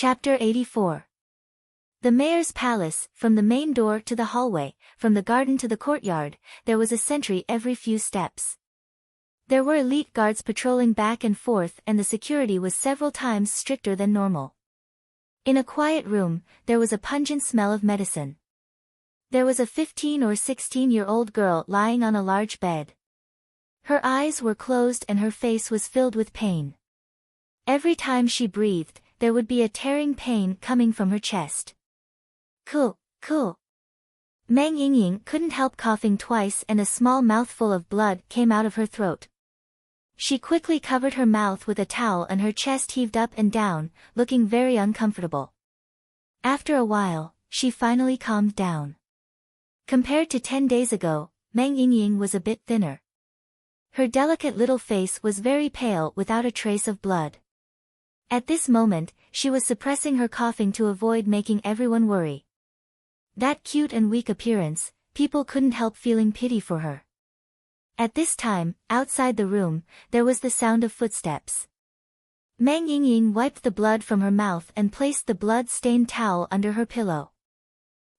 Chapter 84. The mayor's palace, from the main door to the hallway, from the garden to the courtyard, there was a sentry every few steps. There were elite guards patrolling back and forth, and the security was several times stricter than normal. In a quiet room, there was a pungent smell of medicine. There was a 15 or 16-year-old girl lying on a large bed. Her eyes were closed and her face was filled with pain. Every time she breathed, there would be a tearing pain coming from her chest. Cool. Meng Yingying couldn't help coughing twice and a small mouthful of blood came out of her throat. She quickly covered her mouth with a towel and her chest heaved up and down, looking very uncomfortable. After a while, she finally calmed down. Compared to 10 days ago, Meng Yingying was a bit thinner. Her delicate little face was very pale without a trace of blood. At this moment, she was suppressing her coughing to avoid making everyone worry. That cute and weak appearance, people couldn't help feeling pity for her. At this time, outside the room, there was the sound of footsteps. Meng Yingying wiped the blood from her mouth and placed the blood-stained towel under her pillow.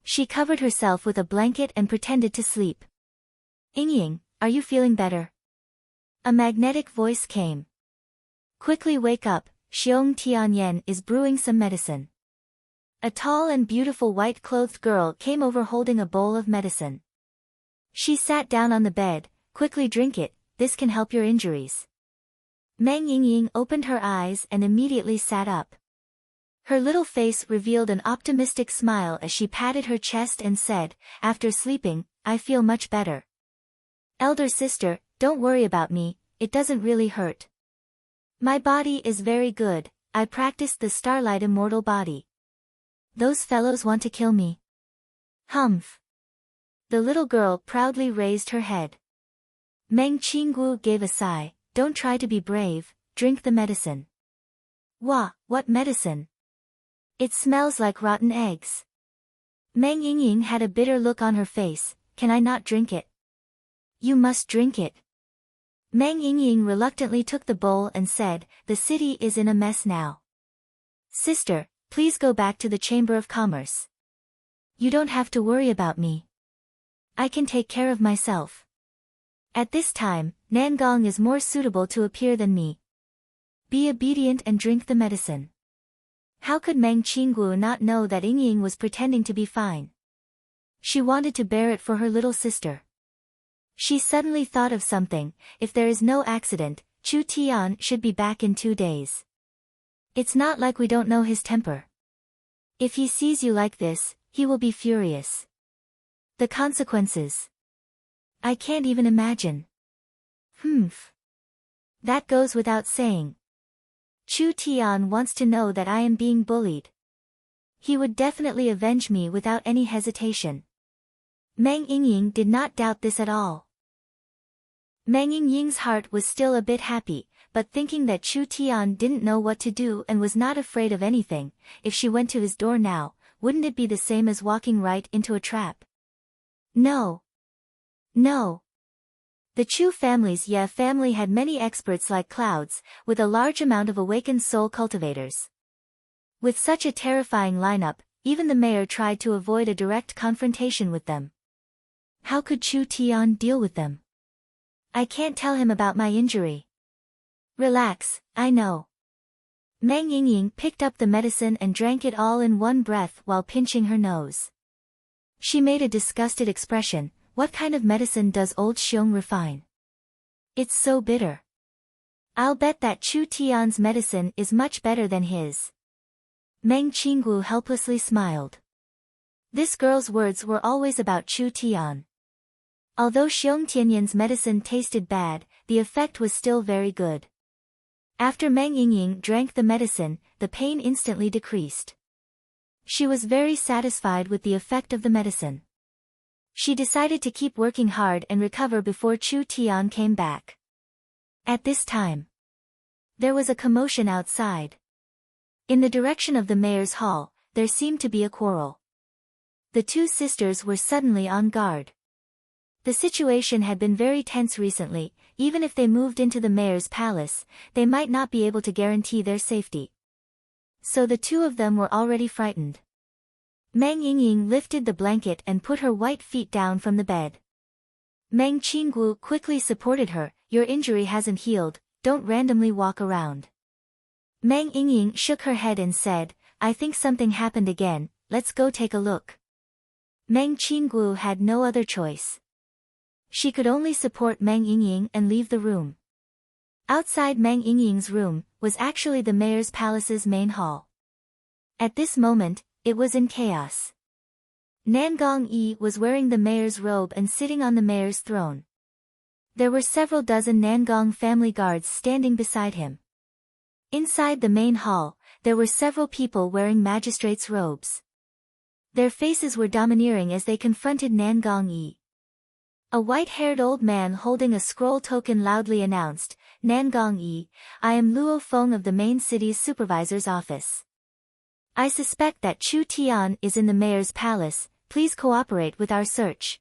She covered herself with a blanket and pretended to sleep. "Yingying, are you feeling better?" A magnetic voice came. "Quickly wake up, Xiong Tianyan is brewing some medicine." A tall and beautiful white-clothed girl came over holding a bowl of medicine. She sat down on the bed. "Quickly drink it, this can help your injuries." Meng Yingying opened her eyes and immediately sat up. Her little face revealed an optimistic smile as she patted her chest and said, "After sleeping, I feel much better." "Elder sister, don't worry about me, it doesn't really hurt. My body is very good, I practiced the Starlight Immortal Body. Those fellows want to kill me." "Humph." The little girl proudly raised her head. Meng Qinggu gave a sigh. "Don't try to be brave, drink the medicine." What medicine? It smells like rotten eggs." Meng Yingying had a bitter look on her face. "Can I not drink it?" "You must drink it." Meng Yingying reluctantly took the bowl and said, "The city is in a mess now. Sister, please go back to the Chamber of Commerce. You don't have to worry about me. I can take care of myself. At this time, Nangong is more suitable to appear than me. Be obedient and drink the medicine." How could Meng Qinggu not know that Yingying was pretending to be fine? She wanted to bear it for her little sister. She suddenly thought of something. If there is no accident, Chu Tian should be back in 2 days. It's not like we don't know his temper. If he sees you like this, he will be furious. The consequences. I can't even imagine. That goes without saying. Chu Tian wants to know that I am being bullied. He would definitely avenge me without any hesitation. Meng Yingying did not doubt this at all. Meng Yingying's heart was still a bit happy, but thinking that Chu Tian didn't know what to do and was not afraid of anything, if she went to his door now, wouldn't it be the same as walking right into a trap? No. The Chu family's family had many experts like clouds, with a large amount of awakened soul cultivators. With such a terrifying lineup, even the mayor tried to avoid a direct confrontation with them. How could Chu Tian deal with them? I can't tell him about my injury. Relax, I know. Meng Yingying picked up the medicine and drank it all in one breath while pinching her nose. She made a disgusted expression. What kind of medicine does old Xiong refine? It's so bitter. I'll bet that Chu Tian's medicine is much better than his. Meng Qinggu helplessly smiled. This girl's words were always about Chu Tian. Although Xiong Tianyan's medicine tasted bad, the effect was still very good. After Meng Yingying drank the medicine, the pain instantly decreased. She was very satisfied with the effect of the medicine. She decided to keep working hard and recover before Chu Tian came back. At this time, there was a commotion outside. In the direction of the mayor's hall, there seemed to be a quarrel. The two sisters were suddenly on guard. The situation had been very tense recently. Even if they moved into the mayor's palace, they might not be able to guarantee their safety. So the two of them were already frightened. Meng Yingying lifted the blanket and put her white feet down from the bed. Meng Qinggu quickly supported her. Your injury hasn't healed, don't randomly walk around. Meng Yingying shook her head and said, I think something happened again, let's go take a look. Meng Qinggu had no other choice. She could only support Meng Yingying and leave the room. Outside Meng Yingying's room was actually the mayor's palace's main hall. At this moment, it was in chaos. Nangong Yi was wearing the mayor's robe and sitting on the mayor's throne. There were several dozen Nangong family guards standing beside him. Inside the main hall, there were several people wearing magistrates' robes. Their faces were domineering as they confronted Nangong Yi. A white-haired old man holding a scroll token loudly announced, Nangong Yi, I am Luo Feng of the main city's supervisor's office. I suspect that Chu Tian is in the mayor's palace, please cooperate with our search.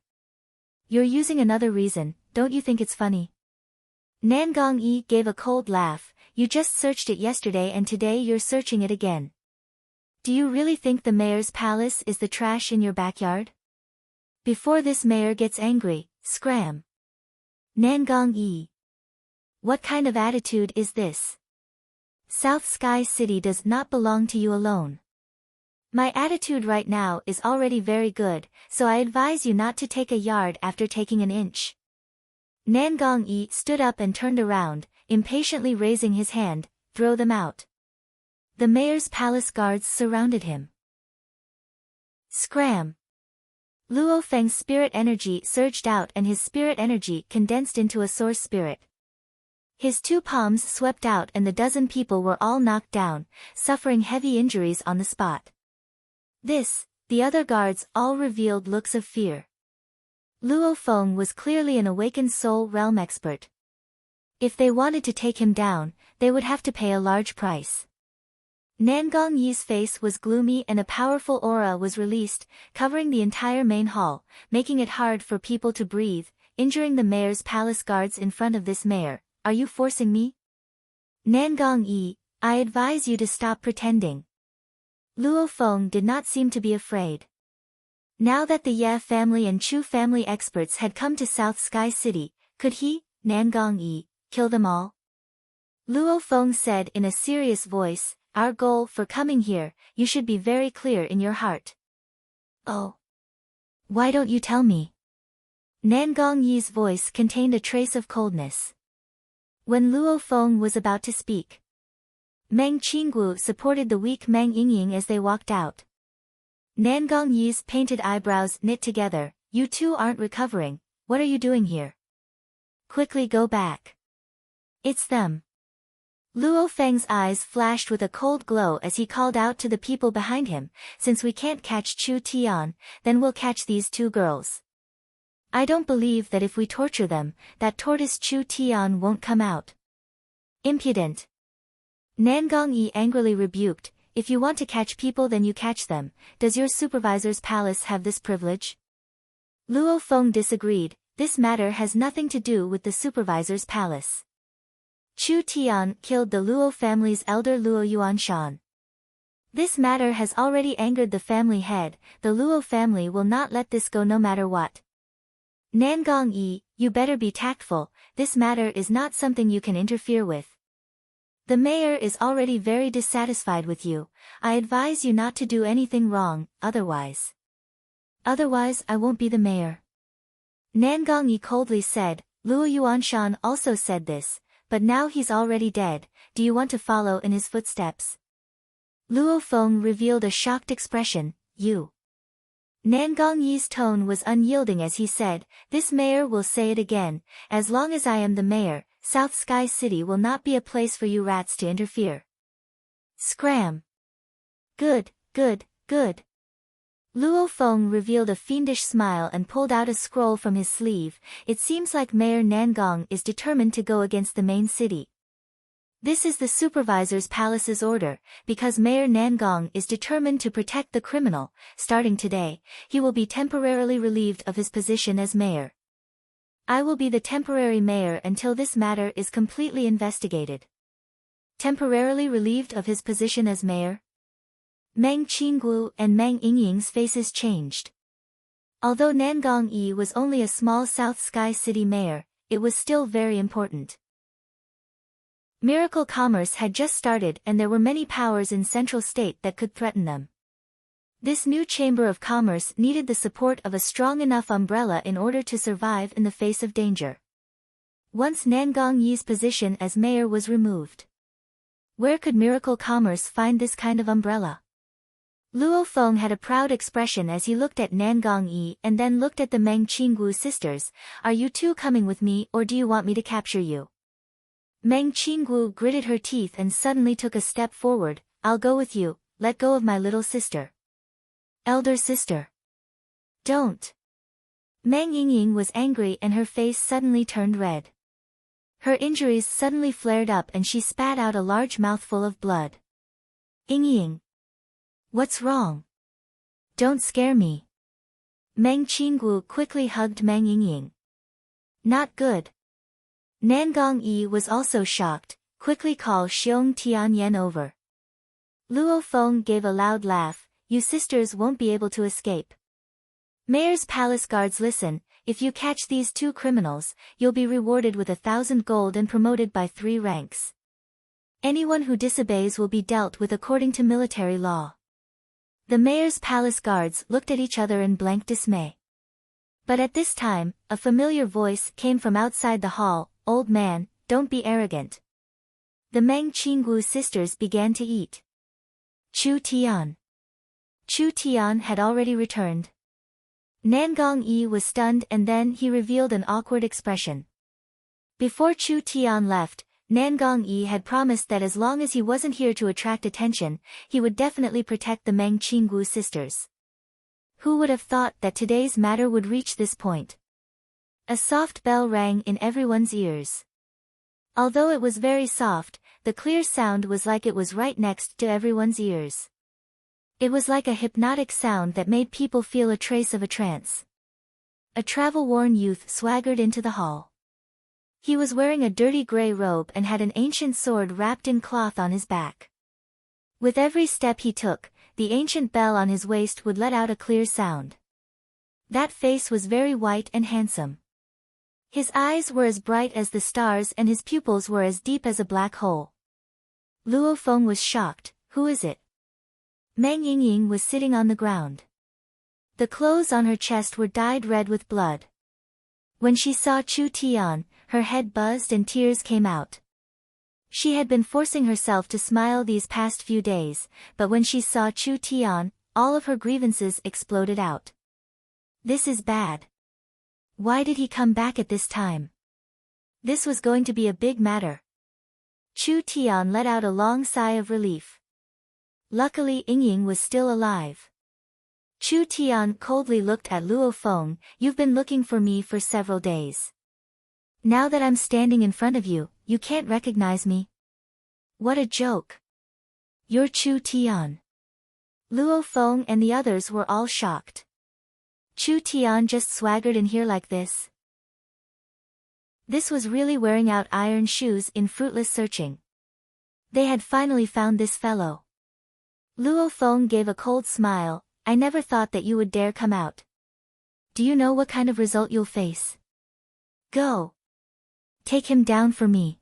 You're using another reason, don't you think it's funny? Nangong Yi gave a cold laugh, you just searched it yesterday and today you're searching it again. Do you really think the mayor's palace is the trash in your backyard? Before this mayor gets angry, scram. Nangong Yi. What kind of attitude is this? South Sky City does not belong to you alone. My attitude right now is already very good, so I advise you not to take a yard after taking an inch. Nangong Yi stood up and turned around, impatiently raising his hand, throw them out. The mayor's palace guards surrounded him. Scram! Luo Feng's spirit energy surged out and his spirit energy condensed into a source spirit. His two palms swept out and the dozen people were all knocked down, suffering heavy injuries on the spot. The other guards all revealed looks of fear. Luo Feng was clearly an awakened soul realm expert. If they wanted to take him down, they would have to pay a large price. Nangong Yi's face was gloomy and a powerful aura was released, covering the entire main hall, making it hard for people to breathe, injuring the mayor's palace guards in front of this mayor. Are you forcing me? Nangong Yi, I advise you to stop pretending. Luo Feng did not seem to be afraid. Now that the Ye family and Chu family experts had come to South Sky City, could he, Nangong Yi, kill them all? Luo Feng said in a serious voice, our goal for coming here, you should be very clear in your heart. Oh. Why don't you tell me? Nangong Yi's voice contained a trace of coldness. When Luo Feng was about to speak, Meng Qinggu supported the weak Meng Yingying as they walked out. Nangong Yi's painted eyebrows knit together, you two aren't recovering, what are you doing here? Quickly go back. It's them. Luo Feng's eyes flashed with a cold glow as he called out to the people behind him, since we can't catch Chu Tian, then we'll catch these two girls. I don't believe that if we torture them, that tortoise Chu Tian won't come out. Impudent. Nangong Yi angrily rebuked, if you want to catch people then you catch them, does your supervisor's palace have this privilege? Luo Feng disagreed, this matter has nothing to do with the supervisor's palace. Chu Tian killed the Luo family's elder Luo Yuanshan. This matter has already angered the family head, the Luo family will not let this go no matter what. Nangong Yi, you better be tactful, this matter is not something you can interfere with. The mayor is already very dissatisfied with you, I advise you not to do anything wrong, otherwise I won't be the mayor. Nangong Yi coldly said, Luo Yuanshan also said this, but now he's already dead, do you want to follow in his footsteps? Luo Feng revealed a shocked expression, you. Nangong Yi's tone was unyielding as he said, this mayor will say it again, as long as I am the mayor, South Sky City will not be a place for you rats to interfere. Scram. Good. Luo Feng revealed a fiendish smile and pulled out a scroll from his sleeve, it seems like Mayor Nangong is determined to go against the main city. This is the supervisor's palace's order, because Mayor Nangong is determined to protect the criminal, starting today, he will be temporarily relieved of his position as mayor. I will be the temporary mayor until this matter is completely investigated. Temporarily relieved of his position as mayor? Meng Qinggu and Meng Yingying's faces changed. Although Nangong Yi was only a small South Sky City mayor, it was still very important. Miracle commerce had just started and there were many powers in Central State that could threaten them. This new Chamber of Commerce needed the support of a strong enough umbrella in order to survive in the face of danger. Once Nangong Yi's position as mayor was removed, where could Miracle Commerce find this kind of umbrella? Luo Feng had a proud expression as he looked at Nangong Yi and then looked at the Meng Qinggu sisters. Are you two coming with me or do you want me to capture you? Meng Qinggu gritted her teeth and suddenly took a step forward. I'll go with you, let go of my little sister. Elder sister. Don't. Meng Yingying was angry and her face suddenly turned red. Her injuries suddenly flared up and she spat out a large mouthful of blood. Yingying. What's wrong? Don't scare me. Meng Qinggu quickly hugged Meng Yingying. Not good. Nangong Yi was also shocked. Quickly call Xiong Tianyan over. Luo Feng gave a loud laugh. You sisters won't be able to escape. Mayor's palace guards, listen, if you catch these two criminals, you'll be rewarded with 1,000 gold and promoted by 3 ranks. Anyone who disobeys will be dealt with according to military law. The mayor's palace guards looked at each other in blank dismay. But at this time, a familiar voice came from outside the hall. Old man, don't be arrogant. The Meng Qinggu sisters began to eat. Chu Tian. Chu Tian had already returned. Nangong Yi was stunned and then he revealed an awkward expression. Before Chu Tian left, Nangong Yi had promised that as long as he wasn't here to attract attention, he would definitely protect the Meng Qinggu sisters. Who would have thought that today's matter would reach this point? A soft bell rang in everyone's ears. Although it was very soft, the clear sound was like it was right next to everyone's ears. It was like a hypnotic sound that made people feel a trace of a trance. A travel-worn youth swaggered into the hall. He was wearing a dirty gray robe and had an ancient sword wrapped in cloth on his back. With every step he took, the ancient bell on his waist would let out a clear sound. That face was very white and handsome. His eyes were as bright as the stars and his pupils were as deep as a black hole. Luo Feng was shocked. Who is it? Meng Yingying was sitting on the ground. The clothes on her chest were dyed red with blood. When she saw Chu Tian, her head buzzed and tears came out. She had been forcing herself to smile these past few days, but when she saw Chu Tian, all of her grievances exploded out. This is bad. Why did he come back at this time? This was going to be a big matter. Chu Tian let out a long sigh of relief. Luckily Yingying was still alive. Chu Tian coldly looked at Luo Feng. You've been looking for me for several days. Now that I'm standing in front of you, you can't recognize me? What a joke. You're Chu Tian. Luo Feng and the others were all shocked. Chu Tian just swaggered in here like this. This was really wearing out iron shoes in fruitless searching. They had finally found this fellow. Luo Feng gave a cold smile. I never thought that you would dare come out. Do you know what kind of result you'll face? Go. Take him down for me.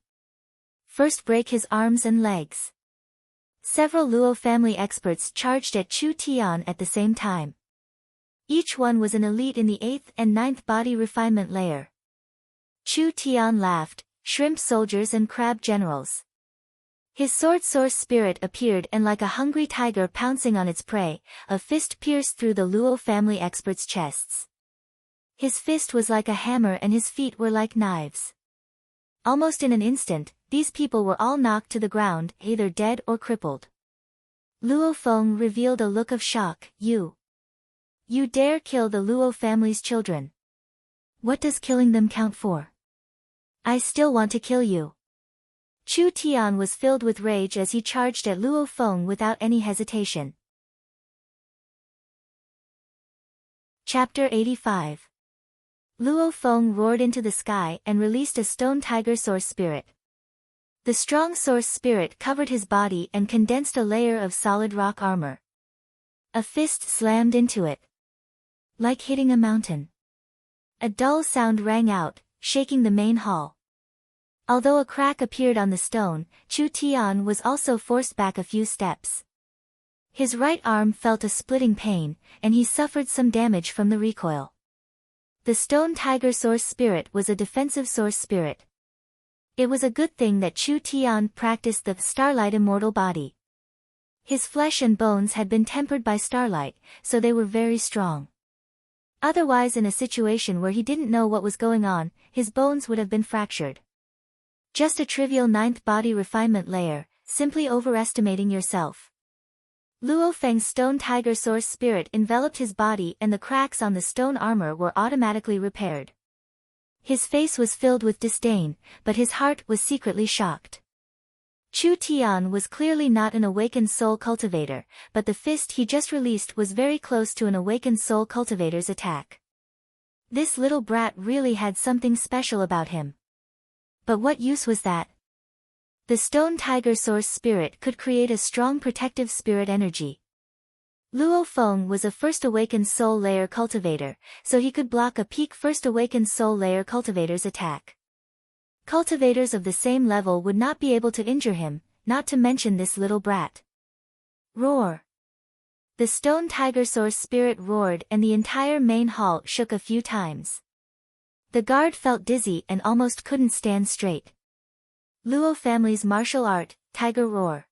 First break his arms and legs. Several Luo family experts charged at Chu Tian at the same time. Each one was an elite in the 8th and 9th body refinement layer. Chu Tian laughed. Shrimp soldiers and crab generals. His sword source spirit appeared and like a hungry tiger pouncing on its prey, a fist pierced through the Luo family experts' chests. His fist was like a hammer and his feet were like knives. Almost in an instant, these people were all knocked to the ground, either dead or crippled. Luo Feng revealed a look of shock. You dare kill the Luo family's children. What does killing them count for? I still want to kill you. Chu Tian was filled with rage as he charged at Luo Feng without any hesitation. Chapter 85. Luo Feng roared into the sky and released a stone tiger source spirit. The strong source spirit covered his body and condensed a layer of solid rock armor. A fist slammed into it. Like hitting a mountain. A dull sound rang out, shaking the main hall. Although a crack appeared on the stone, Chu Tian was also forced back a few steps. His right arm felt a splitting pain, and he suffered some damage from the recoil. The stone tiger source spirit was a defensive source spirit. It was a good thing that Chu Tian practiced the starlight immortal body. His flesh and bones had been tempered by starlight, so they were very strong. Otherwise, in a situation where he didn't know what was going on, his bones would have been fractured. Just a trivial ninth body refinement layer, simply overestimating yourself. Luo Feng's stone tiger source spirit enveloped his body and the cracks on the stone armor were automatically repaired. His face was filled with disdain, but his heart was secretly shocked. Chu Tian was clearly not an awakened soul cultivator, but the fist he just released was very close to an awakened soul cultivator's attack. This little brat really had something special about him. But what use was that? The stone tiger source spirit could create a strong protective spirit energy. Luo Feng was a first awakened soul layer cultivator, so he could block a peak first awakened soul layer cultivator's attack. Cultivators of the same level would not be able to injure him, not to mention this little brat. Roar! The stone tiger source spirit roared and the entire main hall shook a few times. The guard felt dizzy and almost couldn't stand straight. Luo family's martial art, Tiger Roar.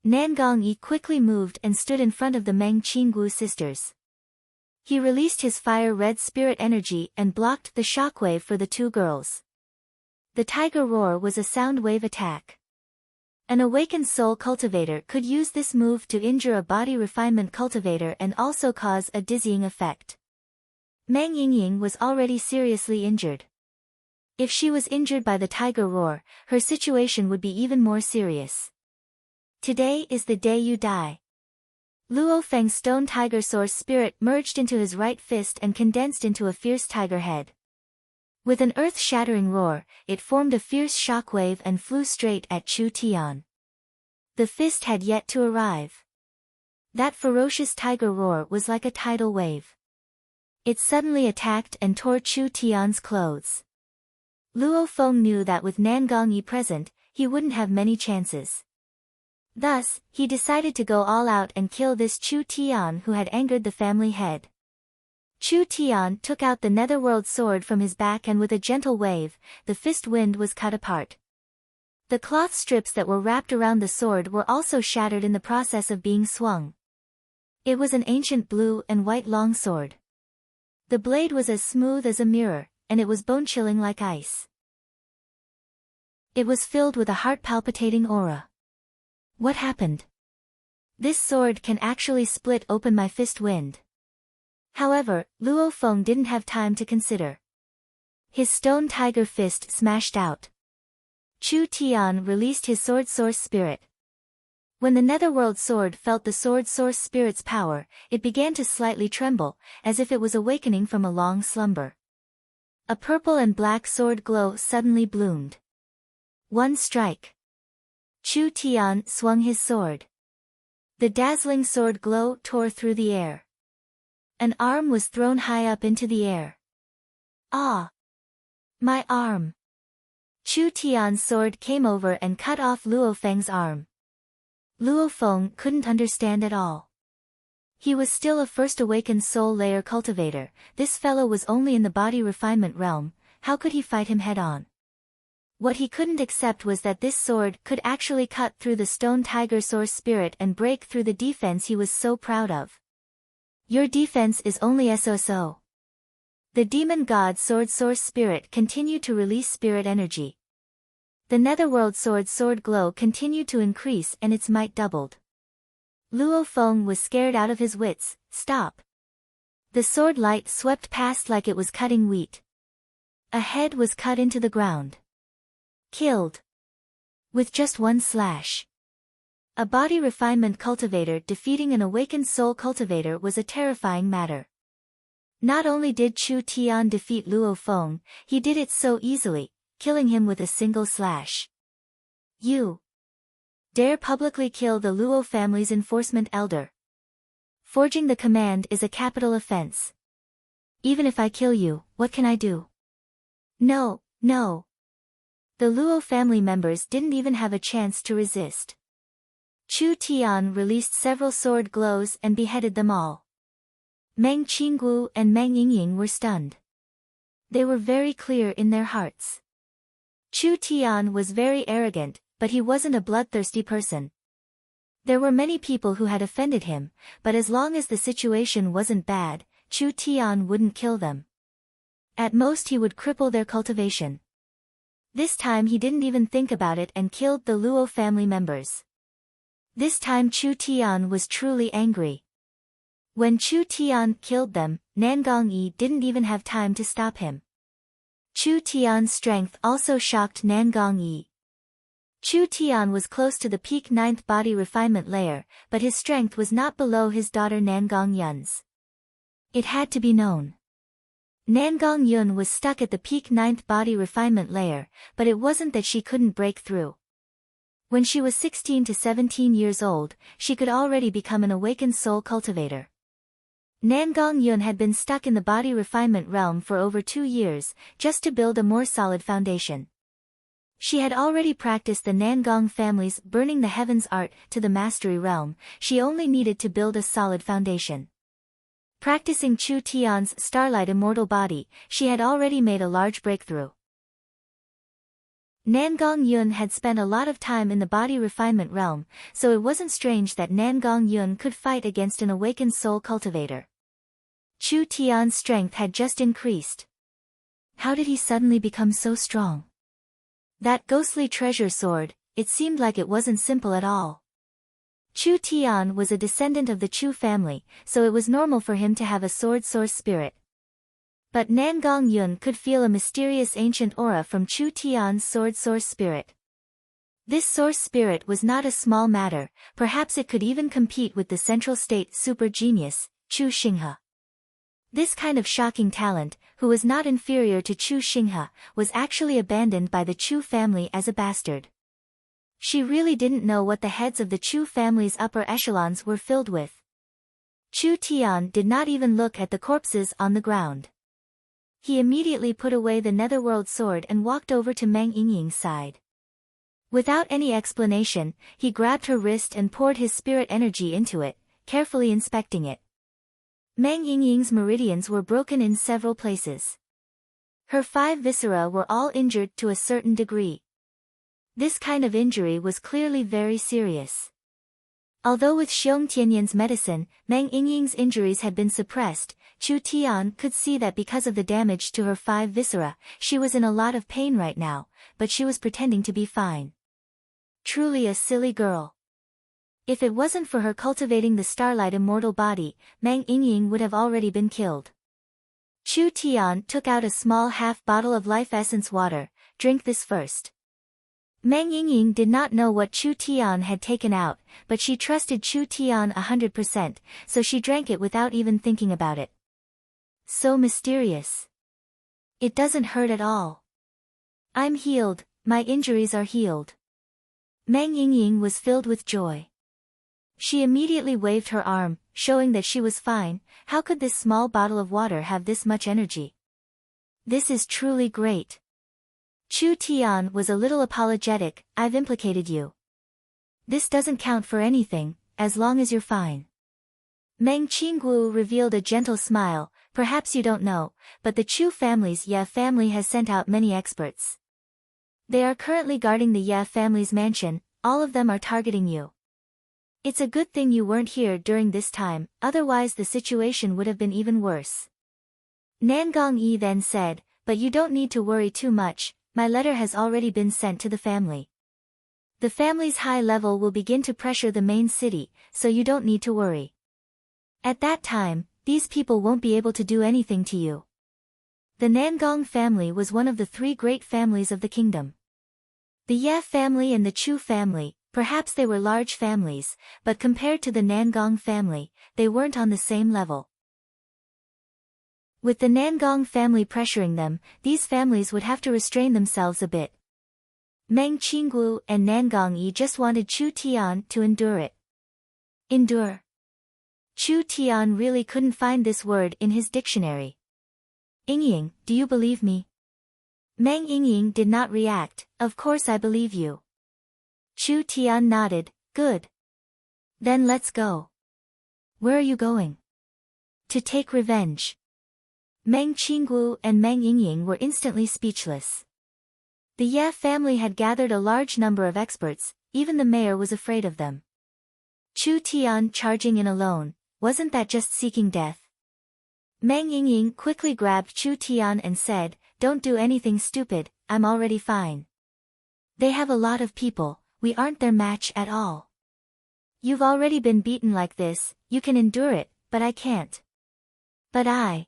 Nangong Yi quickly moved and stood in front of the Meng Qinggu sisters. He released his fire-red spirit energy and blocked the shockwave for the two girls. The Tiger Roar was a sound wave attack. An awakened soul cultivator could use this move to injure a body refinement cultivator and also cause a dizzying effect. Meng Yingying was already seriously injured. If she was injured by the Tiger Roar, her situation would be even more serious. Today is the day you die. Luo Feng's stone tiger source spirit merged into his right fist and condensed into a fierce tiger head. With an earth-shattering roar, it formed a fierce shockwave and flew straight at Chu Tian. The fist had yet to arrive. That ferocious tiger roar was like a tidal wave. It suddenly attacked and tore Chu Tian's clothes. Luo Feng knew that with Nangong Yi present, he wouldn't have many chances. Thus, he decided to go all out and kill this Chu Tian who had angered the family head. Chu Tian took out the netherworld sword from his back and with a gentle wave, the fist wind was cut apart. The cloth strips that were wrapped around the sword were also shattered in the process of being swung. It was an ancient blue and white longsword. The blade was as smooth as a mirror, and it was bone-chilling like ice. It was filled with a heart-palpitating aura. What happened? This sword can actually split open my fist wind. However, Luo Feng didn't have time to consider. His stone tiger fist smashed out. Chu Tian released his sword source spirit. When the netherworld sword felt the sword source spirit's power, it began to slightly tremble, as if it was awakening from a long slumber. A purple and black sword glow suddenly bloomed. One strike. Chu Tian swung his sword. The dazzling sword glow tore through the air. An arm was thrown high up into the air. Ah! My arm! Chu Tian's sword came over and cut off Luo Feng's arm. Luo Feng couldn't understand at all. He was still a first awakened soul layer cultivator, this fellow was only in the body refinement realm, how could he fight him head-on? What he couldn't accept was that this sword could actually cut through the stone tiger source spirit and break through the defense he was so proud of. Your defense is only so. The demon god sword source spirit continued to release spirit energy. The netherworld sword glow continued to increase and its might doubled. Luo Feng was scared out of his wits. Stop! The sword light swept past like it was cutting wheat. A head was cut into the ground. Killed. With just one slash. A body refinement cultivator defeating an awakened soul cultivator was a terrifying matter. Not only did Chu Tian defeat Luo Feng, he did it so easily, killing him with a single slash. You dare publicly kill the Luo family's enforcement elder. Forging the command is a capital offense. Even if I kill you, what can I do? No, no. The Luo family members didn't even have a chance to resist. Chu Tian released several sword glows and beheaded them all. Meng Qinggu and Meng Yingying were stunned. They were very clear in their hearts. Chu Tian was very arrogant, but he wasn't a bloodthirsty person. There were many people who had offended him, but as long as the situation wasn't bad, Chu Tian wouldn't kill them. At most he would cripple their cultivation. This time he didn't even think about it and killed the Luo family members. This time Chu Tian was truly angry. When Chu Tian killed them, Nangong Yi didn't even have time to stop him. Chu Tian's strength also shocked Nangong Yi. Chu Tian was close to the peak 9th body refinement layer, but his strength was not below his daughter Nangong Yun's. It had to be known. Nangong Yun was stuck at the peak 9th body refinement layer, but it wasn't that she couldn't break through. When she was 16 to 17 years old, she could already become an awakened soul cultivator. Nangong Yun had been stuck in the body refinement realm for over 2 years, just to build a more solid foundation. She had already practiced the Nangong family's burning the heavens art to the mastery realm, she only needed to build a solid foundation. Practicing Chu Tian's starlight immortal body, she had already made a large breakthrough. Nangong Yun had spent a lot of time in the body refinement realm, so it wasn't strange that Nangong Yun could fight against an awakened soul cultivator. Chu Tian's strength had just increased. How did he suddenly become so strong? That ghostly treasure sword, it seemed like it wasn't simple at all. Chu Tian was a descendant of the Chu family, so it was normal for him to have a sword source spirit. But Nangong Yun could feel a mysterious ancient aura from Chu Tian's sword source spirit. This source spirit was not a small matter, perhaps it could even compete with the central state super genius, Chu Xinghe. This kind of shocking talent, who was not inferior to Chu Xinghe, was actually abandoned by the Chu family as a bastard. She really didn't know what the heads of the Chu family's upper echelons were filled with. Chu Tian did not even look at the corpses on the ground. He immediately put away the netherworld sword and walked over to Meng Yingying's side. Without any explanation, he grabbed her wrist and poured his spirit energy into it, carefully inspecting it. Meng Yingying's meridians were broken in several places. Her 5 viscera were all injured to a certain degree. This kind of injury was clearly very serious. Although with Xiong Tianyan's medicine, Meng Yingying's injuries had been suppressed, Chu Tian could see that because of the damage to her 5 viscera, she was in a lot of pain right now, but she was pretending to be fine. Truly a silly girl. If it wasn't for her cultivating the starlight immortal body, Meng Yingying would have already been killed. Chu Tian took out a small half bottle of life essence water. Drink this first. Meng Yingying did not know what Chu Tian had taken out, but she trusted Chu Tian 100%, so she drank it without even thinking about it. So mysterious. It doesn't hurt at all. I'm healed, my injuries are healed. Meng Yingying was filled with joy. She immediately waved her arm, showing that she was fine. How could this small bottle of water have this much energy? This is truly great. Chu Tian was a little apologetic. I've implicated you. This doesn't count for anything, as long as you're fine. Meng Qinggu revealed a gentle smile. Perhaps you don't know, but the Chu family's Ye family has sent out many experts. They are currently guarding the Ye family's mansion. All of them are targeting you. It's a good thing you weren't here during this time, otherwise the situation would have been even worse. Nangong Yi then said, but you don't need to worry too much. My letter has already been sent to the family. The family's high level will begin to pressure the main city, so you don't need to worry. At that time, these people won't be able to do anything to you. The Nangong family was one of the 3 great families of the kingdom. The Ye family and the Chu family, perhaps they were large families, but compared to the Nangong family, they weren't on the same level. With the Nangong family pressuring them, these families would have to restrain themselves a bit. Meng Qinggu and Nangong Yi just wanted Chu Tian to endure it. Endure. Chu Tian really couldn't find this word in his dictionary. Yingying, do you believe me? Meng Yingying did not react. Of course I believe you. Chu Tian nodded. Good. Then let's go. Where are you going? To take revenge. Meng Qinggu and Meng Yingying were instantly speechless. The Ye family had gathered a large number of experts, even the mayor was afraid of them. Chu Tian charging in alone, wasn't that just seeking death? Meng Yingying quickly grabbed Chu Tian and said, don't do anything stupid, I'm already fine. They have a lot of people, we aren't their match at all. You've already been beaten like this, you can endure it, but I can't. But I.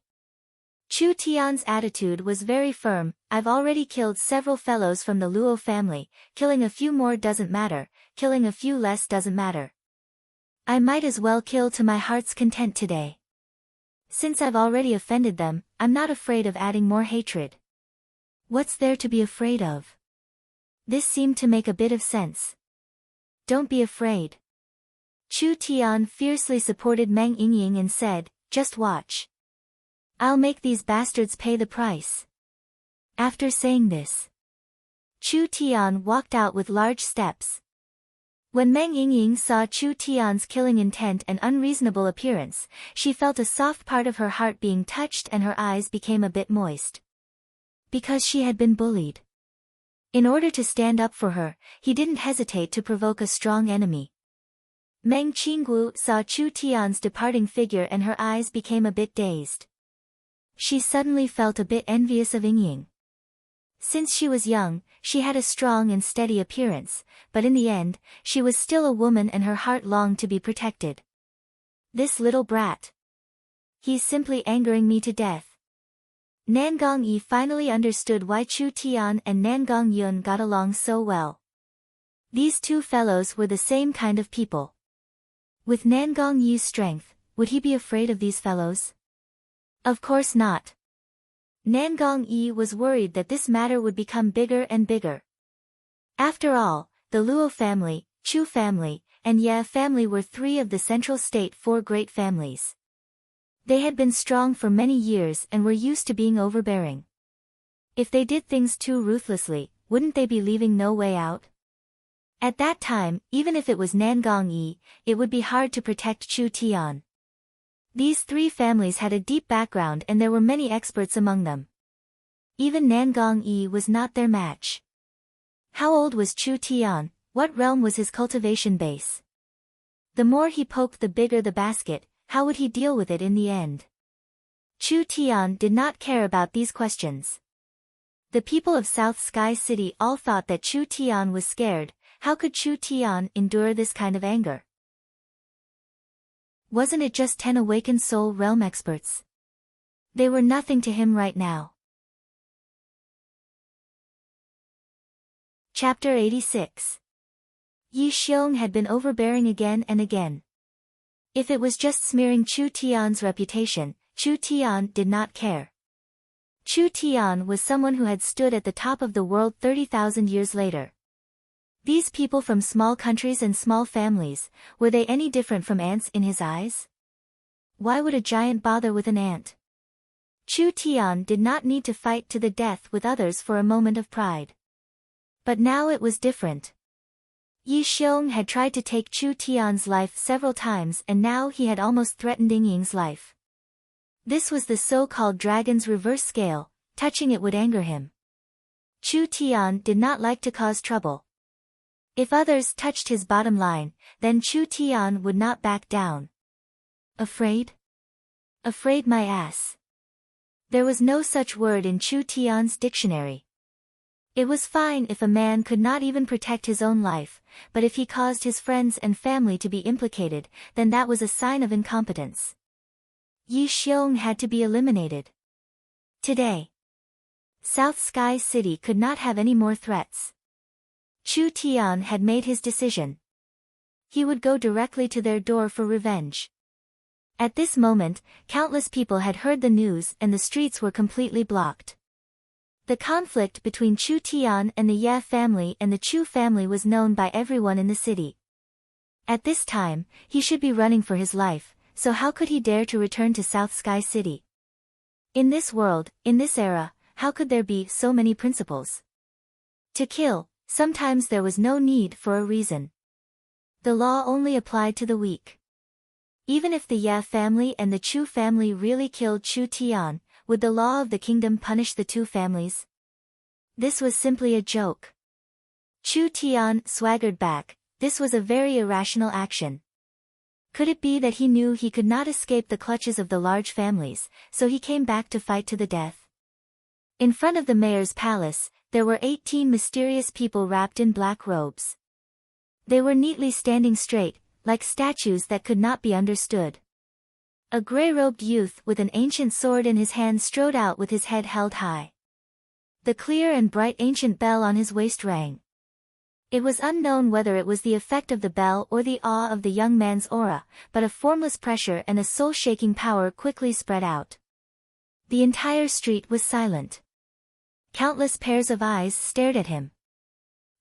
Chu Tian's attitude was very firm. I've already killed several fellows from the Luo family, killing a few more doesn't matter, killing a few less doesn't matter. I might as well kill to my heart's content today. Since I've already offended them, I'm not afraid of adding more hatred. What's there to be afraid of? This seemed to make a bit of sense. Don't be afraid. Chu Tian fiercely supported Meng Yingying and said, just watch. I'll make these bastards pay the price. After saying this, Chu Tian walked out with large steps. When Meng Yingying saw Chu Tian's killing intent and unreasonable appearance, she felt a soft part of her heart being touched and her eyes became a bit moist. Because she had been bullied. In order to stand up for her, he didn't hesitate to provoke a strong enemy. Meng Qinggu saw Chu Tian's departing figure and her eyes became a bit dazed. She suddenly felt a bit envious of Yingying. Since she was young, she had a strong and steady appearance, but in the end, she was still a woman and her heart longed to be protected. This little brat. He's simply angering me to death. Nangong Yi finally understood why Chu Tian and Nangong Yun got along so well. These two fellows were the same kind of people. With Nangong Yi's strength, would he be afraid of these fellows? Of course not. Nangong Yi was worried that this matter would become bigger and bigger. After all, the Luo family, Chu family, and Ye family were three of the Central State four great families. They had been strong for many years and were used to being overbearing. If they did things too ruthlessly, wouldn't they be leaving no way out? At that time, even if it was Nangong Yi, it would be hard to protect Chu Tian. These three families had a deep background and there were many experts among them. Even Nangong Yi was not their match. How old was Chu Tian? What realm was his cultivation base? The more he poked the bigger the basket, how would he deal with it in the end? Chu Tian did not care about these questions. The people of South Sky City all thought that Chu Tian was scared. How could Chu Tian endure this kind of anger? Wasn't it just 10 awakened soul realm experts? They were nothing to him right now. Chapter 86. Yi Xiong had been overbearing again and again. If it was just smearing Chu Tian's reputation, Chu Tian did not care. Chu Tian was someone who had stood at the top of the world 30,000 years later. These people from small countries and small families, were they any different from ants in his eyes? Why would a giant bother with an ant? Chu Tian did not need to fight to the death with others for a moment of pride. But now it was different. Yi Xiong had tried to take Chu Tian's life several times and now he had almost threatened Yingying's life. This was the so-called dragon's reverse scale, touching it would anger him. Chu Tian did not like to cause trouble. If others touched his bottom line, then Chu Tian would not back down. Afraid? Afraid my ass. There was no such word in Chu Tian's dictionary. It was fine if a man could not even protect his own life, but if he caused his friends and family to be implicated, then that was a sign of incompetence. Yi Xiong had to be eliminated. Today, South Sky City could not have any more threats. Chu Tian had made his decision. He would go directly to their door for revenge. At this moment, countless people had heard the news and the streets were completely blocked. The conflict between Chu Tian and the Ye family and the Chu family was known by everyone in the city. At this time, he should be running for his life, so how could he dare to return to South Sky City? In this world, in this era, how could there be so many principles? To kill, sometimes there was no need for a reason. The law only applied to the weak. Even if the Ye family and the Chu family really killed Chu Tian, would the law of the kingdom punish the two families? This was simply a joke. Chu Tian swaggered back. This was a very irrational action. Could it be that he knew he could not escape the clutches of the large families, so he came back to fight to the death? In front of the mayor's palace, there were 18 mysterious people wrapped in black robes. They were neatly standing straight, like statues that could not be understood. A gray-robed youth with an ancient sword in his hand strode out with his head held high. The clear and bright ancient bell on his waist rang. It was unknown whether it was the effect of the bell or the awe of the young man's aura, but a formless pressure and a soul-shaking power quickly spread out. The entire street was silent. Countless pairs of eyes stared at him.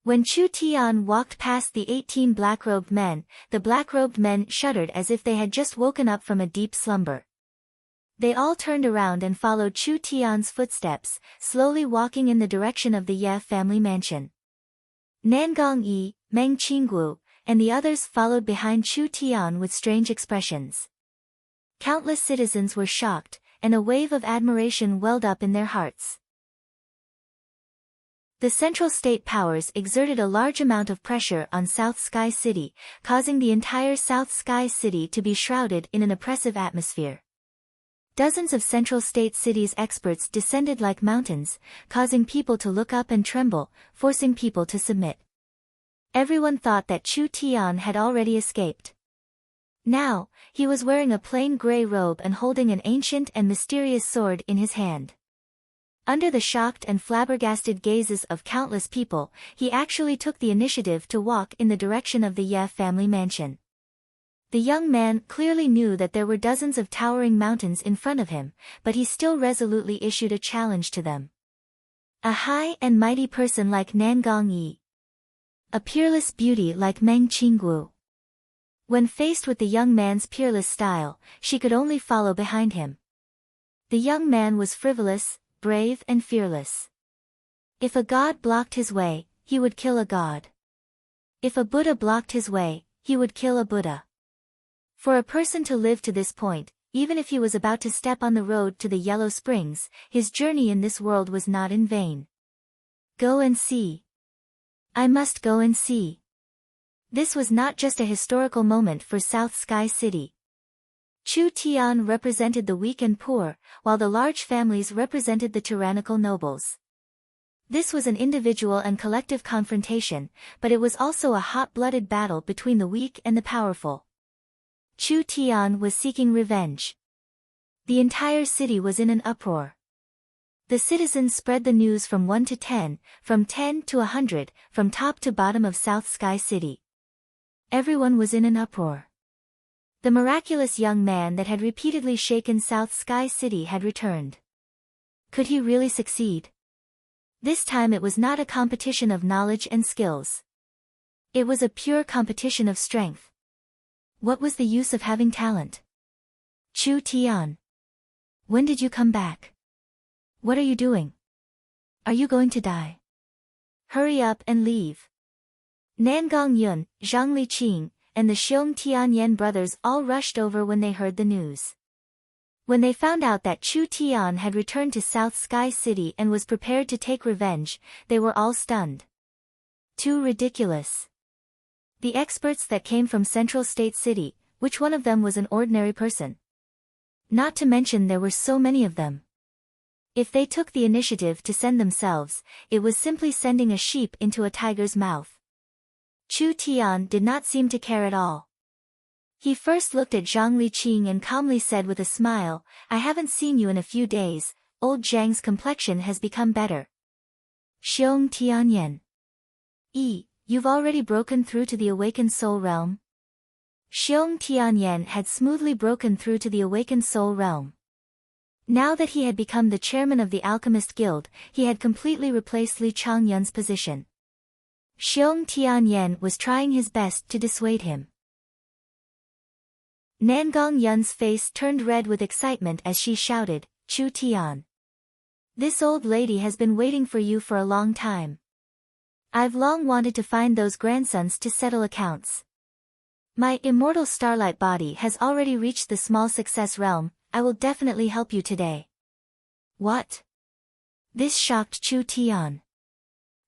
When Chu Tian walked past the 18 black-robed men, the black-robed men shuddered as if they had just woken up from a deep slumber. They all turned around and followed Chu Tian's footsteps, slowly walking in the direction of the Ye family mansion. Nangong Yi, Meng Qinggu, and the others followed behind Chu Tian with strange expressions. Countless citizens were shocked, and a wave of admiration welled up in their hearts. The central state powers exerted a large amount of pressure on South Sky City, causing the entire South Sky City to be shrouded in an oppressive atmosphere. Dozens of Central State City's experts descended like mountains, causing people to look up and tremble, forcing people to submit. Everyone thought that Chu Tian had already escaped. Now, he was wearing a plain gray robe and holding an ancient and mysterious sword in his hand. Under the shocked and flabbergasted gazes of countless people, he actually took the initiative to walk in the direction of the Ye family mansion. The young man clearly knew that there were dozens of towering mountains in front of him, but he still resolutely issued a challenge to them. A high and mighty person like Nangong Yi. A peerless beauty like Meng Qinggu. When faced with the young man's peerless style, she could only follow behind him. The young man was frivolous, brave and fearless. If a god blocked his way, he would kill a god. If a Buddha blocked his way, he would kill a Buddha. For a person to live to this point, even if he was about to step on the road to the Yellow Springs, his journey in this world was not in vain. Go and see. I must go and see. This was not just a historical moment for South Sky City. Chu Tian represented the weak and poor, while the large families represented the tyrannical nobles. This was an individual and collective confrontation, but it was also a hot-blooded battle between the weak and the powerful. Chu Tian was seeking revenge. The entire city was in an uproar. The citizens spread the news from 1 to 10, from 10 to 100, from top to bottom of South Sky City. Everyone was in an uproar. The miraculous young man that had repeatedly shaken South Sky City had returned. Could he really succeed? This time it was not a competition of knowledge and skills. It was a pure competition of strength. What was the use of having talent? Chu Tian. When did you come back? What are you doing? Are you going to die? Hurry up and leave. Nangong Yun, Zhang Liqing, and the Xiong Tianyan brothers all rushed over when they heard the news. When they found out that Chu Tian had returned to South Sky City and was prepared to take revenge, they were all stunned. Too ridiculous. The experts that came from Central State City, which one of them was an ordinary person? Not to mention there were so many of them. If they took the initiative to send themselves, it was simply sending a sheep into a tiger's mouth. Chu Tian did not seem to care at all. He first looked at Zhang Liqing and calmly said with a smile, "I haven't seen you in a few days, old Zhang's complexion has become better." Xiong Tianyan. You've already broken through to the awakened soul realm? Xiong Tianyan had smoothly broken through to the awakened soul realm. Now that he had become the chairman of the Alchemist Guild, he had completely replaced Li Changyun's position. Xiong Tianyan was trying his best to dissuade him. Nangong Yun's face turned red with excitement as she shouted, Chu Tian. This old lady has been waiting for you for a long time. I've long wanted to find those grandsons to settle accounts. My immortal starlight body has already reached the small success realm. I will definitely help you today. What? This shocked Chu Tian.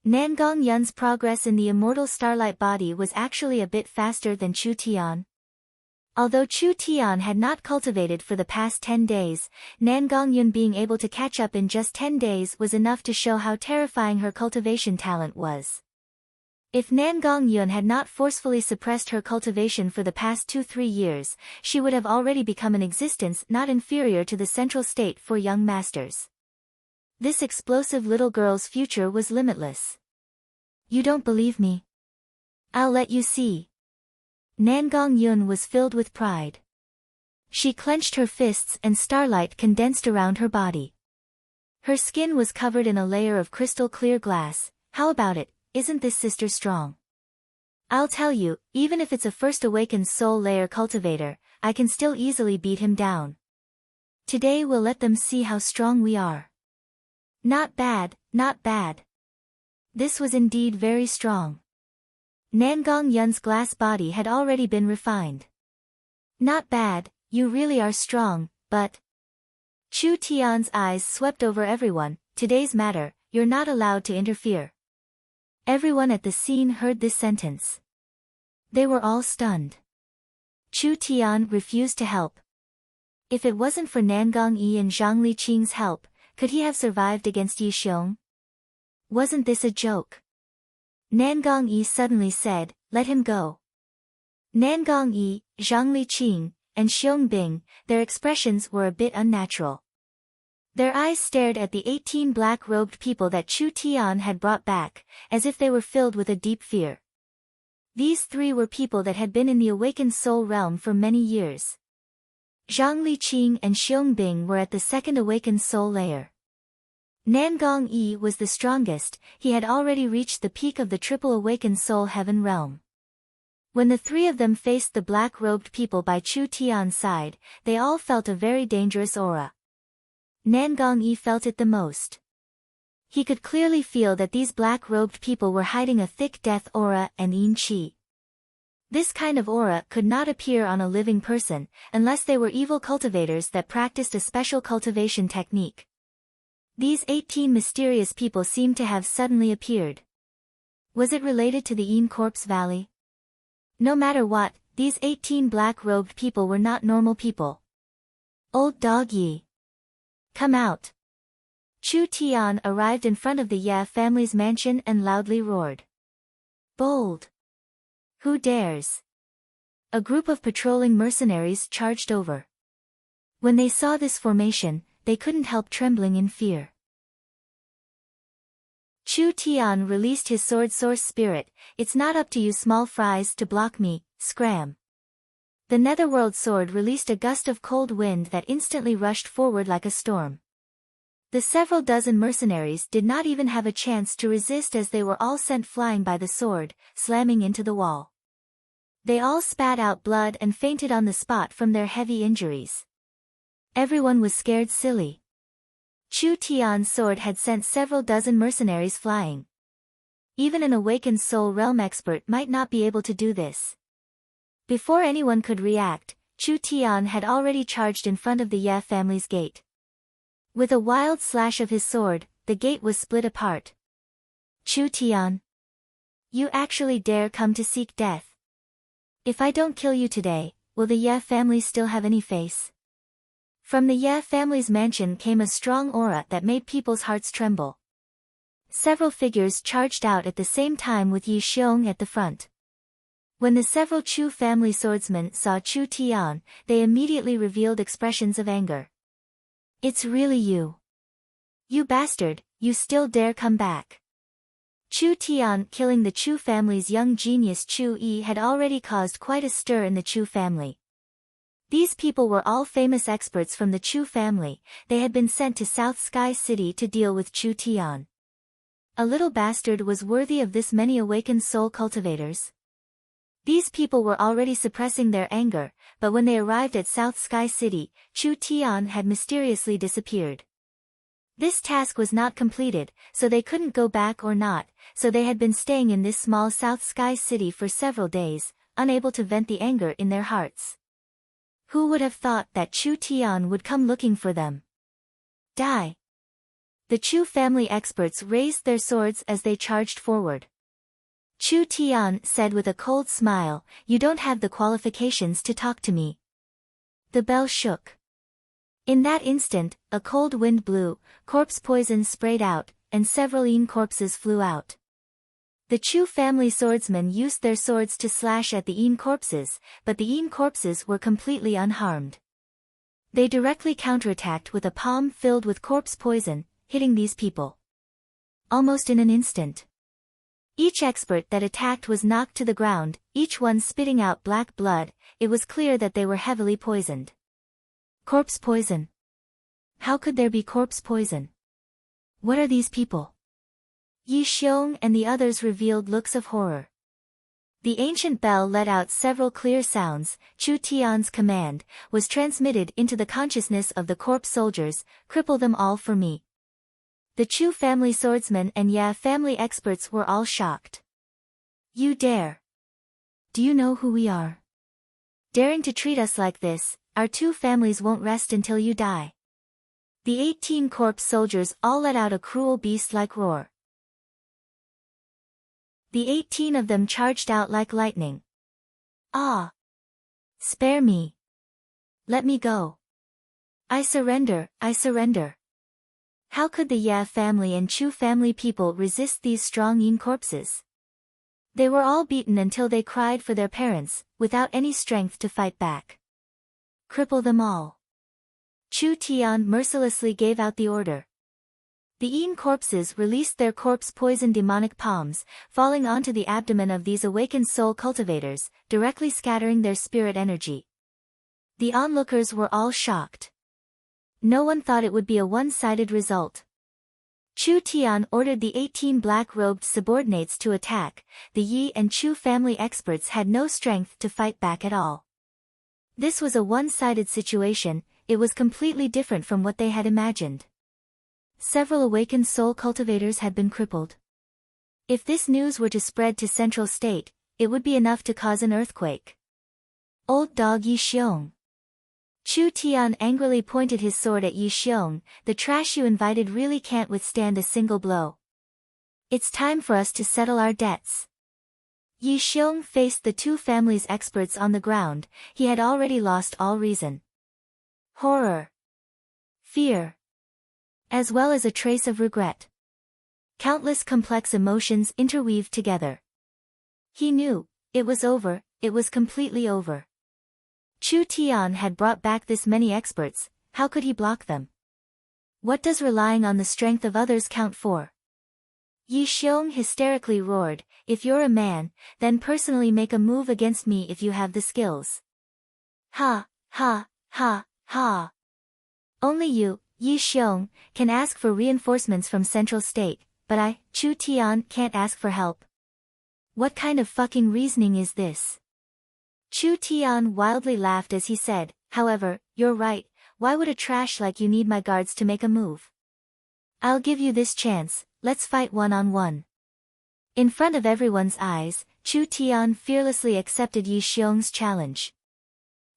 Nangong Yun's progress in the immortal starlight body was actually a bit faster than Chu Tian. Although Chu Tian had not cultivated for the past 10 days, Nangong Yun being able to catch up in just 10 days was enough to show how terrifying her cultivation talent was. If Nangong Yun had not forcefully suppressed her cultivation for the past 2-3 years, she would have already become an existence not inferior to the central state for young masters. This explosive little girl's future was limitless. You don't believe me? I'll let you see. Nangong Yun was filled with pride. She clenched her fists and starlight condensed around her body. Her skin was covered in a layer of crystal clear glass. How about it? Isn't this sister strong? I'll tell you, even if it's a first awakened soul layer cultivator, I can still easily beat him down. Today we'll let them see how strong we are. Not bad, not bad. This was indeed very strong. Nangong Yun's glass body had already been refined. Not bad, you really are strong, but... Chu Tian's eyes swept over everyone. Today's matter, you're not allowed to interfere. Everyone at the scene heard this sentence. They were all stunned. Chu Tian refused to help. If it wasn't for Nangong Yi and Zhang Liqing's help, could he have survived against Yi Xiong? Wasn't this a joke? Nangong Yi suddenly said, let him go. Nangong Yi, Zhang Liqing, and Xiong Bing, their expressions were a bit unnatural. Their eyes stared at the 18 black-robed people that Chu Tian had brought back, as if they were filled with a deep fear. These 3 were people that had been in the awakened soul realm for many years. Zhang Liqing and Xiong Bing were at the second awakened soul layer. Nangong Yi was the strongest. He had already reached the peak of the triple awakened soul heaven realm. When the 3 of them faced the black-robed people by Chu Tian's side, they all felt a very dangerous aura. Nangong Yi felt it the most. He could clearly feel that these black-robed people were hiding a thick death aura and yin qi. This kind of aura could not appear on a living person, unless they were evil cultivators that practiced a special cultivation technique. These 18 mysterious people seemed to have suddenly appeared. Was it related to the Yin Corpse Valley? No matter what, these 18 black-robed people were not normal people. Old dog Yi. Come out. Chu Tian arrived in front of the Ye family's mansion and loudly roared. Bold. Who dares? A group of patrolling mercenaries charged over. When they saw this formation, they couldn't help trembling in fear. Chu Tian released his sword source spirit. It's not up to you small fries to block me, scram. The netherworld sword released a gust of cold wind that instantly rushed forward like a storm. The several dozen mercenaries did not even have a chance to resist as they were all sent flying by the sword, slamming into the wall. They all spat out blood and fainted on the spot from their heavy injuries. Everyone was scared silly. Chu Tian's sword had sent several dozen mercenaries flying. Even an awakened soul realm expert might not be able to do this. Before anyone could react, Chu Tian had already charged in front of the Ye family's gate. With a wild slash of his sword, the gate was split apart. Chu Tian. You actually dare come to seek death? If I don't kill you today, will the Ye family still have any face? From the Ye family's mansion came a strong aura that made people's hearts tremble. Several figures charged out at the same time with Yi Xiong at the front. When the several Chu family swordsmen saw Chu Tian, they immediately revealed expressions of anger. It's really you. You bastard, you still dare come back. Chu Tian killing the Chu family's young genius Chu Yi had already caused quite a stir in the Chu family. These people were all famous experts from the Chu family. They had been sent to South Sky City to deal with Chu Tian. A little bastard was worthy of this many awakened soul cultivators. These people were already suppressing their anger, but when they arrived at South Sky City, Chu Tian had mysteriously disappeared. This task was not completed, so they couldn't go back or not, so they had been staying in this small South Sky City for several days, unable to vent the anger in their hearts. Who would have thought that Chu Tian would come looking for them? Die! The Chu family experts raised their swords as they charged forward. Chu Tian said with a cold smile, "You don't have the qualifications to talk to me." The bell shook. In that instant, a cold wind blew, corpse poison sprayed out, and several Yin corpses flew out. The Chu family swordsmen used their swords to slash at the Yin corpses, but the Yin corpses were completely unharmed. They directly counterattacked with a palm filled with corpse poison, hitting these people almost in an instant. Each expert that attacked was knocked to the ground, each one spitting out black blood. It was clear that they were heavily poisoned. Corpse poison. How could there be corpse poison? What are these people? Yi Xiong and the others revealed looks of horror. The ancient bell let out several clear sounds. Chu Tian's command was transmitted into the consciousness of the corpse soldiers, "Cripple them all for me." The Chu family swordsmen and Ya family experts were all shocked. "You dare? Do you know who we are? Daring to treat us like this, our two families won't rest until you die." The 18 corpse soldiers all let out a cruel beast-like roar. The 18 of them charged out like lightning. "Ah! Spare me! Let me go! I surrender, I surrender!" How could the Ya family and Chu family people resist these strong Yin corpses? They were all beaten until they cried for their parents, without any strength to fight back. "Cripple them all." Chu Tian mercilessly gave out the order. The Yin corpses released their corpse-poison demonic palms, falling onto the abdomen of these awakened soul cultivators, directly scattering their spirit energy. The onlookers were all shocked. No one thought it would be a one-sided result. Chu Tian ordered the 18 black-robed subordinates to attack. The Yi and Chu family experts had no strength to fight back at all. This was a one-sided situation. It was completely different from what they had imagined. Several awakened soul cultivators had been crippled. If this news were to spread to Central State, it would be enough to cause an earthquake. "Old dog Yi Xiong." Chu Tian angrily pointed his sword at Yi Xiong. "The trash you invited really can't withstand a single blow. It's time for us to settle our debts." Yi Xiong faced the two families' experts on the ground. He had already lost all reason. Horror, fear, as well as a trace of regret. Countless complex emotions interweaved together. He knew, it was over, it was completely over. Chu Tian had brought back this many experts, how could he block them? What does relying on the strength of others count for? Yi Xiong hysterically roared, "If you're a man, then personally make a move against me if you have the skills." "Ha, ha, ha, ha. Only you, Yi Xiong, can ask for reinforcements from Central State, but I, Chu Tian, can't ask for help. What kind of fucking reasoning is this?" Chu Tian wildly laughed as he said, "However, you're right, why would a trash like you need my guards to make a move? I'll give you this chance, let's fight one-on-one." In front of everyone's eyes, Chu Tian fearlessly accepted Yi Xiong's challenge.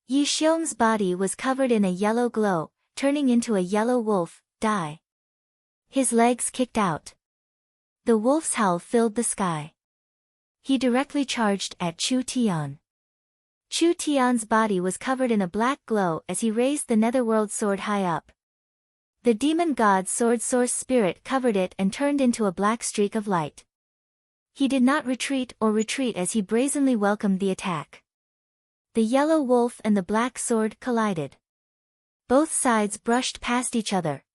Yi Xiong's body was covered in a yellow glow, turning into a yellow wolf. "Die." His legs kicked out. The wolf's howl filled the sky. He directly charged at Chu Tian. Chu Tian's body was covered in a black glow as he raised the netherworld sword high up. The demon god's sword source spirit covered it and turned into a black streak of light. He did not retreat as he brazenly welcomed the attack. The yellow wolf and the black sword collided. Both sides brushed past each other.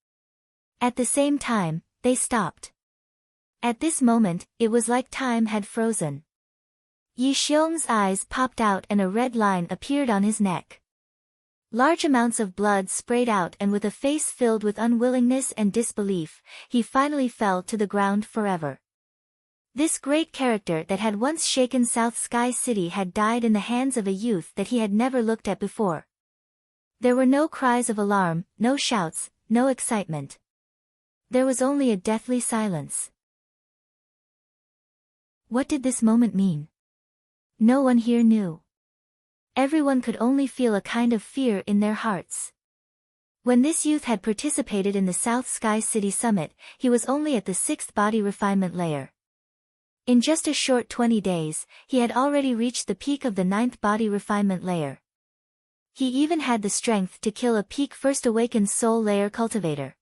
At the same time, they stopped. At this moment, it was like time had frozen. Yi Xiong's eyes popped out and a red line appeared on his neck. Large amounts of blood sprayed out, and with a face filled with unwillingness and disbelief, he finally fell to the ground forever. This great character that had once shaken South Sky City had died in the hands of a youth that he had never looked at before. There were no cries of alarm, no shouts, no excitement. There was only a deathly silence. What did this moment mean? No one here knew. Everyone could only feel a kind of fear in their hearts. When this youth had participated in the South Sky City Summit, he was only at the 6th body refinement layer. In just a short 20 days, he had already reached the peak of the 9th body refinement layer. He even had the strength to kill a peak first awakened soul layer cultivator.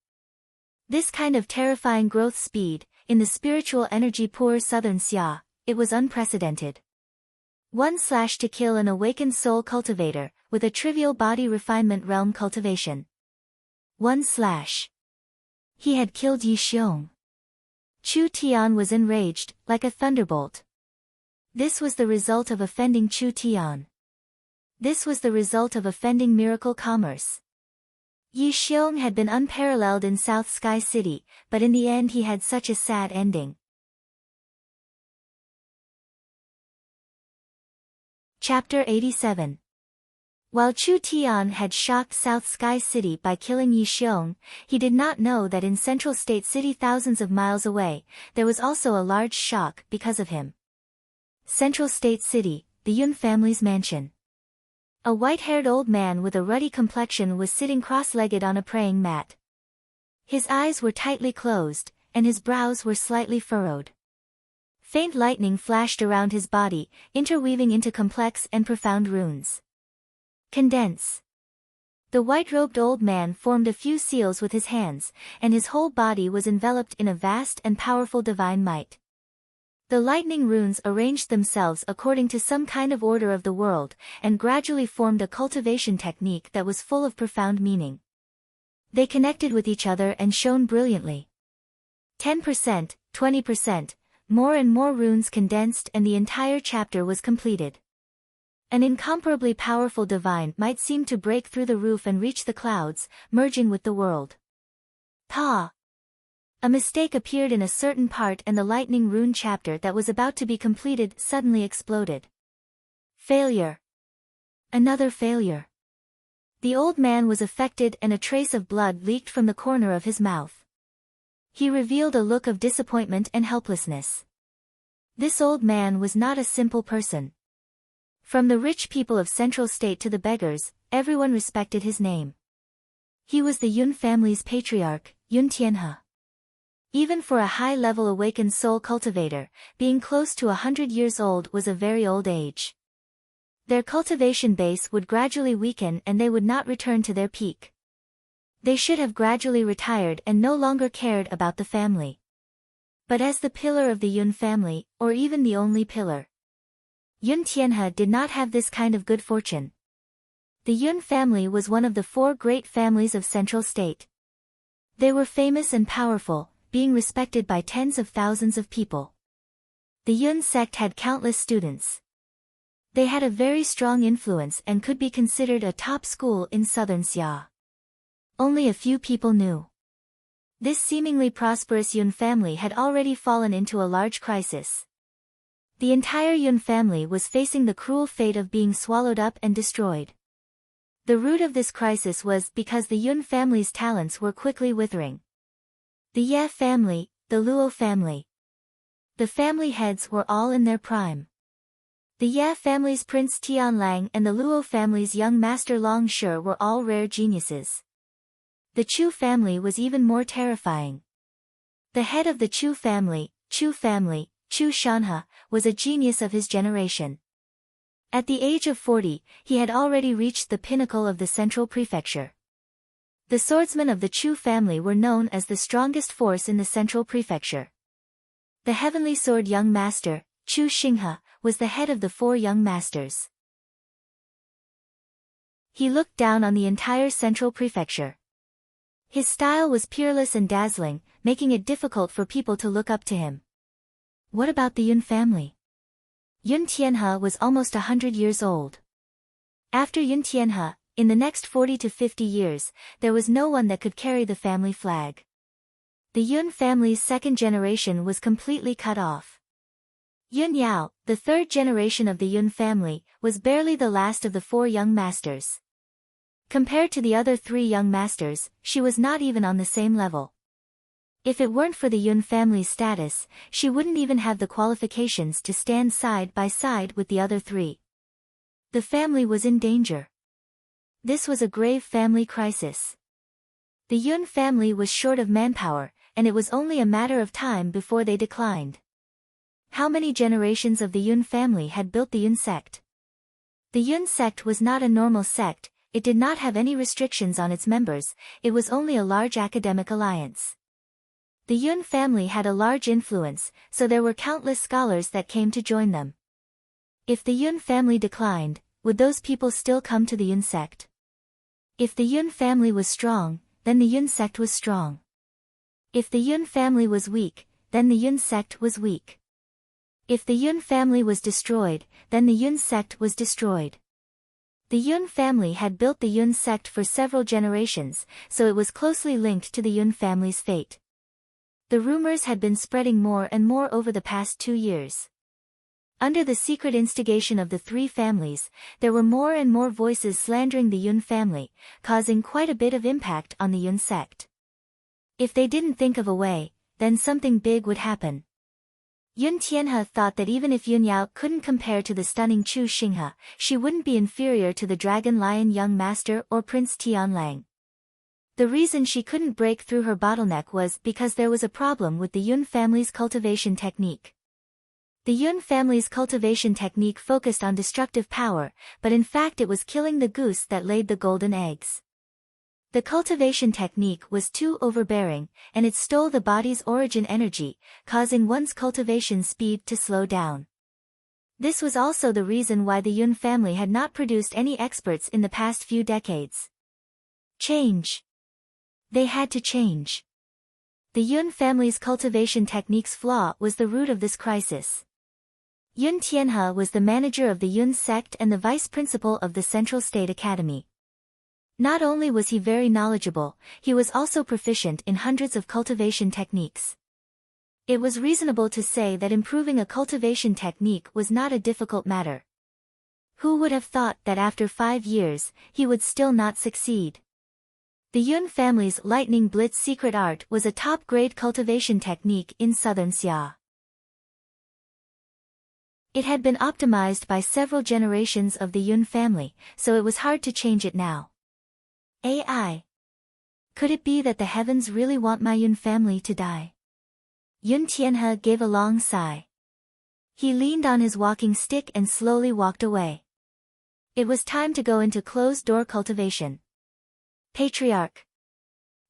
This kind of terrifying growth speed, in the spiritual energy poor Southern Xia, it was unprecedented. 1/ to kill an awakened soul cultivator, with a trivial body refinement realm cultivation. 1/. He had killed Yi Xiong. Chu Tian was enraged, like a thunderbolt. This was the result of offending Chu Tian. This was the result of offending miracle commerce. Yi Xiong had been unparalleled in South Sky City, but in the end he had such a sad ending. Chapter 87. While Chu Tian had shocked South Sky City by killing Yi Xiong, he did not know that in Central State City thousands of miles away, there was also a large shock because of him. Central State City, the Yun family's mansion. A white-haired old man with a ruddy complexion was sitting cross-legged on a praying mat. His eyes were tightly closed, and his brows were slightly furrowed. Faint lightning flashed around his body, interweaving into complex and profound runes. Condense. The white-robed old man formed a few seals with his hands, and his whole body was enveloped in a vast and powerful divine might. The lightning runes arranged themselves according to some kind of order of the world, and gradually formed a cultivation technique that was full of profound meaning. They connected with each other and shone brilliantly. 10%, 20%, more and more runes condensed and the entire chapter was completed. An incomparably powerful divine might seem to break through the roof and reach the clouds, merging with the world. Pa! A mistake appeared in a certain part and the lightning rune chapter that was about to be completed suddenly exploded. Failure. Another failure. The old man was affected and a trace of blood leaked from the corner of his mouth. He revealed a look of disappointment and helplessness. This old man was not a simple person. From the rich people of Central State to the beggars, everyone respected his name. He was the Yun family's patriarch, Yun Tianhe. Even for a high-level awakened soul cultivator, being close to 100 years old was a very old age. Their cultivation base would gradually weaken and they would not return to their peak. They should have gradually retired and no longer cared about the family. But as the pillar of the Yun family, or even the only pillar, Yun Tianhe did not have this kind of good fortune. The Yun family was one of the 4 great families of Central State. They were famous and powerful, being respected by tens of thousands of people. The Yun sect had countless students. They had a very strong influence and could be considered a top school in Southern Xia. Only a few people knew. This seemingly prosperous Yun family had already fallen into a large crisis. The entire Yun family was facing the cruel fate of being swallowed up and destroyed. The root of this crisis was because the Yun family's talents were quickly withering. The Ye family, the Luo family. The family heads were all in their prime. The Ye family's Prince Tianlang and the Luo family's young Master Long Shi were all rare geniuses. The Chu family was even more terrifying. The head of the Chu family, Chu Shanhe, was a genius of his generation. At the age of 40, he had already reached the pinnacle of the central prefecture. The swordsmen of the Chu family were known as the strongest force in the central prefecture. The heavenly sword young master, Chu Xinghe, was the head of the 4 young masters. He looked down on the entire central prefecture. His style was peerless and dazzling, making it difficult for people to look up to him. What about the Yun family? Yun Tianhe was almost 100 years old. After Yun Tianhe, in the next 40 to 50 years, there was no one that could carry the family flag. The Yun family's second generation was completely cut off. Yun Yao, the third generation of the Yun family, was barely the last of the 4 young masters. Compared to the other 3 young masters, she was not even on the same level. If it weren't for the Yun family's status, she wouldn't even have the qualifications to stand side by side with the other 3. The family was in danger. This was a grave family crisis. The Yun family was short of manpower, and it was only a matter of time before they declined. How many generations of the Yun family had built the Yun sect? The Yun sect was not a normal sect, it did not have any restrictions on its members, it was only a large academic alliance. The Yun family had a large influence, so there were countless scholars that came to join them. If the Yun family declined, would those people still come to the Yun sect? If the Yun family was strong, then the Yun sect was strong. If the Yun family was weak, then the Yun sect was weak. If the Yun family was destroyed, then the Yun sect was destroyed. The Yun family had built the Yun sect for several generations, so it was closely linked to the Yun family's fate. The rumors had been spreading more and more over the past 2 years. Under the secret instigation of the 3 families, there were more and more voices slandering the Yun family, causing quite a bit of impact on the Yun sect. If they didn't think of a way, then something big would happen. Yun Tianhe thought that even if Yun Yao couldn't compare to the stunning Chu Xinghe, she wouldn't be inferior to the Dragon Lion Young Master or Prince Tianlang. The reason she couldn't break through her bottleneck was because there was a problem with the Yun family's cultivation technique. The Yun family's cultivation technique focused on destructive power, but in fact it was killing the goose that laid the golden eggs. The cultivation technique was too overbearing, and it stole the body's origin energy, causing one's cultivation speed to slow down. This was also the reason why the Yun family had not produced any experts in the past few decades. Change. They had to change. The Yun family's cultivation technique's flaw was the root of this crisis. Yun Tianhe was the manager of the Yun sect and the vice principal of the Central State Academy. Not only was he very knowledgeable, he was also proficient in hundreds of cultivation techniques. It was reasonable to say that improving a cultivation technique was not a difficult matter. Who would have thought that after 5 years, he would still not succeed? The Yun family's Lightning Blitz secret art was a top-grade cultivation technique in southern Xia. It had been optimized by several generations of the Yun family, so it was hard to change it now. AI. Could it be that the heavens really want my Yun family to die? Yun Tianhe gave a long sigh. He leaned on his walking stick and slowly walked away. It was time to go into closed-door cultivation. Patriarch.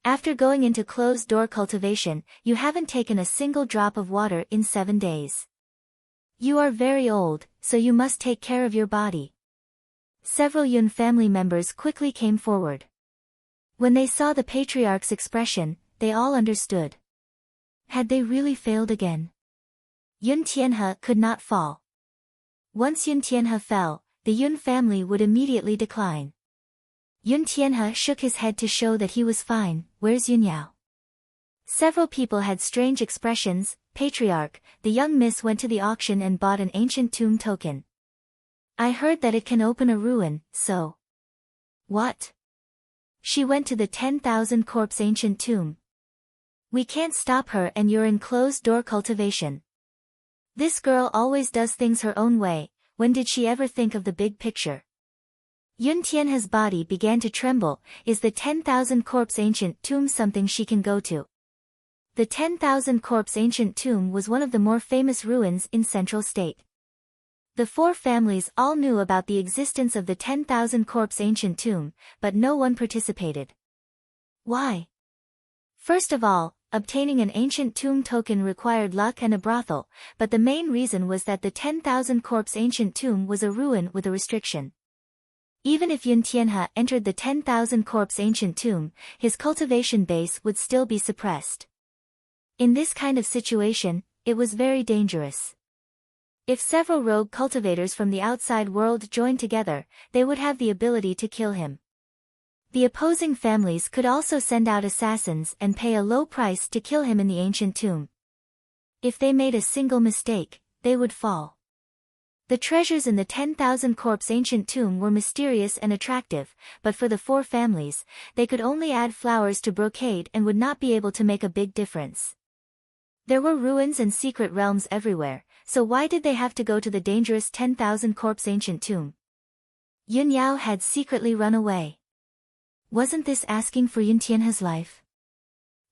After going into closed-door cultivation, you haven't taken a single drop of water in 7 days. You are very old, so you must take care of your body. Several Yun family members quickly came forward. When they saw the patriarch's expression, they all understood. Had they really failed again? Yun Tianhe could not fall. Once Yun Tianhe fell, the Yun family would immediately decline. Yun Tianhe shook his head to show that he was fine. Where's Yun Yao? Several people had strange expressions. Patriarch, the young miss went to the auction and bought an ancient tomb token. I heard that it can open a ruin, so... What? She went to the 10,000 corpse ancient tomb. We can't stop her and you're in closed-door cultivation. This girl always does things her own way, when did she ever think of the big picture? Yun Tianhe's body began to tremble. Is the 10,000 corpse ancient tomb something she can go to? The 10,000 corpse ancient tomb was one of the more famous ruins in Central State. The 4 families all knew about the existence of the 10,000 corpse ancient tomb, but no one participated. Why? First of all, obtaining an ancient tomb token required luck and a brothel, but the main reason was that the 10,000 corpse ancient tomb was a ruin with a restriction. Even if Yun Tianhe entered the 10,000 corpse ancient tomb, his cultivation base would still be suppressed. In this kind of situation, it was very dangerous. If several rogue cultivators from the outside world joined together, they would have the ability to kill him. The opposing families could also send out assassins and pay a low price to kill him in the ancient tomb. If they made a single mistake, they would fall. The treasures in the 10,000 corpse ancient tomb were mysterious and attractive, but for the four families, they could only add flowers to brocade and would not be able to make a big difference. There were ruins and secret realms everywhere, so why did they have to go to the dangerous 10,000 corpse ancient tomb? Yun Yao had secretly run away. Wasn't this asking for Yun Tianhe's life?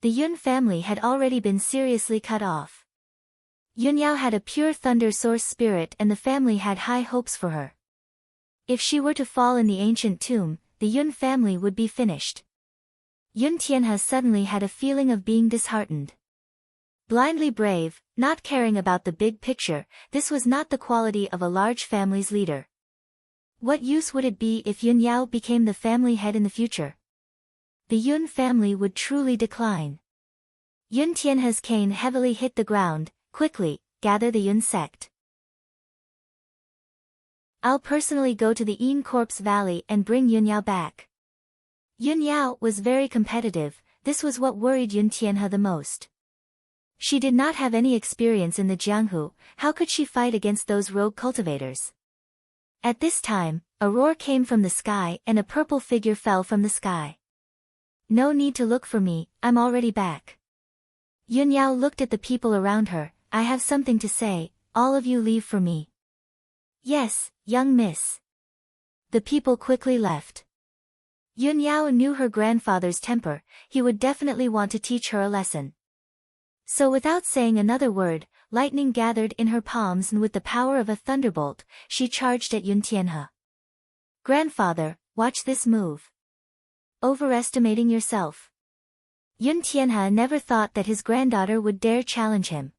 The Yun family had already been seriously cut off. Yun Yao had a pure thunder source spirit and the family had high hopes for her. If she were to fall in the ancient tomb, the Yun family would be finished. Yun Tianhe suddenly had a feeling of being disheartened. Blindly brave, not caring about the big picture, this was not the quality of a large family's leader. What use would it be if Yun Yao became the family head in the future? The Yun family would truly decline. Yun Tianhe's cane heavily hit the ground. Quickly, gather the Yun sect. I'll personally go to the Yin Corpse Valley and bring Yun Yao back. Yun Yao was very competitive, this was what worried Yun Tianhe the most. She did not have any experience in the Jianghu, how could she fight against those rogue cultivators? At this time, a roar came from the sky and a purple figure fell from the sky. No need to look for me, I'm already back. Yun Yao looked at the people around her. I have something to say, all of you leave for me. Yes, young miss. The people quickly left. Yun Yao knew her grandfather's temper, he would definitely want to teach her a lesson. So without saying another word, lightning gathered in her palms and with the power of a thunderbolt, she charged at Yun Tianhe. Grandfather, watch this move. Overestimating yourself. Yun Tianhe never thought that his granddaughter would dare challenge him.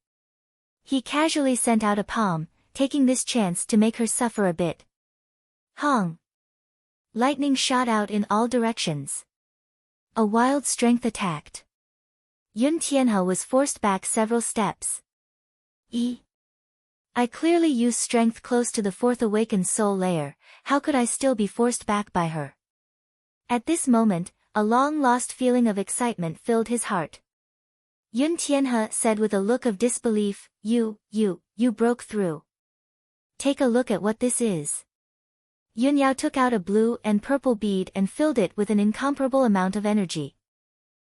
He casually sent out a palm, taking this chance to make her suffer a bit. Hong! Lightning shot out in all directions. A wild strength attacked. Yun Tianhe was forced back several steps. I clearly used strength close to the fourth awakened soul layer, how could I still be forced back by her? At this moment, a long-lost feeling of excitement filled his heart. Yun Tianhe said with a look of disbelief, You broke through. Take a look at what this is. Yun Yao took out a blue and purple bead and filled it with an incomparable amount of energy.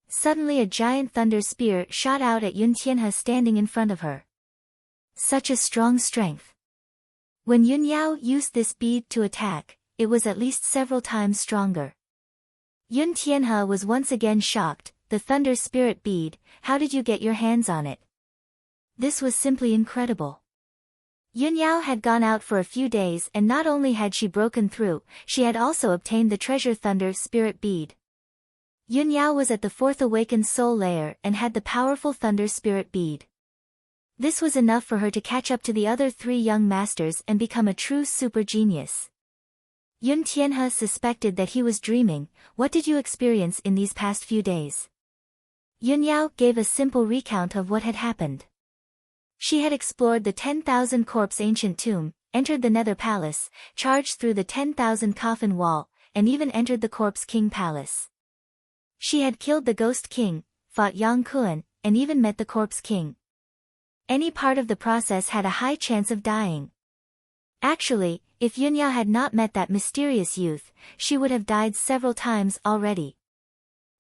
Suddenly a giant thunder spear shot out at Yun Tianhe standing in front of her. Such a strong strength. When Yun Yao used this bead to attack, it was at least several times stronger. Yun Tianhe was once again shocked. The thunder spirit bead, how did you get your hands on it? This was simply incredible. Yun Yao had gone out for a few days and not only had she broken through, she had also obtained the treasure thunder spirit bead. Yun Yao was at the fourth awakened soul layer and had the powerful thunder spirit bead. This was enough for her to catch up to the other three young masters and become a true super genius. Yun Tianhe suspected that he was dreaming. What did you experience in these past few days? Yun Yao gave a simple recount of what had happened. She had explored the 10,000 corpse ancient tomb, entered the Nether Palace, charged through the 10,000 coffin wall, and even entered the Corpse King Palace. She had killed the Ghost King, fought Yang Kuan, and even met the Corpse King. Any part of the process had a high chance of dying. Actually, if Yun Yao had not met that mysterious youth, she would have died several times already.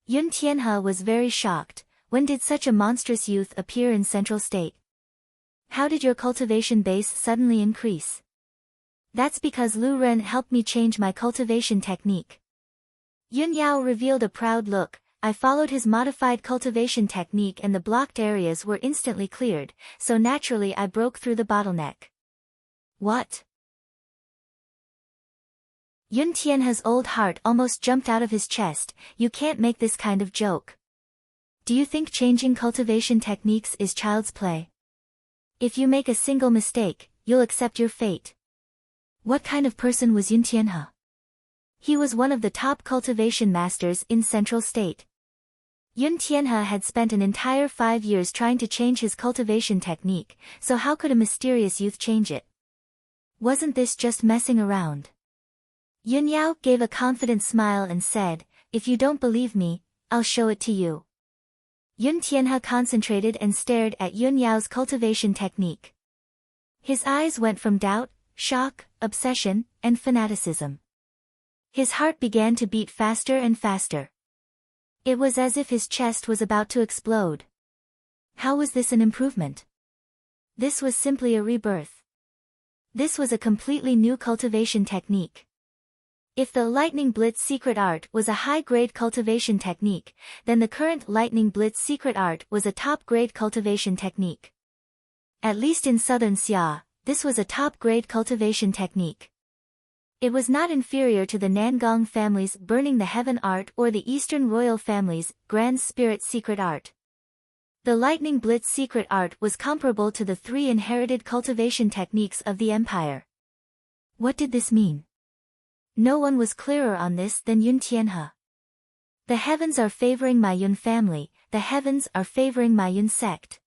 Yun Tianhe was very shocked. When did such a monstrous youth appear in Central State? How did your cultivation base suddenly increase? That's because Lu Ren helped me change my cultivation technique. Yun Yao revealed a proud look. I followed his modified cultivation technique and the blocked areas were instantly cleared, so naturally I broke through the bottleneck. What? Yun Tianhe's old heart almost jumped out of his chest. You can't make this kind of joke. Do you think changing cultivation techniques is child's play? If you make a single mistake, you'll accept your fate. What kind of person was Yun Tianhe? He was one of the top cultivation masters in Central State. Yun Tianhe had spent an entire 5 years trying to change his cultivation technique, so how could a mysterious youth change it? Wasn't this just messing around? Yun Yao gave a confident smile and said, If you don't believe me, I'll show it to you. Yun Tianhe concentrated and stared at Yun Yao's cultivation technique. His eyes went from doubt, shock, obsession, and fanaticism. His heart began to beat faster and faster. It was as if his chest was about to explode. How was this an improvement? This was simply a rebirth. This was a completely new cultivation technique. If the Lightning Blitz secret art was a high-grade cultivation technique, then the current Lightning Blitz secret art was a top-grade cultivation technique. At least in southern Xia, this was a top-grade cultivation technique. It was not inferior to the Nangong family's Burning the Heaven art or the Eastern Royal family's Grand Spirit secret art. The Lightning Blitz secret art was comparable to the 3 inherited cultivation techniques of the empire. What did this mean? No one was clearer on this than Yun Tianhe. The heavens are favoring my Yun family, the heavens are favoring my Yun sect.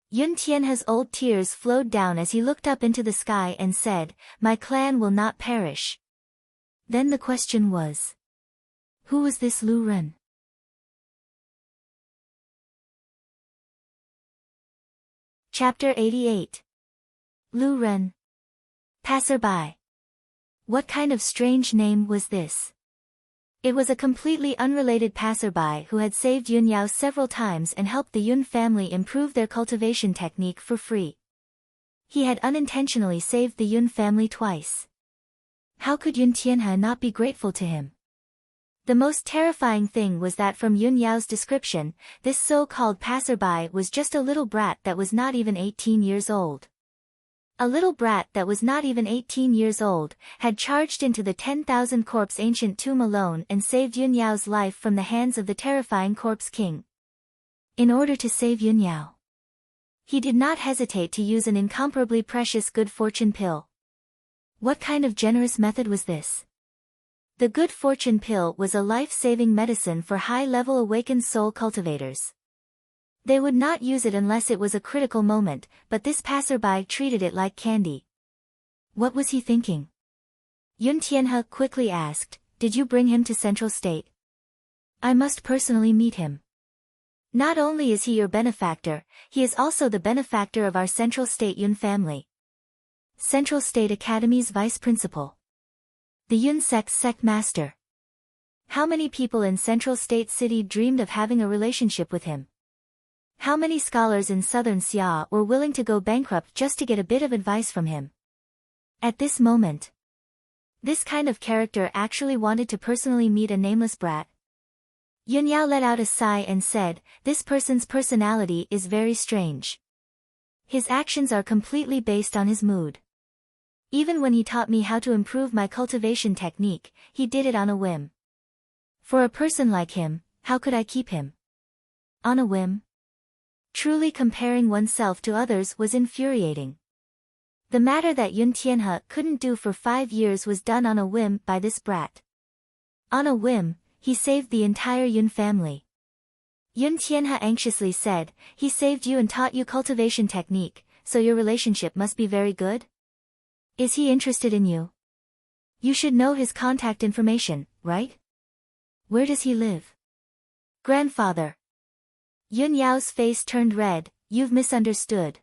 Yun Tianhe's old tears flowed down as he looked up into the sky and said, "My clan will not perish." Then the question was, who was this Lu Ren? Chapter 88. Lu Ren. Passerby. What kind of strange name was this? It was a completely unrelated passerby who had saved Yun Yao several times and helped the Yun family improve their cultivation technique for free. He had unintentionally saved the Yun family twice. How could Yun Tianhe not be grateful to him? The most terrifying thing was that from Yun Yao's description, this so-called passerby was just a little brat that was not even 18 years old. A little brat that was not even 18 years old, had charged into the 10,000 corpse ancient tomb alone and saved Yun Yao's life from the hands of the terrifying corpse king. In order to save Yun Yao, he did not hesitate to use an incomparably precious good fortune pill. What kind of generous method was this? The good fortune pill was a life-saving medicine for high-level awakened soul cultivators. They would not use it unless it was a critical moment, but this passerby treated it like candy. What was he thinking? Yun Tianhe quickly asked, "Did you bring him to Central State? I must personally meet him. Not only is he your benefactor, he is also the benefactor of our Central State Yun family. Central State Academy's vice principal. The Yun sect's sect master. How many people in Central State City dreamed of having a relationship with him? How many scholars in southern Xia were willing to go bankrupt just to get a bit of advice from him? At this moment, this kind of character actually wanted to personally meet a nameless brat. Yun Yao let out a sigh and said, "This person's personality is very strange. His actions are completely based on his mood. Even when he taught me how to improve my cultivation technique, he did it on a whim. For a person like him, how could I keep him? On a whim?" Truly comparing oneself to others was infuriating. The matter that Yun Tianhe couldn't do for 5 years was done on a whim by this brat. On a whim, he saved the entire Yun family. Yun Tianhe anxiously said, "He saved you and taught you cultivation technique, so your relationship must be very good? Is he interested in you? You should know his contact information, right? Where does he live?" "Grandfather." Yun Yao's face turned red. "You've misunderstood.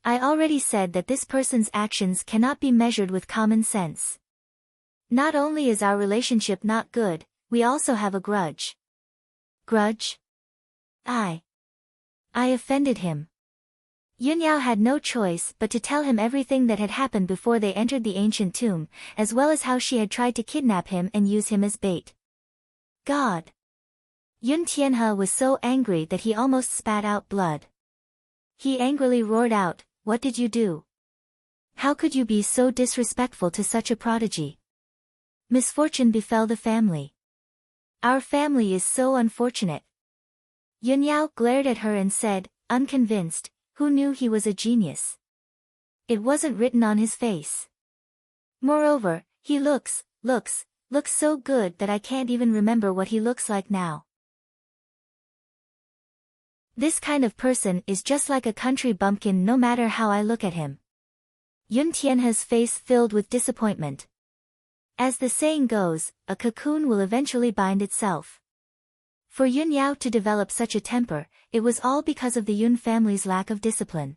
I already said that this person's actions cannot be measured with common sense. Not only is our relationship not good, we also have a grudge." "Grudge? I offended him." Yun Yao had no choice but to tell him everything that had happened before they entered the ancient tomb, as well as how she had tried to kidnap him and use him as bait. God! Yun Tianhe was so angry that he almost spat out blood. He angrily roared out, "What did you do? How could you be so disrespectful to such a prodigy? Misfortune befell the family. Our family is so unfortunate." Yun Yao glared at her and said, unconvinced, "Who knew he was a genius? It wasn't written on his face. Moreover, he looks so good that I can't even remember what he looks like now. This kind of person is just like a country bumpkin no matter how I look at him." Yun Tianhe's face filled with disappointment. As the saying goes, a cocoon will eventually bind itself. For Yun Yao to develop such a temper, it was all because of the Yun family's lack of discipline.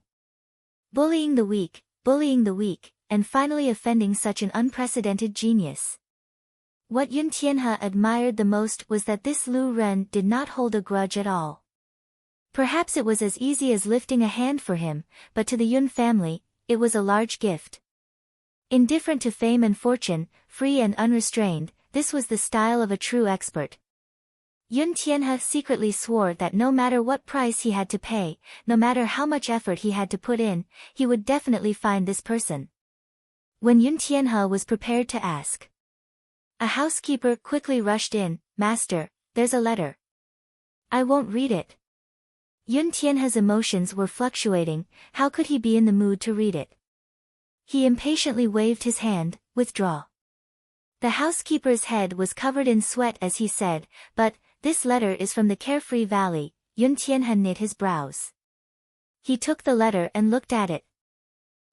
Bullying the weak, bullying the weak, and finally offending such an unprecedented genius. What Yun Tianhe admired the most was that this Lu Ren did not hold a grudge at all. Perhaps it was as easy as lifting a hand for him, but to the Yun family, it was a large gift. Indifferent to fame and fortune, free and unrestrained, this was the style of a true expert. Yun Tianhe secretly swore that no matter what price he had to pay, no matter how much effort he had to put in, he would definitely find this person. When Yun Tianhe was prepared to ask, a housekeeper quickly rushed in. "Master, there's a letter." "I won't read it." Yun Tianhe's emotions were fluctuating. How could he be in the mood to read it? He impatiently waved his hand. "Withdraw." The housekeeper's head was covered in sweat as he said, "But, this letter is from the Carefree Valley." Yun Tianhe knit his brows. He took the letter and looked at it.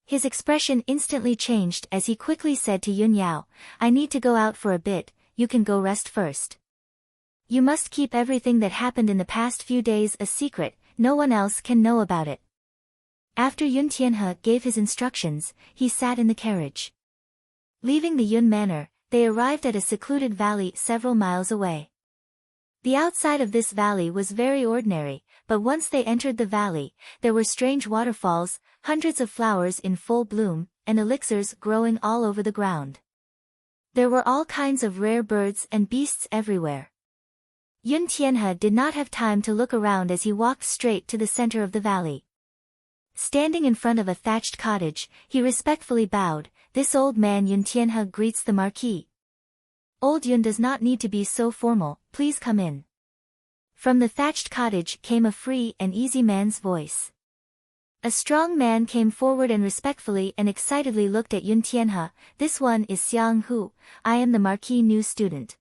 His expression instantly changed as he quickly said to Yun Yao, "I need to go out for a bit, you can go rest first. You must keep everything that happened in the past few days a secret, no one else can know about it." After Yun Tianhe gave his instructions, he sat in the carriage. Leaving the Yun manor, they arrived at a secluded valley several miles away. The outside of this valley was very ordinary, but once they entered the valley, there were strange waterfalls, hundreds of flowers in full bloom, and elixirs growing all over the ground. There were all kinds of rare birds and beasts everywhere. Yun Tianhe did not have time to look around as he walked straight to the center of the valley. Standing in front of a thatched cottage, he respectfully bowed. "This old man Yun Tianhe greets the Marquis." "Old Yun does not need to be so formal, please come in." From the thatched cottage came a free and easy man's voice. A strong man came forward and respectfully and excitedly looked at Yun Tianhe. "This one is Xiang Hu, I am the Marquis' new student.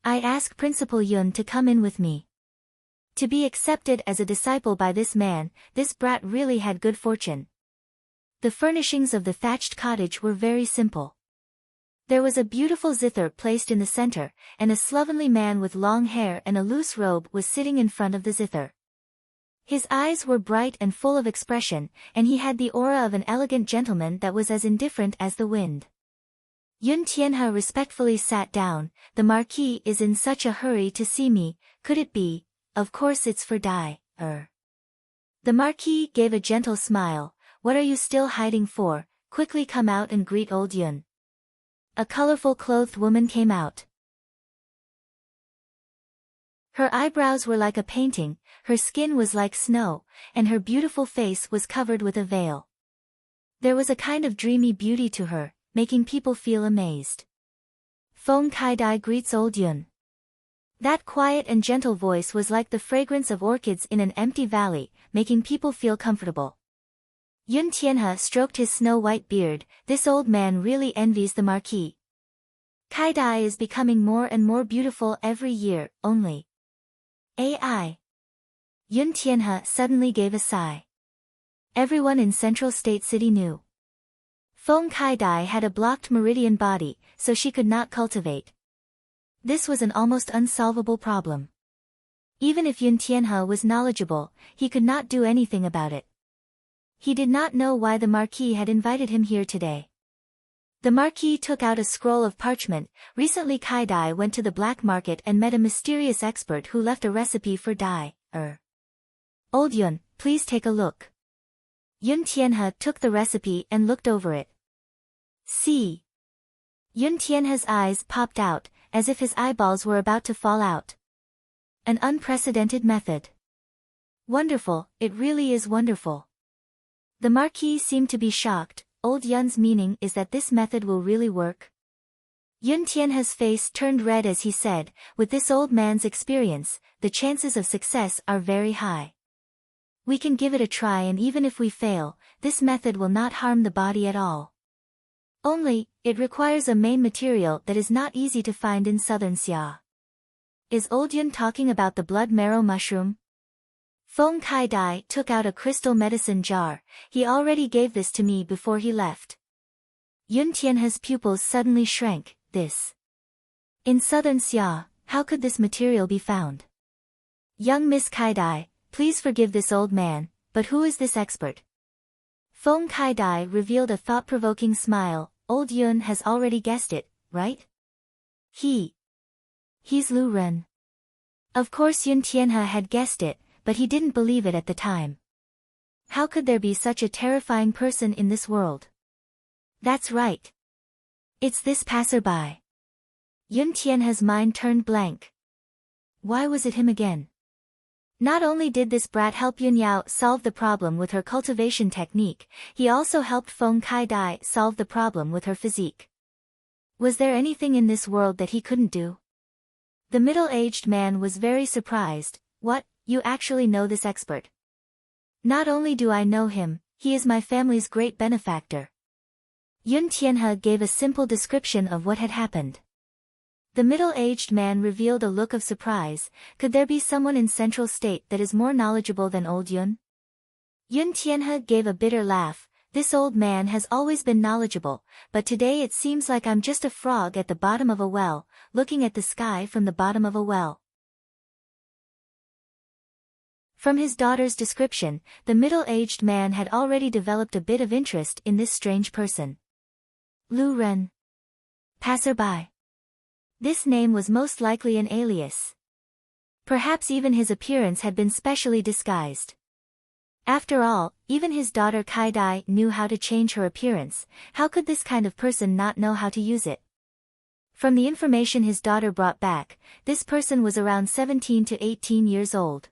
I ask Principal Yun to come in with me." To be accepted as a disciple by this man, this brat really had good fortune. The furnishings of the thatched cottage were very simple. There was a beautiful zither placed in the center, and a slovenly man with long hair and a loose robe was sitting in front of the zither. His eyes were bright and full of expression, and he had the aura of an elegant gentleman that was as indifferent as the wind. Yun Tianhe respectfully sat down. "The Marquis is in such a hurry to see me, could it be? Of course it's for Dai, The Marquis gave a gentle smile. "What are you still hiding for? Quickly come out and greet old Yun." A colorful clothed woman came out. Her eyebrows were like a painting, her skin was like snow, and her beautiful face was covered with a veil. There was a kind of dreamy beauty to her, making people feel amazed. "Feng Kaidai greets old Yun." That quiet and gentle voice was like the fragrance of orchids in an empty valley, making people feel comfortable. Yun Tianhe stroked his snow-white beard. "This old man really envies the Marquis. Kaidai is becoming more and more beautiful every year, only. AI. Yun Tianhe suddenly gave a sigh. Everyone in Central State City knew. Feng Kaidai had a blocked meridian body, so she could not cultivate. This was an almost unsolvable problem. Even if Yun Tianhe was knowledgeable, he could not do anything about it. He did not know why the Marquis had invited him here today. The Marquis took out a scroll of parchment. "Recently Kaidai went to the black market and met a mysterious expert who left a recipe for Dai, Old Yun, please take a look." Yun Tianhe took the recipe and looked over it. "See." Yun Tianhe's eyes popped out, as if his eyeballs were about to fall out. An unprecedented method. Wonderful, it really is wonderful. The Marquis seemed to be shocked. "Old Yun's meaning is that this method will really work?" Yun Tianhe's face turned red as he said, "With this old man's experience, the chances of success are very high. We can give it a try, and even if we fail, this method will not harm the body at all. Only, it requires a main material that is not easy to find in southern Xia." "Is old Yun talking about the blood marrow mushroom?" Feng Kaidai took out a crystal medicine jar. "He already gave this to me before he left." Yun Tianhe's pupils suddenly shrank. "This? In southern Xia, how could this material be found?" "Young Miss Kaidai, please forgive this old man, but who is this expert?" Feng Kai-dai revealed a thought-provoking smile. Old Yun has already guessed it, right? He's Lu Ren. Of course Yun Tianhe had guessed it, but he didn't believe it at the time. How could there be such a terrifying person in this world? That's right. It's this passerby. Yun Tianhe's mind turned blank. Why was it him again? Not only did this brat help Yun Yao solve the problem with her cultivation technique, he also helped Feng Kai-dai solve the problem with her physique. Was there anything in this world that he couldn't do? The middle-aged man was very surprised. What, you actually know this expert? Not only do I know him, he is my family's great benefactor. Yun Tianhe gave a simple description of what had happened. The middle-aged man revealed a look of surprise. Could there be someone in Central State that is more knowledgeable than old Yun? Yun Tianhe gave a bitter laugh. This old man has always been knowledgeable, but today it seems like I'm just a frog at the bottom of a well, looking at the sky from the bottom of a well. From his daughter's description, the middle-aged man had already developed a bit of interest in this strange person. Lu Ren. Passerby. This name was most likely an alias. Perhaps even his appearance had been specially disguised. After all, even his daughter Kai-dai knew how to change her appearance. How could this kind of person not know how to use it? From the information his daughter brought back, this person was around 17 to 18 years old.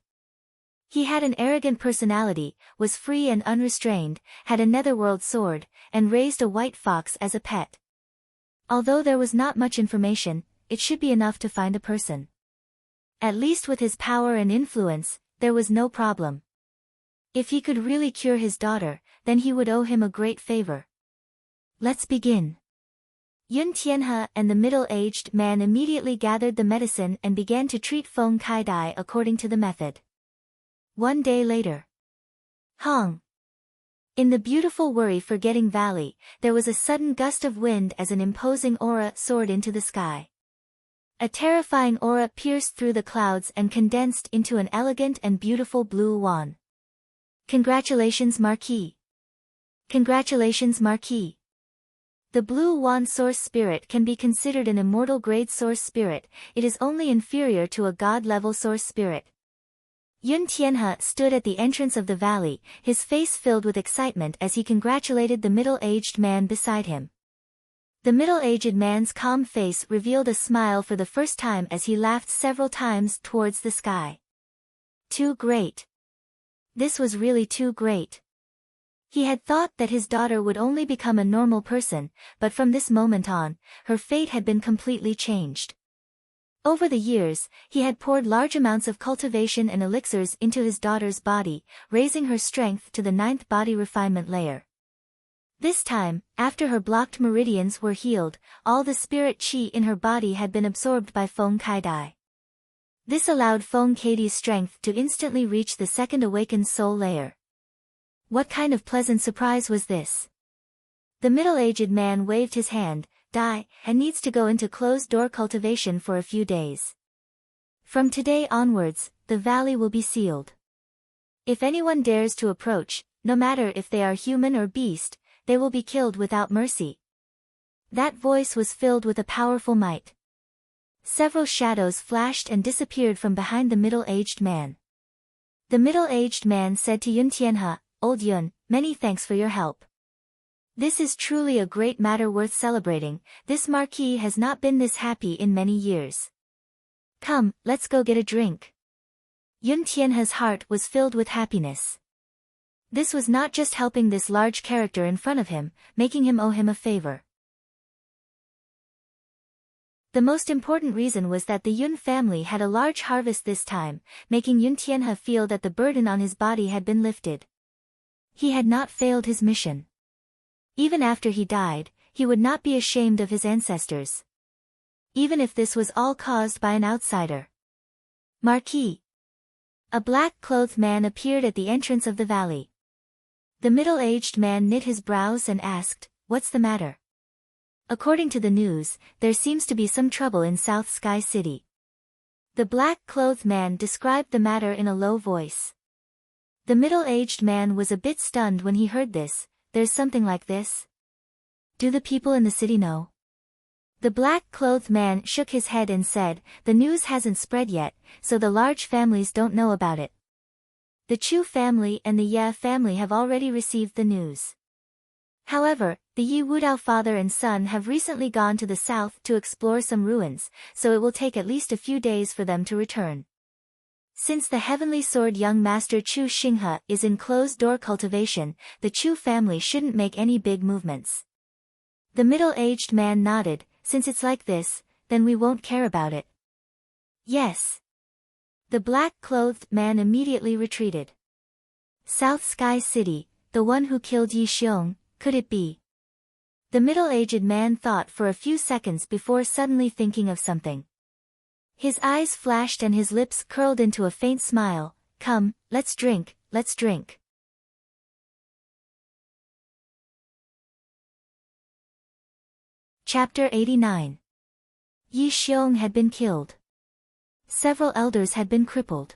He had an arrogant personality, was free and unrestrained, had a netherworld sword, and raised a white fox as a pet. Although there was not much information, it should be enough to find a person. At least with his power and influence, there was no problem. If he could really cure his daughter, then he would owe him a great favor. Let's begin. Yun Tianhe and the middle-aged man immediately gathered the medicine and began to treat Feng Kai-dai according to the method. One day later. Hong. In the beautiful worry-forgetting valley, there was a sudden gust of wind as an imposing aura soared into the sky. A terrifying aura pierced through the clouds and condensed into an elegant and beautiful blue wand. Congratulations, Marquis. Congratulations, Marquis. The blue wand source spirit can be considered an immortal grade source spirit. It is only inferior to a god-level source spirit. Yun Tianhe stood at the entrance of the valley, his face filled with excitement as he congratulated the middle-aged man beside him. The middle-aged man's calm face revealed a smile for the first time as he laughed several times towards the sky. Too great. This was really too great. He had thought that his daughter would only become a normal person, but from this moment on, her fate had been completely changed. Over the years, he had poured large amounts of cultivation and elixirs into his daughter's body, raising her strength to the 9th body refinement layer. This time, after her blocked meridians were healed, all the spirit qi in her body had been absorbed by Feng Kai-dai. This allowed Feng Kai-dai's strength to instantly reach the 2nd awakened soul layer. What kind of pleasant surprise was this? The middle-aged man waved his hand. Dai, and needs to go into closed-door cultivation for a few days. From today onwards, the valley will be sealed. If anyone dares to approach, no matter if they are human or beast, they will be killed without mercy. That voice was filled with a powerful might. Several shadows flashed and disappeared from behind the middle-aged man. The middle-aged man said to Yun Tianhe, Old Yun, many thanks for your help. This is truly a great matter worth celebrating. This marquis has not been this happy in many years. Come, let's go get a drink. Yun Tianhe's heart was filled with happiness. This was not just helping this large character in front of him, making him owe him a favor. The most important reason was that the Yun family had a large harvest this time, making Yun Tianhe feel that the burden on his body had been lifted. He had not failed his mission. Even after he died, he would not be ashamed of his ancestors. Even if this was all caused by an outsider. Marquis. A black-clothed man appeared at the entrance of the valley. The middle-aged man knit his brows and asked, What's the matter? According to the news, there seems to be some trouble in South Sky City. The black-clothed man described the matter in a low voice. The middle-aged man was a bit stunned when he heard this. there's something like this? Do the people in the city know? The black-clothed man shook his head and said, the news hasn't spread yet, so the large families don't know about it. The Chu family and the Ye family have already received the news. However, the Yi Wudao father and son have recently gone to the south to explore some ruins, so it will take at least a few days for them to return. Since the heavenly sword young master Chu Xinghe is in closed-door cultivation, the Chu family shouldn't make any big movements. The middle-aged man nodded. Since it's like this, then we won't care about it. Yes. The black-clothed man immediately retreated. South Sky City, the one who killed Yi Xiong, could it be? The middle-aged man thought for a few seconds before suddenly thinking of something. His eyes flashed and his lips curled into a faint smile. Come, let's drink, let's drink. Chapter 89. Yi Xiong had been killed. Several elders had been crippled.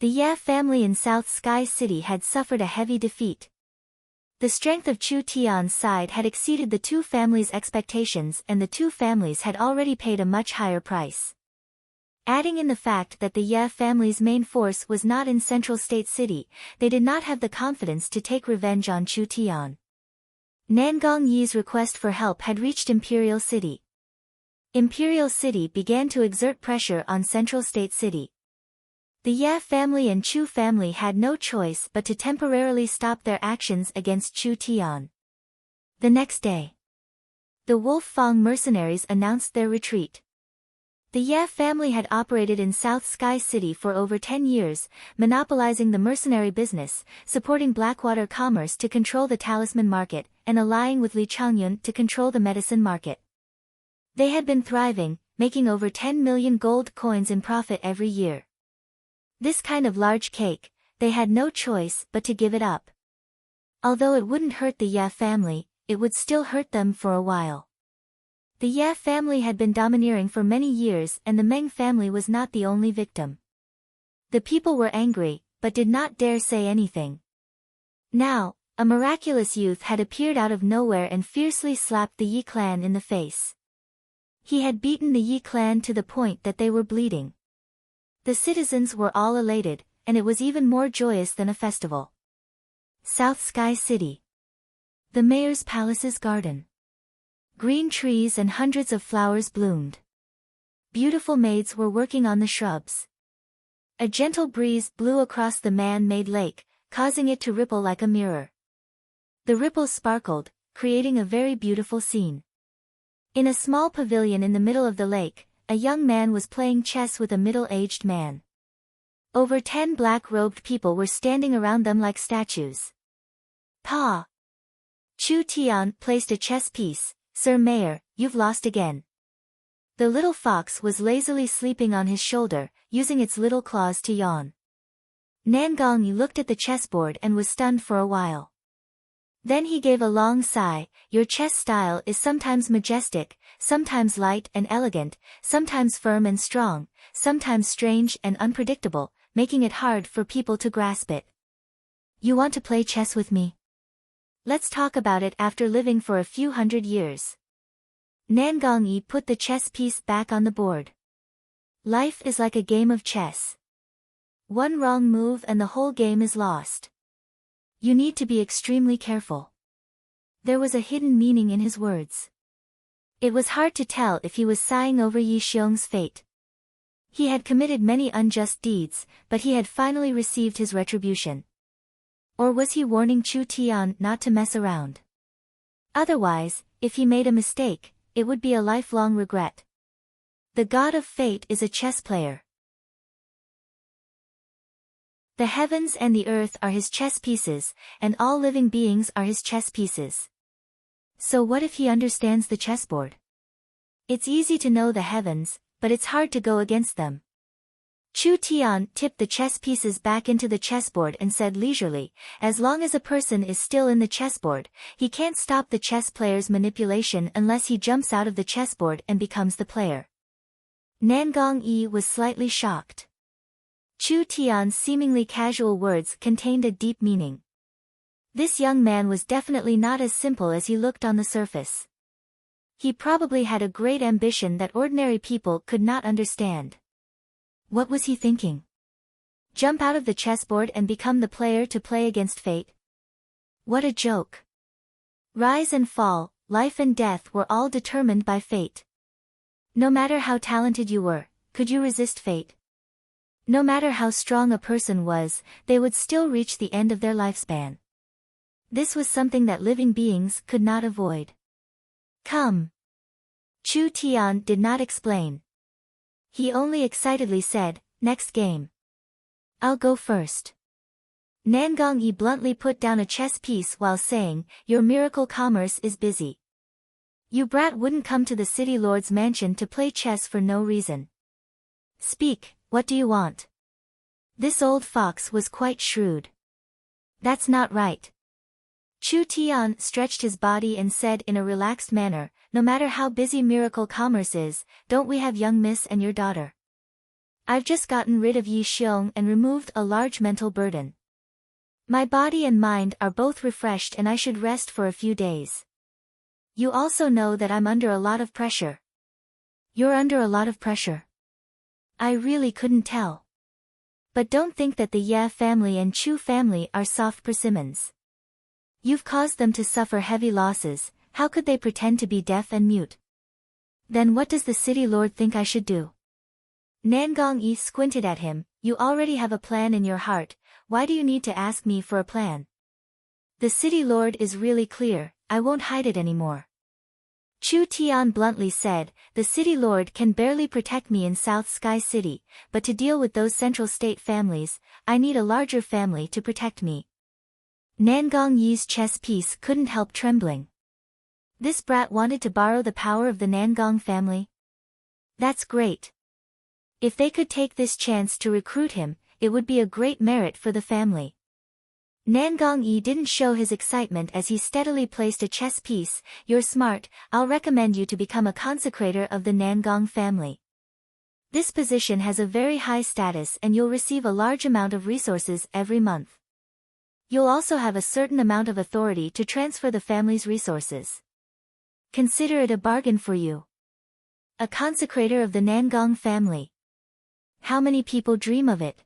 The Ye family in South Sky City had suffered a heavy defeat. The strength of Chu Tian's side had exceeded the two families' expectations and the two families had already paid a much higher price. Adding in the fact that the Ye family's main force was not in Central State City, they did not have the confidence to take revenge on Chu Tian. Nangong Yi's request for help had reached Imperial City. Imperial City began to exert pressure on Central State City. The Ye family and Chu family had no choice but to temporarily stop their actions against Chu Tian. The next day, the Wolf Fang mercenaries announced their retreat. The Ye family had operated in South Sky City for over 10 years, monopolizing the mercenary business, supporting Blackwater commerce to control the talisman market, and allying with Li Changyun to control the medicine market. They had been thriving, making over 10 million gold coins in profit every year. This kind of large cake, they had no choice but to give it up. Although it wouldn't hurt the Ye family, it would still hurt them for a while. The Ye family had been domineering for many years and the Meng family was not the only victim. The people were angry, but did not dare say anything. Now, a miraculous youth had appeared out of nowhere and fiercely slapped the Yi clan in the face. He had beaten the Yi clan to the point that they were bleeding. The citizens were all elated, and it was even more joyous than a festival. South Sky City. The mayor's palace's garden. Green trees and hundreds of flowers bloomed. Beautiful maids were working on the shrubs. A gentle breeze blew across the man-made lake, causing it to ripple like a mirror. The ripples sparkled, creating a very beautiful scene. In a small pavilion in the middle of the lake, a young man was playing chess with a middle-aged man. Over 10 black-robed people were standing around them like statues. Pa! Chu Tian placed a chess piece. Sir Mayor, you've lost again. The little fox was lazily sleeping on his shoulder, using its little claws to yawn. Nangong looked at the chessboard and was stunned for a while. Then he gave a long sigh. Your chess style is sometimes majestic, sometimes light and elegant, sometimes firm and strong, sometimes strange and unpredictable, making it hard for people to grasp it. You want to play chess with me? Let's talk about it after living for a few hundred years. Nangong put the chess piece back on the board. Life is like a game of chess. One wrong move and the whole game is lost. You need to be extremely careful. There was a hidden meaning in his words. It was hard to tell if he was sighing over Yi Xiong's fate. He had committed many unjust deeds, but he had finally received his retribution. Or was he warning Chu Tian not to mess around? Otherwise, if he made a mistake, it would be a lifelong regret. The god of fate is a chess player. The heavens and the earth are his chess pieces, and all living beings are his chess pieces. So what if he understands the chessboard? It's easy to know the heavens, but it's hard to go against them. Chu Tian tipped the chess pieces back into the chessboard and said leisurely, as long as a person is still in the chessboard, he can't stop the chess player's manipulation unless he jumps out of the chessboard and becomes the player. Nangong was slightly shocked. Chu Tian's seemingly casual words contained a deep meaning. This young man was definitely not as simple as he looked on the surface. He probably had a great ambition that ordinary people could not understand. What was he thinking? Jump out of the chessboard and become the player to play against fate? What a joke. Rise and fall, life and death were all determined by fate. No matter how talented you were, could you resist fate? No matter how strong a person was, they would still reach the end of their lifespan. This was something that living beings could not avoid. Come. Chu Tian did not explain. He only excitedly said, next game. I'll go first. Nangong Yi bluntly put down a chess piece while saying, your miracle commerce is busy. You brat wouldn't come to the city lord's mansion to play chess for no reason. Speak, what do you want? This old fox was quite shrewd. That's not right. Chu Tian stretched his body and said in a relaxed manner, no matter how busy miracle commerce is, don't we have young miss and your daughter? I've just gotten rid of Yi Xiong and removed a large mental burden. My body and mind are both refreshed and I should rest for a few days. You also know that I'm under a lot of pressure. You're under a lot of pressure. I really couldn't tell. But don't think that the Ye family and Chu family are soft persimmons. You've caused them to suffer heavy losses, how could they pretend to be deaf and mute? Then what does the city lord think I should do? Nangong Yi squinted at him, you already have a plan in your heart, why do you need to ask me for a plan? The city lord is really clear, I won't hide it anymore. Chu Tian bluntly said, the city lord can barely protect me in South Sky City, but to deal with those central state families, I need a larger family to protect me. Nangong Yi's chess piece couldn't help trembling. This brat wanted to borrow the power of the Nangong family? That's great. If they could take this chance to recruit him, it would be a great merit for the family. Nangong Yi didn't show his excitement as he steadily placed a chess piece, you're smart, I'll recommend you to become a consecrator of the Nangong family. This position has a very high status and you'll receive a large amount of resources every month. You'll also have a certain amount of authority to transfer the family's resources. Consider it a bargain for you. A consecrator of the Nangong family. How many people dream of it?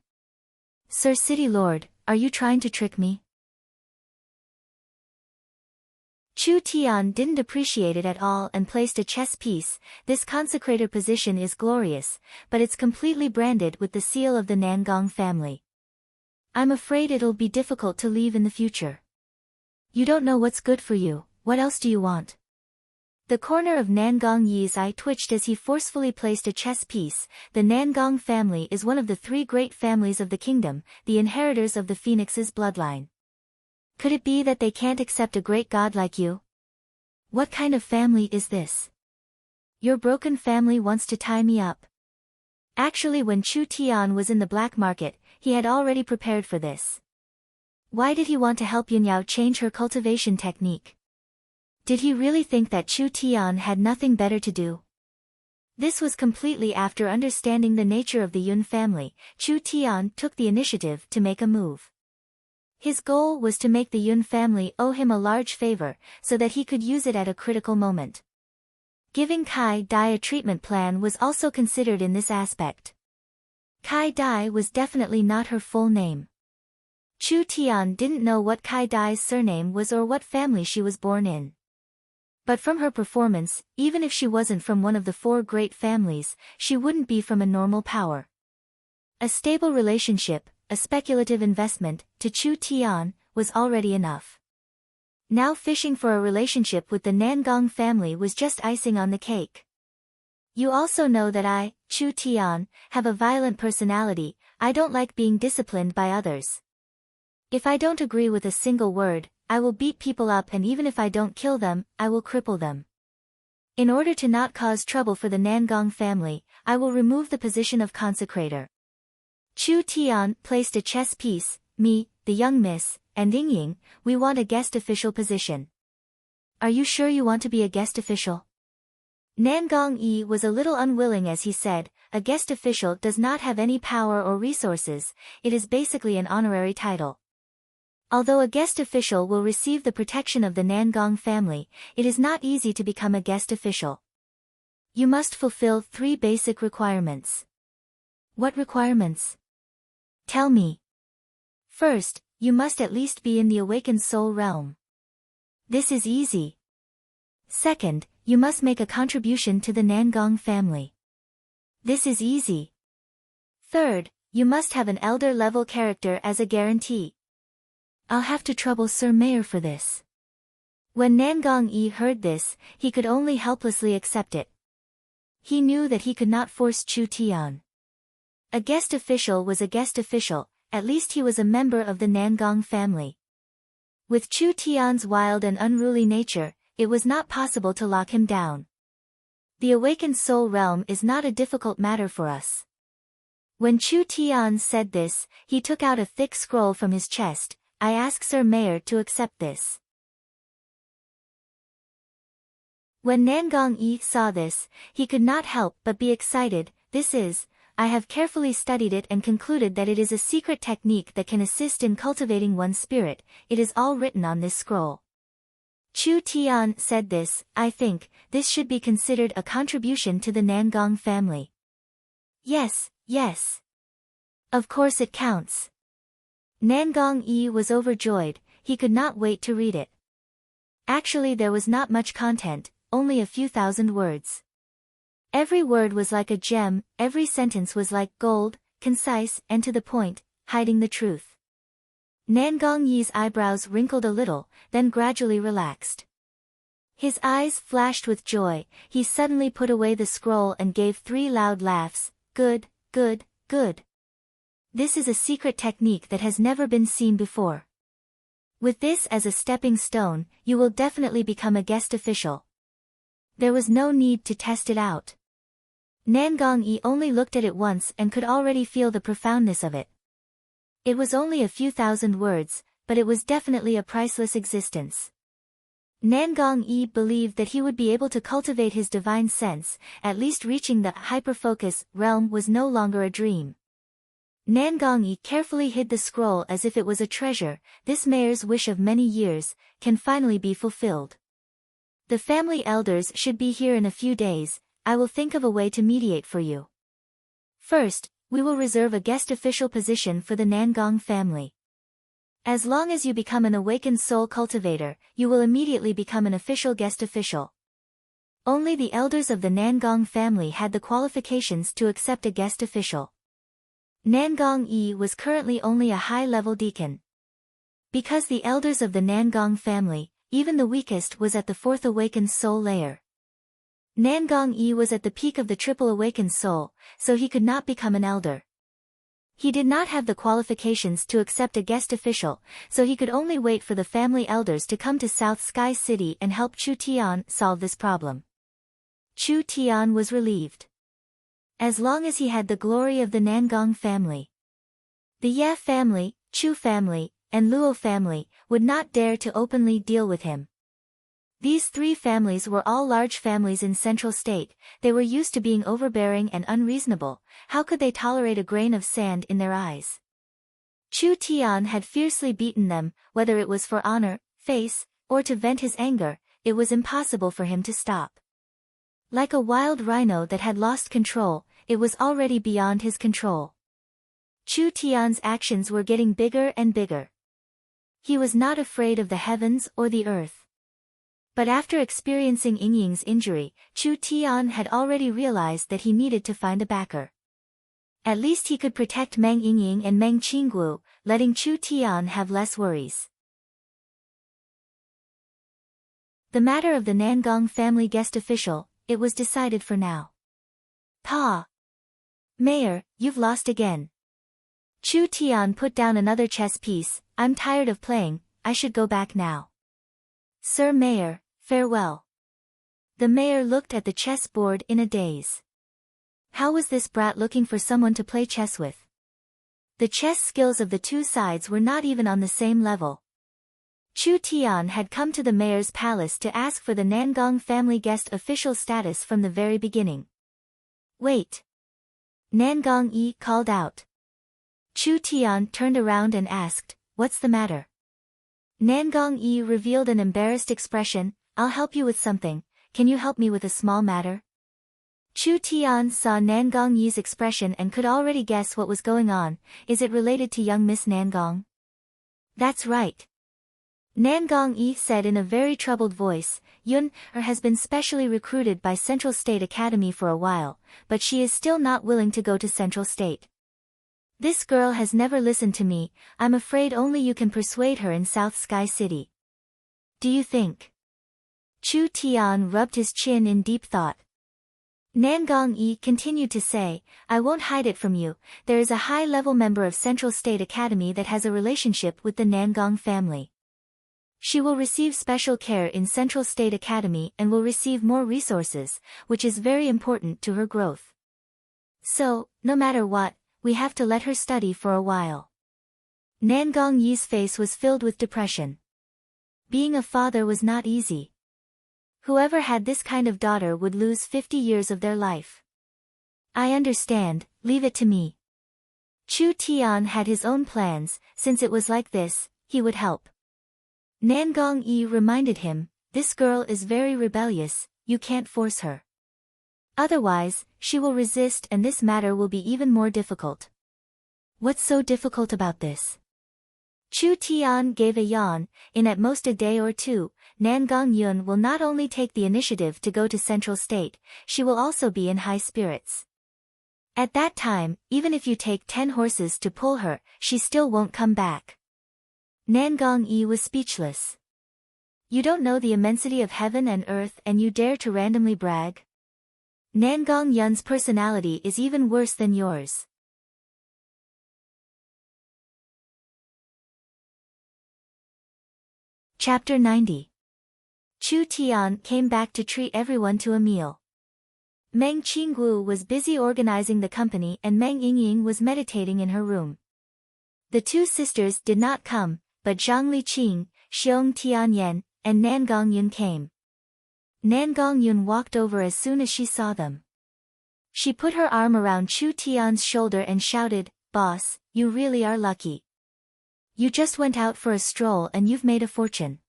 Sir City Lord, are you trying to trick me? Chu Tian didn't appreciate it at all and placed a chess piece, this consecrator position is glorious, but it's completely branded with the seal of the Nangong family. I'm afraid it'll be difficult to leave in the future. You don't know what's good for you, what else do you want? The corner of Nangong Yi's eye twitched as he forcefully placed a chess piece. The Nangong family is one of the three great families of the kingdom, the inheritors of the phoenix's bloodline. Could it be that they can't accept a great god like you? What kind of family is this? Your broken family wants to tie me up. Actually, when Chu Tian was in the black market, he had already prepared for this. Why did he want to help Yunyao change her cultivation technique? Did he really think that Chu Tian had nothing better to do? This was completely after understanding the nature of the Yun family. Chu Tian took the initiative to make a move. His goal was to make the Yun family owe him a large favor, so that he could use it at a critical moment. Giving Kai Dai a treatment plan was also considered in this aspect. Kai Dai was definitely not her full name. Chu Tian didn't know what Kai Dai's surname was or what family she was born in. But from her performance, even if she wasn't from one of the four great families, she wouldn't be from a normal power. A stable relationship, a speculative investment, to Chu Tian, was already enough. Now fishing for a relationship with the Nangong family was just icing on the cake. You also know that I, Chu Tian, have a violent personality, I don't like being disciplined by others. If I don't agree with a single word, I will beat people up, and even if I don't kill them, I will cripple them. In order to not cause trouble for the Nangong family, I will remove the position of consecrator. Chu Tian placed a chess piece, me, the young miss, and Yingying, we want a guest official position. Are you sure you want to be a guest official? Nangong Yi was a little unwilling as he said, a guest official does not have any power or resources, it is basically an honorary title. Although a guest official will receive the protection of the Nangong family, it is not easy to become a guest official. You must fulfill 3 basic requirements. What requirements? Tell me. First, you must at least be in the awakened soul realm. This is easy. Second, you must make a contribution to the Nangong family. This is easy. Third, you must have an elder-level character as a guarantee. I'll have to trouble Sir Mayor for this. When Nangong Yi heard this, he could only helplessly accept it. He knew that he could not force Chu Tian. A guest official was a guest official, at least he was a member of the Nangong family. With Chu Tian's wild and unruly nature, it was not possible to lock him down. The awakened soul realm is not a difficult matter for us. When Chu Tian said this, he took out a thick scroll from his chest. I ask Sir Mayor to accept this. When Nangong Yi saw this, he could not help but be excited. I have carefully studied it and concluded that it is a secret technique that can assist in cultivating one's spirit. It is all written on this scroll. Chu Tian said this. I think, this should be considered a contribution to the Nangong family. Yes, yes. Of course it counts. Nangong Yi was overjoyed, he could not wait to read it. Actually there was not much content, only a few thousand words. Every word was like a gem, every sentence was like gold, concise and to the point, hiding the truth. Nangong Yi's eyebrows wrinkled a little, then gradually relaxed. His eyes flashed with joy, he suddenly put away the scroll and gave 3 loud laughs. Good, good, good. This is a secret technique that has never been seen before. With this as a stepping stone, you will definitely become a guest official. There was no need to test it out. Nangong Yi only looked at it once and could already feel the profoundness of it. It was only a few thousand words, but it was definitely a priceless existence. Nangong Yi believed that he would be able to cultivate his divine sense, at least reaching the hyperfocus realm was no longer a dream. Nangong Yi carefully hid the scroll as if it was a treasure. This mayor's wish of many years can finally be fulfilled. The family elders should be here in a few days. I will think of a way to mediate for you. First, we will reserve a guest official position for the Nangong family. As long as you become an awakened soul cultivator, you will immediately become an official guest official. Only the elders of the Nangong family had the qualifications to accept a guest official. Nangong Yi was currently only a high-level deacon. Because the elders of the Nangong family, even the weakest was at the 4th awakened soul layer. Nangong Yi was at the peak of the triple awakened soul, so he could not become an elder. He did not have the qualifications to accept a guest official, so he could only wait for the family elders to come to South Sky City and help Chu Tian solve this problem. Chu Tian was relieved. As long as he had the glory of the Nangong family. The Ye family, Chu family, and Luo family would not dare to openly deal with him. These 3 families were all large families in Central State, they were used to being overbearing and unreasonable, how could they tolerate a grain of sand in their eyes? Chu Tian had fiercely beaten them, whether it was for honor, face, or to vent his anger, it was impossible for him to stop. Like a wild rhino that had lost control, it was already beyond his control. Chu Tian's actions were getting bigger and bigger. He was not afraid of the heavens or the earth. But after experiencing Yingying's injury, Chu Tian had already realized that he needed to find a backer. At least he could protect Meng Yingying and Meng Qingguo, letting Chu Tian have less worries. The matter of the Nangong family guest official, it was decided for now. Pa! Mayor, you've lost again. Chu Tian put down another chess piece. I'm tired of playing, I should go back now. Sir Mayor, farewell. The mayor looked at the chessboard in a daze. How was this brat looking for someone to play chess with? The chess skills of the 2 sides were not even on the same level. Chu Tian had come to the mayor's palace to ask for the Nangong family guest official status from the very beginning. Wait. Nangong Yi called out. Chu Tian turned around and asked, what's the matter? Nangong Yi revealed an embarrassed expression. I'll help you with something, can you help me with a small matter? Chu Tian saw Nangong Yi's expression and could already guess what was going on. Is it related to young Miss Nangong? That's right. Nangong Yi said in a very troubled voice. Yun-er has been specially recruited by Central State Academy for a while, but she is still not willing to go to Central State. This girl has never listened to me, I'm afraid only you can persuade her in South Sky City. Do you think? Chu Tian rubbed his chin in deep thought. Nangong Yi continued to say, I won't hide it from you, there is a high-level member of Central State Academy that has a relationship with the Nangong family. She will receive special care in Central State Academy and will receive more resources, which is very important to her growth. So, no matter what, we have to let her study for a while. Nangong Yi's face was filled with depression. Being a father was not easy. Whoever had this kind of daughter would lose 50 years of their life. I understand, leave it to me. Chu Tian had his own plans, since it was like this, he would help. Nangong Yi reminded him, this girl is very rebellious, you can't force her. Otherwise, she will resist and this matter will be even more difficult. What's so difficult about this? Chu Tian gave a yawn. In at most a day or two, Nangong Yun will not only take the initiative to go to Central State, she will also be in high spirits. At that time, even if you take 10 horses to pull her, she still won't come back. Nangong Yi was speechless. You don't know the immensity of heaven and earth and you dare to randomly brag? Nangong Yun's personality is even worse than yours. Chapter 90. Chu Tian came back to treat everyone to a meal. Meng Qinggu was busy organizing the company and Meng Yingying was meditating in her room. The two sisters did not come, but Zhang Liqing, Xiong Tianyan, and Nangong Yun came. Nangong Yun walked over as soon as she saw them. She put her arm around Chu Tian's shoulder and shouted, Boss, you really are lucky. You just went out for a stroll and you've made a fortune.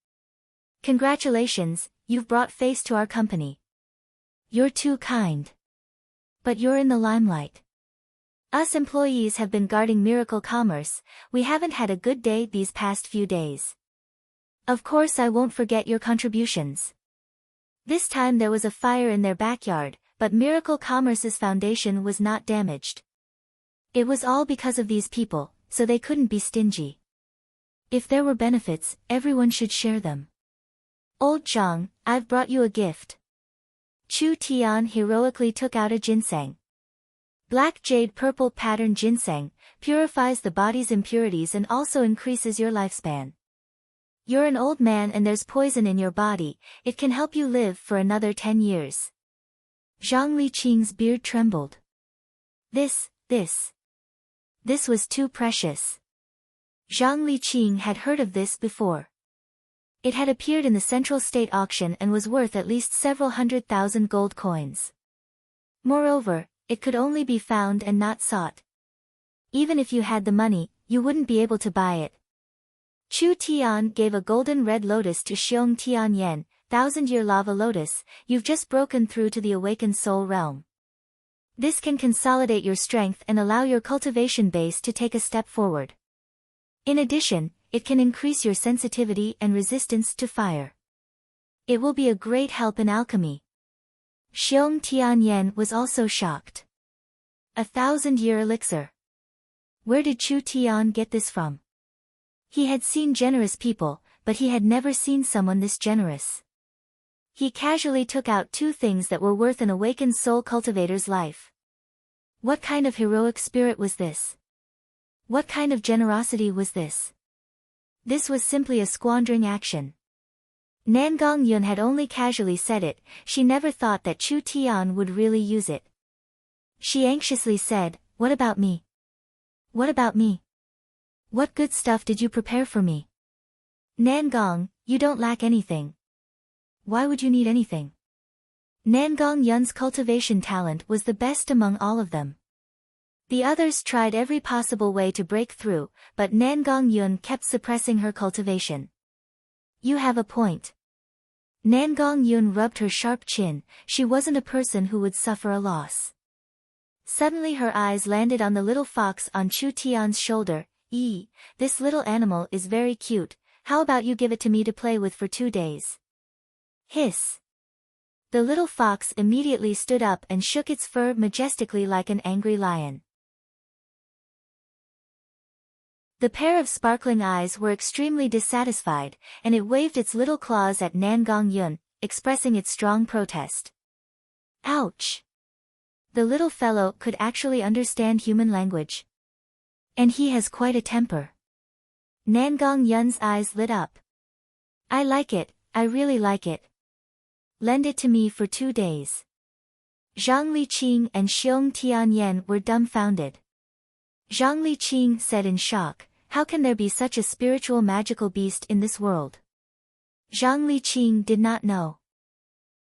Congratulations, you've brought face to our company. You're too kind. But you're in the limelight. Us employees have been guarding Miracle Commerce, we haven't had a good day these past few days. Of course I won't forget your contributions. This time there was a fire in their backyard, but Miracle Commerce's foundation was not damaged. It was all because of these people, so they couldn't be stingy. If there were benefits, everyone should share them. Old Zhang, I've brought you a gift. Chu Tian heroically took out a ginseng. Black jade purple pattern ginseng, purifies the body's impurities and also increases your lifespan. You're an old man and there's poison in your body, it can help you live for another 10 years. Zhang Liqing's beard trembled. This was too precious. Zhang Liqing had heard of this before. It had appeared in the Central State auction and was worth at least several 100,000 gold coins. Moreover, it could only be found and not sought. Even if you had the money, you wouldn't be able to buy it. Chu Tian gave a golden red lotus to Xiong Tianyan, 1000-year lava lotus, you've just broken through to the awakened soul realm. This can consolidate your strength and allow your cultivation base to take a step forward. In addition, it can increase your sensitivity and resistance to fire. It will be a great help in alchemy. Xiong Tianyan was also shocked. 1000-year elixir. Where did Chu Tian get this from? He had seen generous people, but he had never seen someone this generous. He casually took out 2 things that were worth an awakened soul cultivator's life. What kind of heroic spirit was this? What kind of generosity was this? This was simply a squandering action. Nangong Yun had only casually said it, she never thought that Chu Tian would really use it. She anxiously said, what about me? What about me? What good stuff did you prepare for me? Nangong, you don't lack anything. Why would you need anything? Nangong Yun's cultivation talent was the best among all of them. The others tried every possible way to break through, but Nangong Yun kept suppressing her cultivation. You have a point. Nangong Yun rubbed her sharp chin. She wasn't a person who would suffer a loss. Suddenly her eyes landed on the little fox on Chu Tian's shoulder. This little animal is very cute. How about you give it to me to play with for 2 days? Hiss. The little fox immediately stood up and shook its fur majestically like an angry lion. The pair of sparkling eyes were extremely dissatisfied, and it waved its little claws at Nangong Yun, expressing its strong protest. Ouch! The little fellow could actually understand human language. And he has quite a temper. Nangong Yun's eyes lit up. I like it, I really like it. Lend it to me for 2 days. Zhang Liqing and Xiong Tianyan were dumbfounded. Zhang Liqing said in shock, how can there be such a spiritual magical beast in this world? Zhang Liqing did not know.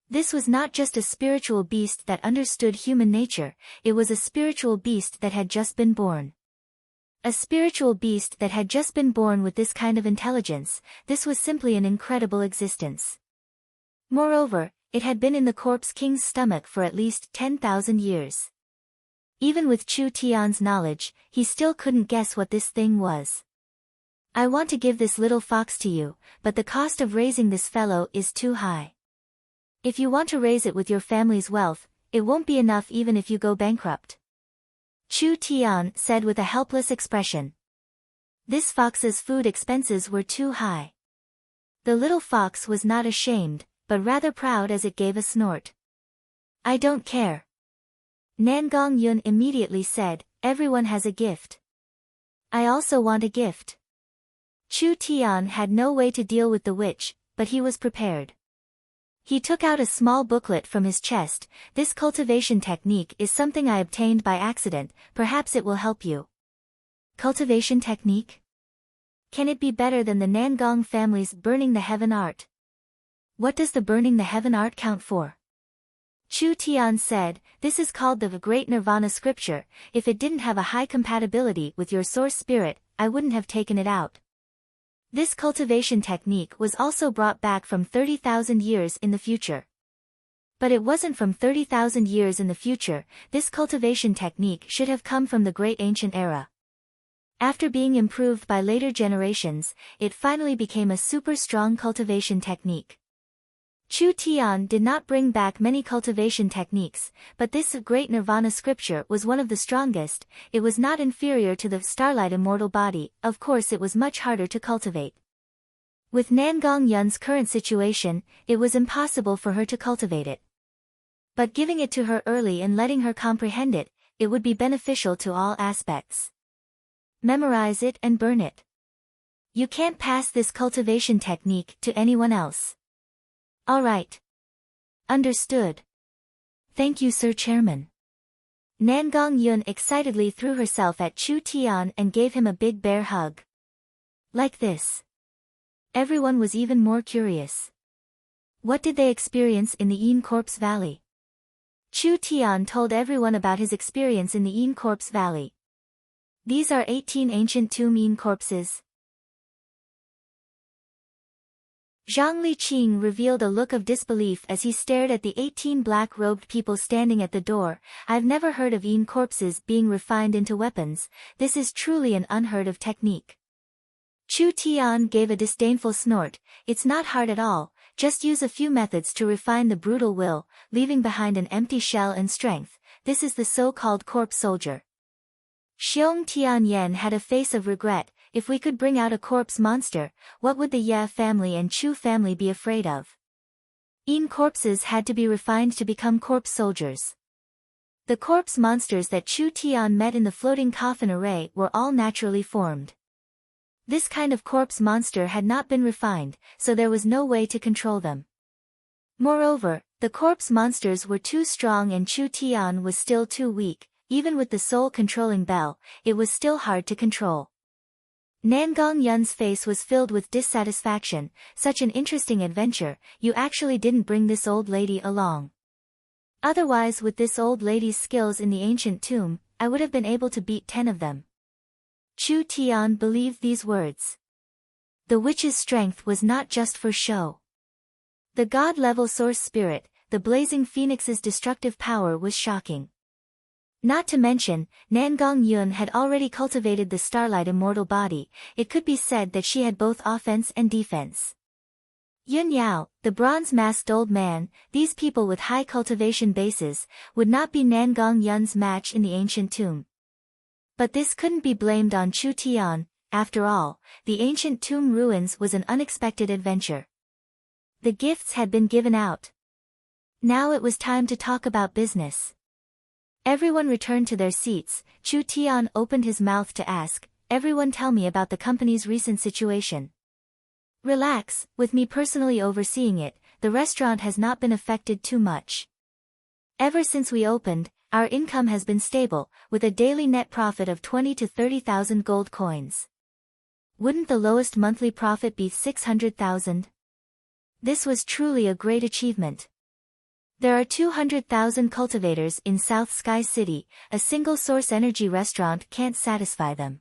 This was not just a spiritual beast that understood human nature, it was a spiritual beast that had just been born. A spiritual beast that had just been born with this kind of intelligence, this was simply an incredible existence. Moreover, it had been in the corpse king's stomach for at least 10,000 years. Even with Chu Tian's knowledge, he still couldn't guess what this thing was. I want to give this little fox to you, but the cost of raising this fellow is too high. If you want to raise it with your family's wealth, it won't be enough even if you go bankrupt. Chu Tian said with a helpless expression. This fox's food expenses were too high. The little fox was not ashamed, but rather proud as it gave a snort. I don't care. Nangong Yun immediately said, everyone has a gift. I also want a gift. Chu Tian had no way to deal with the witch, but he was prepared. He took out a small booklet from his chest. This cultivation technique is something I obtained by accident, perhaps it will help you. Cultivation technique? Can it be better than the Nangong family's burning the heaven art? What does the burning the heaven art count for? Chu Tian said, this is called the Great Nirvana scripture. If it didn't have a high compatibility with your source spirit, I wouldn't have taken it out. This cultivation technique was also brought back from 30,000 years in the future. But it wasn't from 30,000 years in the future, this cultivation technique should have come from the great ancient era. After being improved by later generations, it finally became a super strong cultivation technique. Chu Tian did not bring back many cultivation techniques, but this great nirvana scripture was one of the strongest. It was not inferior to the starlight immortal body, of course it was much harder to cultivate. With Nangong Yun's current situation, it was impossible for her to cultivate it. But giving it to her early and letting her comprehend it, it would be beneficial to all aspects. Memorize it and burn it. You can't pass this cultivation technique to anyone else. All right. Understood. Thank you, Sir Chairman. Nangong Yun excitedly threw herself at Chu Tian and gave him a big bear hug. Like this. Everyone was even more curious. What did they experience in the Yin Corpse Valley? Chu Tian told everyone about his experience in the Yin Corpse Valley. These are 18 ancient tomb Yin corpses. Zhang Liqing revealed a look of disbelief as he stared at the 18 black-robed people standing at the door. I've never heard of Yin corpses being refined into weapons. This is truly an unheard of technique. Chu Tian gave a disdainful snort. It's not hard at all, just use a few methods to refine the brutal will, leaving behind an empty shell and strength. This is the so-called corpse soldier. Xiong Tianyan had a face of regret. If we could bring out a corpse monster, what would the Ye family and Chu family be afraid of? Yin corpses had to be refined to become corpse soldiers. The corpse monsters that Chu Tian met in the floating coffin array were all naturally formed. This kind of corpse monster had not been refined, so there was no way to control them. Moreover, the corpse monsters were too strong and Chu Tian was still too weak. Even with the soul-controlling bell, it was still hard to control. Nangong Yun's face was filled with dissatisfaction. Such an interesting adventure, you actually didn't bring this old lady along. Otherwise, with this old lady's skills in the ancient tomb, I would have been able to beat 10 of them. Chu Tian believed these words. The witch's strength was not just for show. The god-level source spirit, the blazing phoenix's destructive power was shocking. Not to mention, Nangong Yun had already cultivated the starlight immortal body. It could be said that she had both offense and defense. Yun Yao, the bronze-masked old man, these people with high cultivation bases, would not be Nangong Yun's match in the ancient tomb. But this couldn't be blamed on Chu Tian. After all, the ancient tomb ruins was an unexpected adventure. The gifts had been given out. Now it was time to talk about business. Everyone returned to their seats. Chu Tian opened his mouth to ask, "Everyone tell me about the company's recent situation." "Relax, with me personally overseeing it, the restaurant has not been affected too much. Ever since we opened, our income has been stable, with a daily net profit of 20 to 30,000 gold coins. Wouldn't the lowest monthly profit be 600,000? This was truly a great achievement. There are 200,000 cultivators in South Sky City, a single source energy restaurant can't satisfy them."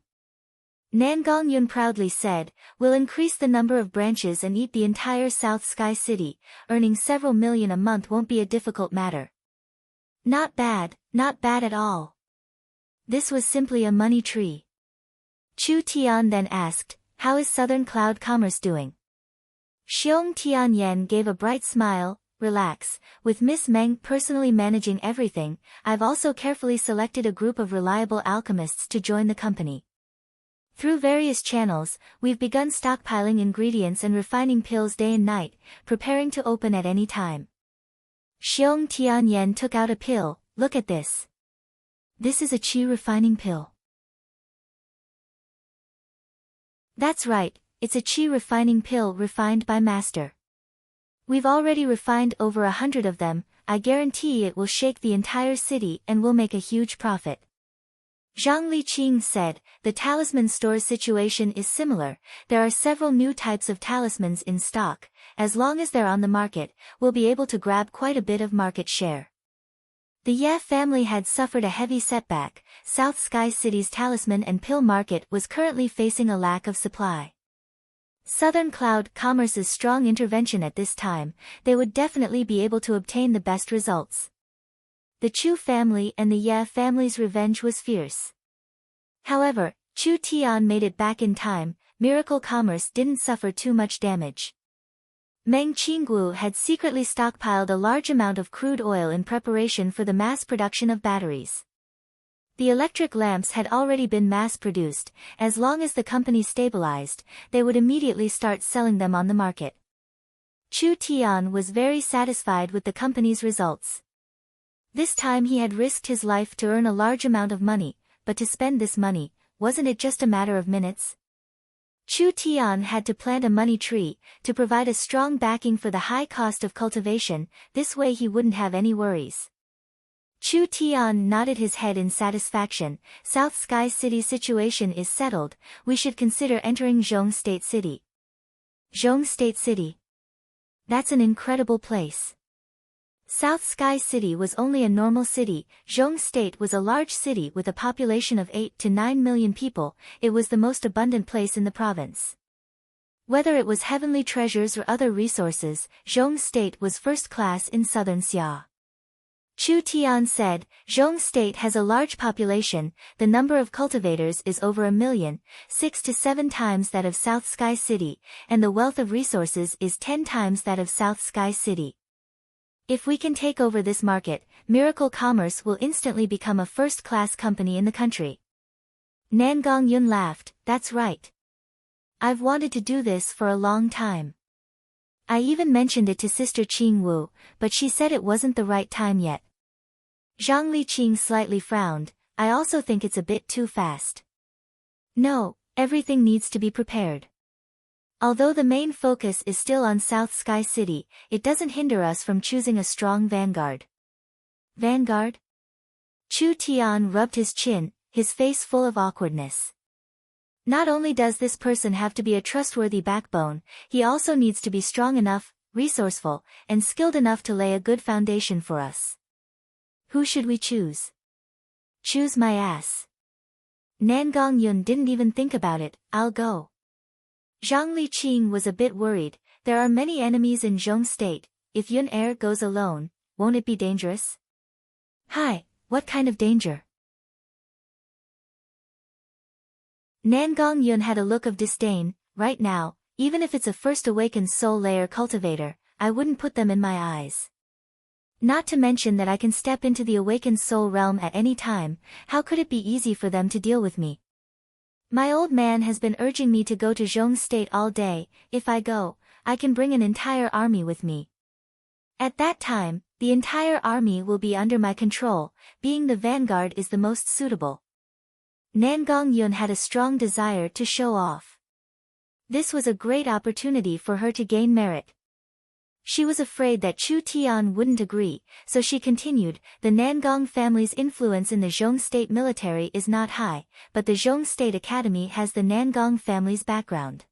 Nangong Yun proudly said, "We'll increase the number of branches and eat the entire South Sky City, earning several million a month won't be a difficult matter." Not bad at all. This was simply a money tree. Chu Tian then asked, "How is Southern Cloud Commerce doing?" Xiong Tianyan gave a bright smile. "Relax, with Miss Meng personally managing everything, I've also carefully selected a group of reliable alchemists to join the company. Through various channels, we've begun stockpiling ingredients and refining pills day and night, preparing to open at any time." Xiong Tianyan took out a pill. "Look at this. This is a qi refining pill." "That's right, it's a qi refining pill refined by master. We've already refined over 100 of them. I guarantee it will shake the entire city and will make a huge profit." Zhang Liqing said, "The talisman store's situation is similar. There are several new types of talismans in stock. As long as they're on the market, we'll be able to grab quite a bit of market share." The Ye family had suffered a heavy setback. South Sky City's talisman and pill market was currently facing a lack of supply. Southern Cloud Commerce's strong intervention at this time, they would definitely be able to obtain the best results. The Chu family and the Ye family's revenge was fierce. However, Chu Tian made it back in time. Miracle Commerce didn't suffer too much damage. Meng Qingguo had secretly stockpiled a large amount of crude oil in preparation for the mass production of batteries. The electric lamps had already been mass-produced. As long as the company stabilized, they would immediately start selling them on the market. Chu Tian was very satisfied with the company's results. This time he had risked his life to earn a large amount of money, but to spend this money, wasn't it just a matter of minutes? Chu Tian had to plant a money tree, to provide a strong backing for the high cost of cultivation. This way he wouldn't have any worries. Chu Tian nodded his head in satisfaction. South Sky City's situation is settled. We should consider entering Zhong State City. Zhong State City. That's an incredible place. South Sky City was only a normal city. Zhong State was a large city with a population of 8 to 9 million people. It was the most abundant place in the province. Whether it was heavenly treasures or other resources, Zhong State was first class in southern Xia. Chu Tian said, "Zhong State has a large population. The number of cultivators is over 1 million, 6 to 7 times that of South Sky City, and the wealth of resources is 10 times that of South Sky City. If we can take over this market, Miracle Commerce will instantly become a first-class company in the country." Nangong Yun laughed. "That's right. I've wanted to do this for a long time. I even mentioned it to Sister Qing Wu, but she said it wasn't the right time yet." Zhang Liqing slightly frowned. "I also think it's a bit too fast. No, everything needs to be prepared. Although the main focus is still on South Sky City, it doesn't hinder us from choosing a strong vanguard." "Vanguard?" Chu Tian rubbed his chin, his face full of awkwardness. "Not only does this person have to be a trustworthy backbone, he also needs to be strong enough, resourceful, and skilled enough to lay a good foundation for us." "Who should we choose?" "Choose my ass." Nangong Yun didn't even think about it. "I'll go." Zhang Liqing was a bit worried. There are many enemies in Zhong State. If Yun Er goes alone, won't it be dangerous? Hi, what kind of danger? Nangong Yun had a look of disdain. Right now, even if it's a first awakened soul layer cultivator, I wouldn't put them in my eyes. Not to mention that I can step into the awakened soul realm at any time. How could it be easy for them to deal with me? My old man has been urging me to go to Zhong State all day. If I go, I can bring an entire army with me. At that time, the entire army will be under my control. Being the vanguard is the most suitable. Nangong Yun had a strong desire to show off. This was a great opportunity for her to gain merit. She was afraid that Chu Tian wouldn't agree, so she continued, the Nangong family's influence in the Zhong State military is not high, but the Zhong State Academy has the Nangong family's background.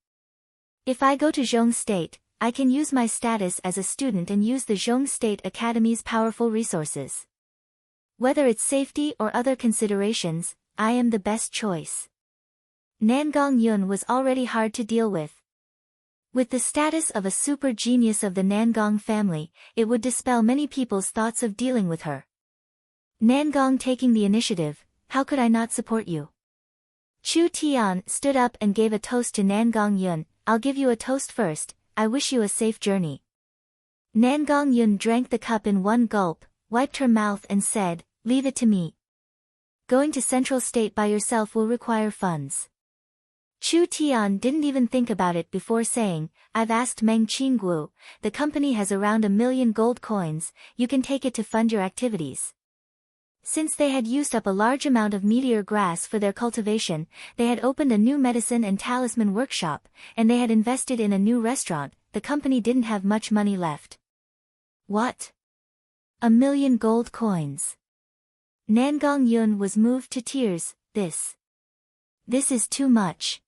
If I go to Zhong State, I can use my status as a student and use the Zhong State Academy's powerful resources. Whether it's safety or other considerations, I am the best choice. Nangong Yun was already hard to deal with. With the status of a super genius of the Nangong family, it would dispel many people's thoughts of dealing with her. Nangong taking the initiative, how could I not support you? Chu Tian stood up and gave a toast to Nangong Yun. I'll give you a toast first. I wish you a safe journey. Nangong Yun drank the cup in one gulp, wiped her mouth and said, leave it to me. Going to Central State by yourself will require funds. Chu Tian didn't even think about it before saying, I've asked Meng Qingguo, the company has around 1 million gold coins, you can take it to fund your activities. Since they had used up a large amount of meteor grass for their cultivation, they had opened a new medicine and talisman workshop, and they had invested in a new restaurant. The company didn't have much money left. What? 1 million gold coins. Nangong Yun was moved to tears. This is too much.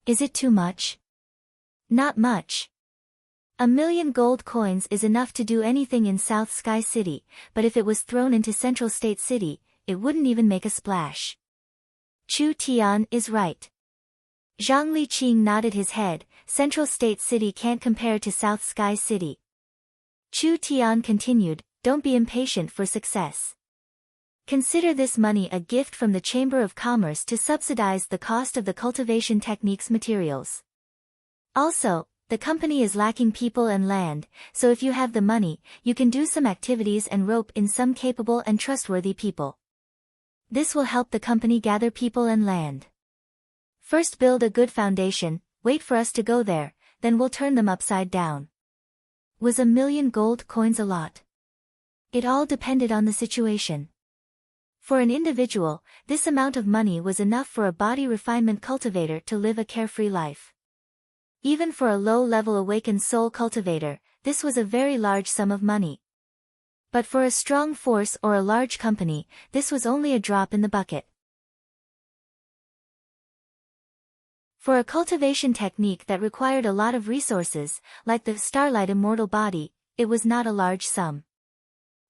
Is it too much? Not much. 1 million gold coins is enough to do anything in South Sky City, but if it was thrown into Central State City, it wouldn't even make a splash. Chu Tian is right. Zhang Liqing nodded his head. Central State City can't compare to South Sky City. Chu Tian continued, don't be impatient for success. Consider this money a gift from the Chamber of Commerce to subsidize the cost of the cultivation techniques materials. Also, the company is lacking people and land, so if you have the money, you can do some activities and rope in some capable and trustworthy people. This will help the company gather people and land. First build a good foundation, wait for us to go there, then we'll turn them upside down. Was 1 million gold coins a lot? It all depended on the situation. For an individual, this amount of money was enough for a body refinement cultivator to live a carefree life. Even for a low-level awakened soul cultivator, this was a very large sum of money. But for a strong force or a large company, this was only a drop in the bucket. For a cultivation technique that required a lot of resources, like the Starlight Immortal Body, it was not a large sum.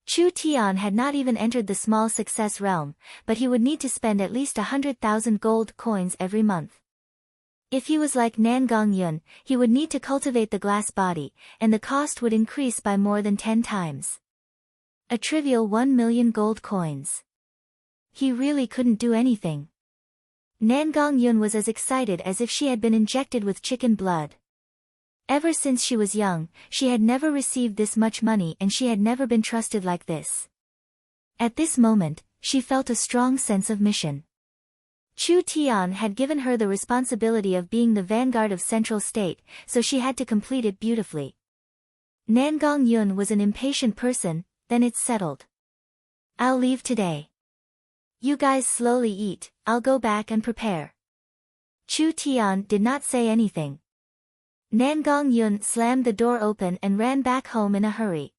Chu Tian had not even entered the small success realm, but he would need to spend at least 100,000 gold coins every month. If he was like Nangong Yun, he would need to cultivate the glass body, and the cost would increase by more than 10 times. A trivial 1 million gold coins. He really couldn't do anything. Nangong Yun was as excited as if she had been injected with chicken blood. Ever since she was young, she had never received this much money and she had never been trusted like this. At this moment, she felt a strong sense of mission. Chu Tian had given her the responsibility of being the vanguard of Central State, so she had to complete it beautifully. Nangong Yun was an impatient person. Then it's settled. I'll leave today. You guys slowly eat, I'll go back and prepare. Chu Tian did not say anything. Nangong Yun slammed the door open and ran back home in a hurry.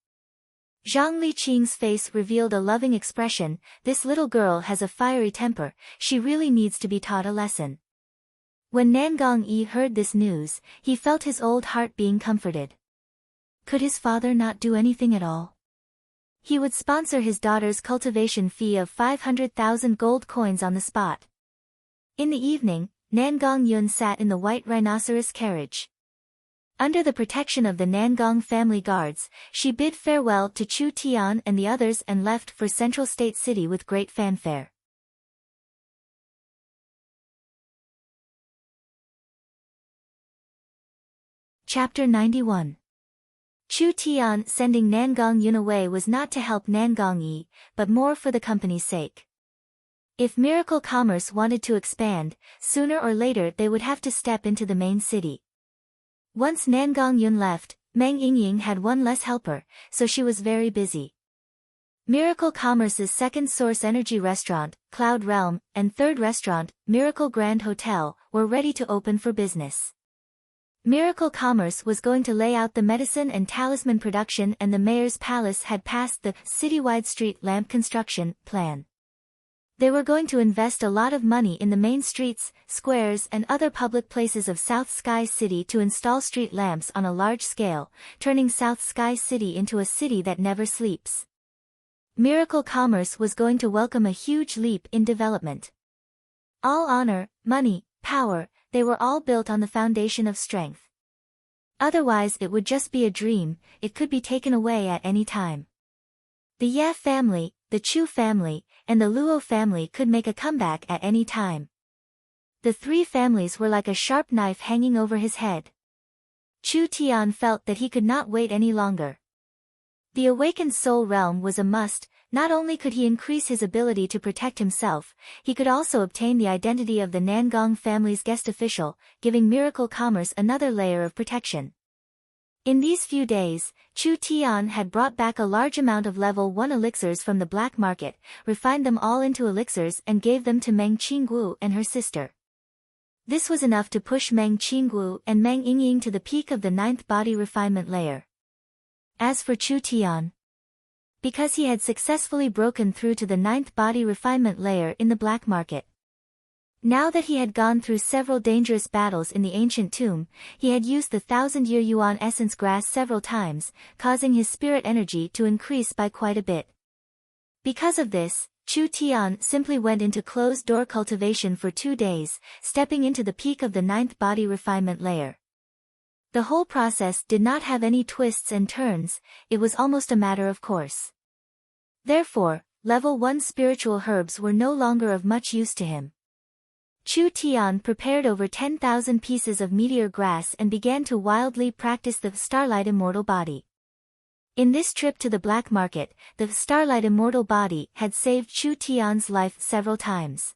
Zhang Liqing's face revealed a loving expression. This little girl has a fiery temper, she really needs to be taught a lesson. When Nangong Yi heard this news, he felt his old heart being comforted. Could his father not do anything at all? He would sponsor his daughter's cultivation fee of 500,000 gold coins on the spot. In the evening, Nangong Yun sat in the white rhinoceros carriage. Under the protection of the Nangong family guards, she bid farewell to Chu Tian and the others and left for Central State City with great fanfare. Chapter 91. Chu Tian sending Nangong Yun away was not to help Nangong Yi, but more for the company's sake. If Miracle Commerce wanted to expand, sooner or later they would have to step into the main city. Once Nangong Yun left, Meng Yingying had one less helper, so she was very busy. Miracle Commerce's second source energy restaurant, Cloud Realm, and third restaurant, Miracle Grand Hotel, were ready to open for business. Miracle Commerce was going to lay out the medicine and talisman production, and the mayor's palace had passed the citywide street lamp construction plan. They were going to invest a lot of money in the main streets, squares and other public places of South Sky City to install street lamps on a large scale, turning South Sky City into a city that never sleeps. Miracle Commerce was going to welcome a huge leap in development. All honor, money, power, they were all built on the foundation of strength. Otherwise it would just be a dream, it could be taken away at any time. The Ye family, the Chu family, and the Luo family could make a comeback at any time. The three families were like a sharp knife hanging over his head. Chu Tian felt that he could not wait any longer. The awakened soul realm was a must. Not only could he increase his ability to protect himself, he could also obtain the identity of the Nangong family's guest official, giving Miracle Commerce another layer of protection. In these few days, Chu Tian had brought back a large amount of level 1 elixirs from the black market, refined them all into elixirs and gave them to Meng Qinggu and her sister. This was enough to push Meng Qinggu and Meng Yingying to the peak of the 9th body refinement layer. As for Chu Tian, because he had successfully broken through to the 9th body refinement layer in the black market. Now that he had gone through several dangerous battles in the ancient tomb, he had used the 1000-year Yuan essence grass several times, causing his spirit energy to increase by quite a bit. Because of this, Chu Tian simply went into closed-door cultivation for 2 days, stepping into the peak of the 9th body refinement layer. The whole process did not have any twists and turns, it was almost a matter of course. Therefore, level 1 spiritual herbs were no longer of much use to him. Chu Tian prepared over 10,000 pieces of meteor grass and began to wildly practice the Starlight Immortal Body. In this trip to the black market, the Starlight Immortal Body had saved Chu Tian's life several times.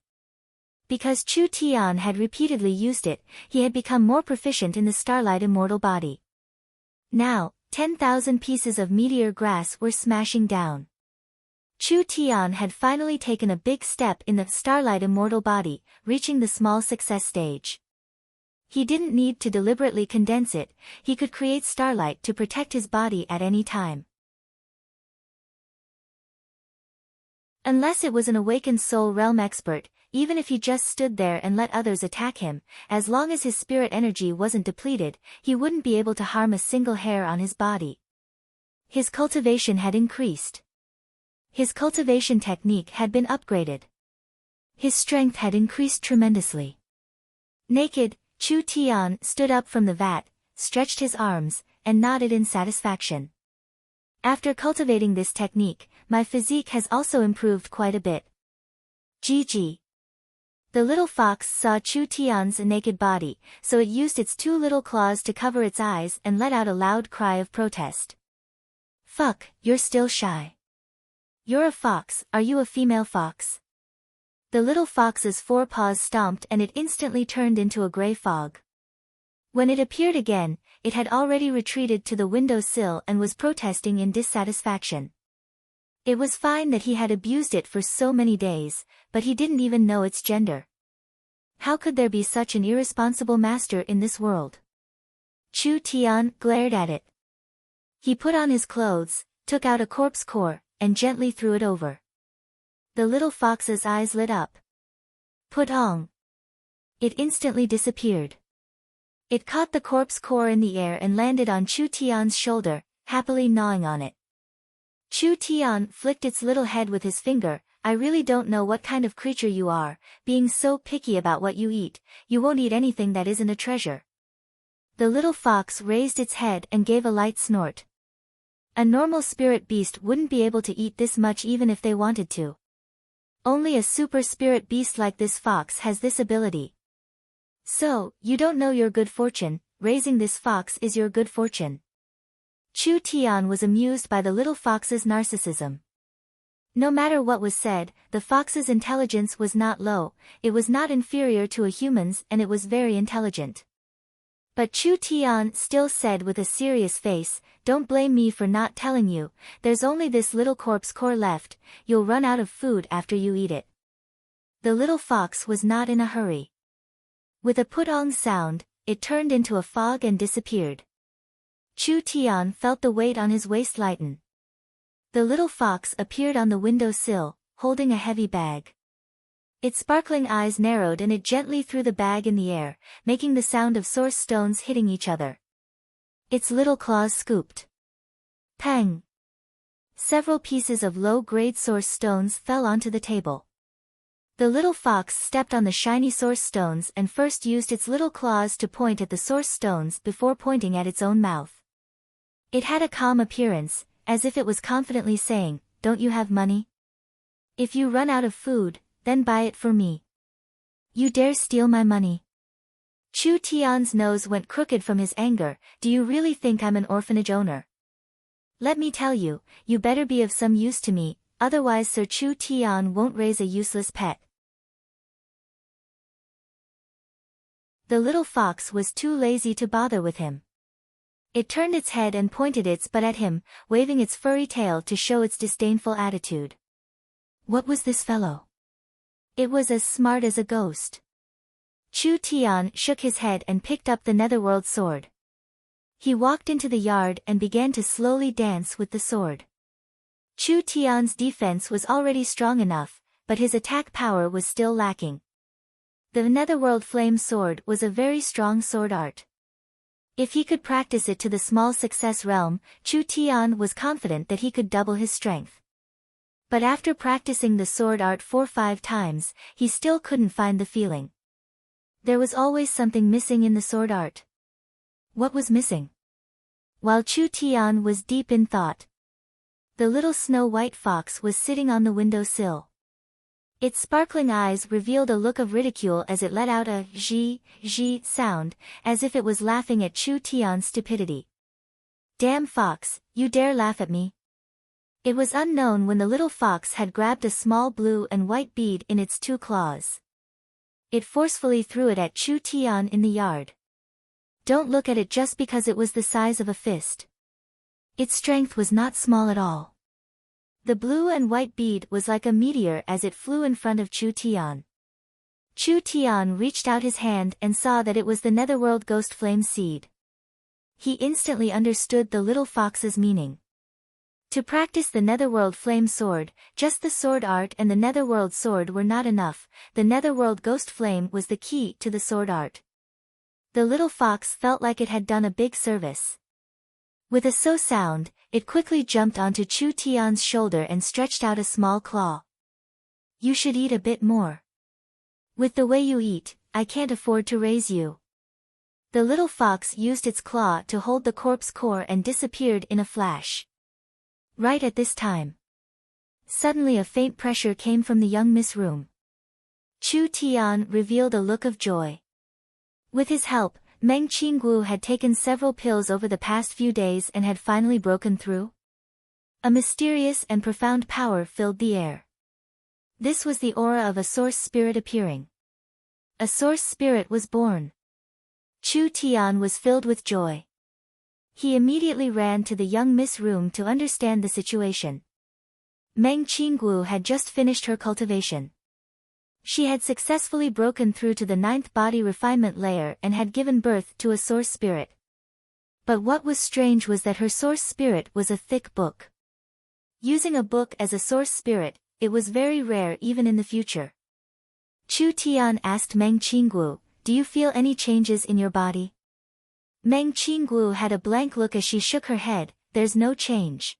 Because Chu Tian had repeatedly used it, he had become more proficient in the Starlight Immortal Body. Now, 10,000 pieces of meteor grass were smashing down. Chu Tian had finally taken a big step in the Starlight Immortal Body, reaching the small success stage. He didn't need to deliberately condense it, he could create starlight to protect his body at any time. Unless it was an awakened soul realm expert, even if he just stood there and let others attack him, as long as his spirit energy wasn't depleted, he wouldn't be able to harm a single hair on his body. His cultivation had increased. His cultivation technique had been upgraded. His strength had increased tremendously. Naked, Chu Tian stood up from the vat, stretched his arms, and nodded in satisfaction. After cultivating this technique, my physique has also improved quite a bit. GG. The little fox saw Chu Tian's naked body, so it used its 2 little claws to cover its eyes and let out a loud cry of protest. Fuck, you're still shy. You're a fox, are you a female fox? The little fox's 4 paws stomped and it instantly turned into a gray fog. When it appeared again, it had already retreated to the window sill and was protesting in dissatisfaction. It was fine that he had abused it for so many days, but he didn't even know its gender. How could there be such an irresponsible master in this world? Chu Tian glared at it. He put on his clothes, took out a corpse core, and gently threw it over. The little fox's eyes lit up. Putong. It instantly disappeared. It caught the corpse core in the air and landed on Chu Tian's shoulder, happily gnawing on it. Chu Tian flicked its little head with his finger, I really don't know what kind of creature you are, being so picky about what you eat. You won't eat anything that isn't a treasure." The little fox raised its head and gave a light snort. A normal spirit beast wouldn't be able to eat this much even if they wanted to. Only a super spirit beast like this fox has this ability. "So, you don't know your good fortune, raising this fox is your good fortune." Chu Tian was amused by the little fox's narcissism. No matter what was said, the fox's intelligence was not low, it was not inferior to a human's, and it was very intelligent. But Chu Tian still said with a serious face, "Don't blame me for not telling you, there's only this little corpse core left, you'll run out of food after you eat it." The little fox was not in a hurry. With a putong sound, it turned into a fog and disappeared. Chu Tian felt the weight on his waist lighten. The little fox appeared on the window sill, holding a heavy bag. Its sparkling eyes narrowed and it gently threw the bag in the air, making the sound of source stones hitting each other. Its little claws scooped. Pang! Several pieces of low-grade source stones fell onto the table. The little fox stepped on the shiny source stones and first used its little claws to point at the source stones before pointing at its own mouth. It had a calm appearance, as if it was confidently saying, "Don't you have money? If you run out of food, then buy it for me. You dare steal my money?" Chu Tian's nose went crooked from his anger. "Do you really think I'm an orphanage owner? Let me tell you, you better be of some use to me, otherwise Sir Chu Tian won't raise a useless pet." The little fox was too lazy to bother with him. It turned its head and pointed its butt at him, waving its furry tail to show its disdainful attitude. What was this fellow? It was as smart as a ghost. Chu Tian shook his head and picked up the netherworld sword. He walked into the yard and began to slowly dance with the sword. Chu Tian's defense was already strong enough, but his attack power was still lacking. The netherworld flame sword was a very strong sword art. If he could practice it to the small success realm, Chu Tian was confident that he could double his strength. But after practicing the sword art 4-5 times, he still couldn't find the feeling. There was always something missing in the sword art. What was missing? While Chu Tian was deep in thought, the little snow-white fox was sitting on the window sill. Its sparkling eyes revealed a look of ridicule as it let out a zhi sound, as if it was laughing at Chu Tian's stupidity. "Damn fox, you dare laugh at me?" It was unknown when the little fox had grabbed a small blue and white bead in its 2 claws. It forcefully threw it at Chu Tian in the yard. Don't look at it just because it was the size of a fist. Its strength was not small at all. The blue and white bead was like a meteor as it flew in front of Chu Tian. Chu Tian reached out his hand and saw that it was the netherworld ghost flame seed. He instantly understood the little fox's meaning. To practice the netherworld flame sword, just the sword art and the netherworld sword were not enough, the netherworld ghost flame was the key to the sword art. The little fox felt like it had done a big service. With a so sound, it quickly jumped onto Chu Tian's shoulder and stretched out a small claw. "You should eat a bit more. With the way you eat, I can't afford to raise you." The little fox used its claw to hold the corpse core and disappeared in a flash. Right at this time, suddenly a faint pressure came from the young Miss room. Chu Tian revealed a look of joy. With his help, Meng Qingguo had taken several pills over the past few days and had finally broken through. A mysterious and profound power filled the air. This was the aura of a source spirit appearing. A source spirit was born. Chu Tian was filled with joy. He immediately ran to the young Miss room to understand the situation. Meng Qingguo had just finished her cultivation. She had successfully broken through to the 9th body refinement layer and had given birth to a source spirit. But what was strange was that her source spirit was a thick book. Using a book as a source spirit, it was very rare even in the future. Chu Tian asked Meng Qingguo, "Do you feel any changes in your body?" Meng Qingguo had a blank look as she shook her head, "There's no change."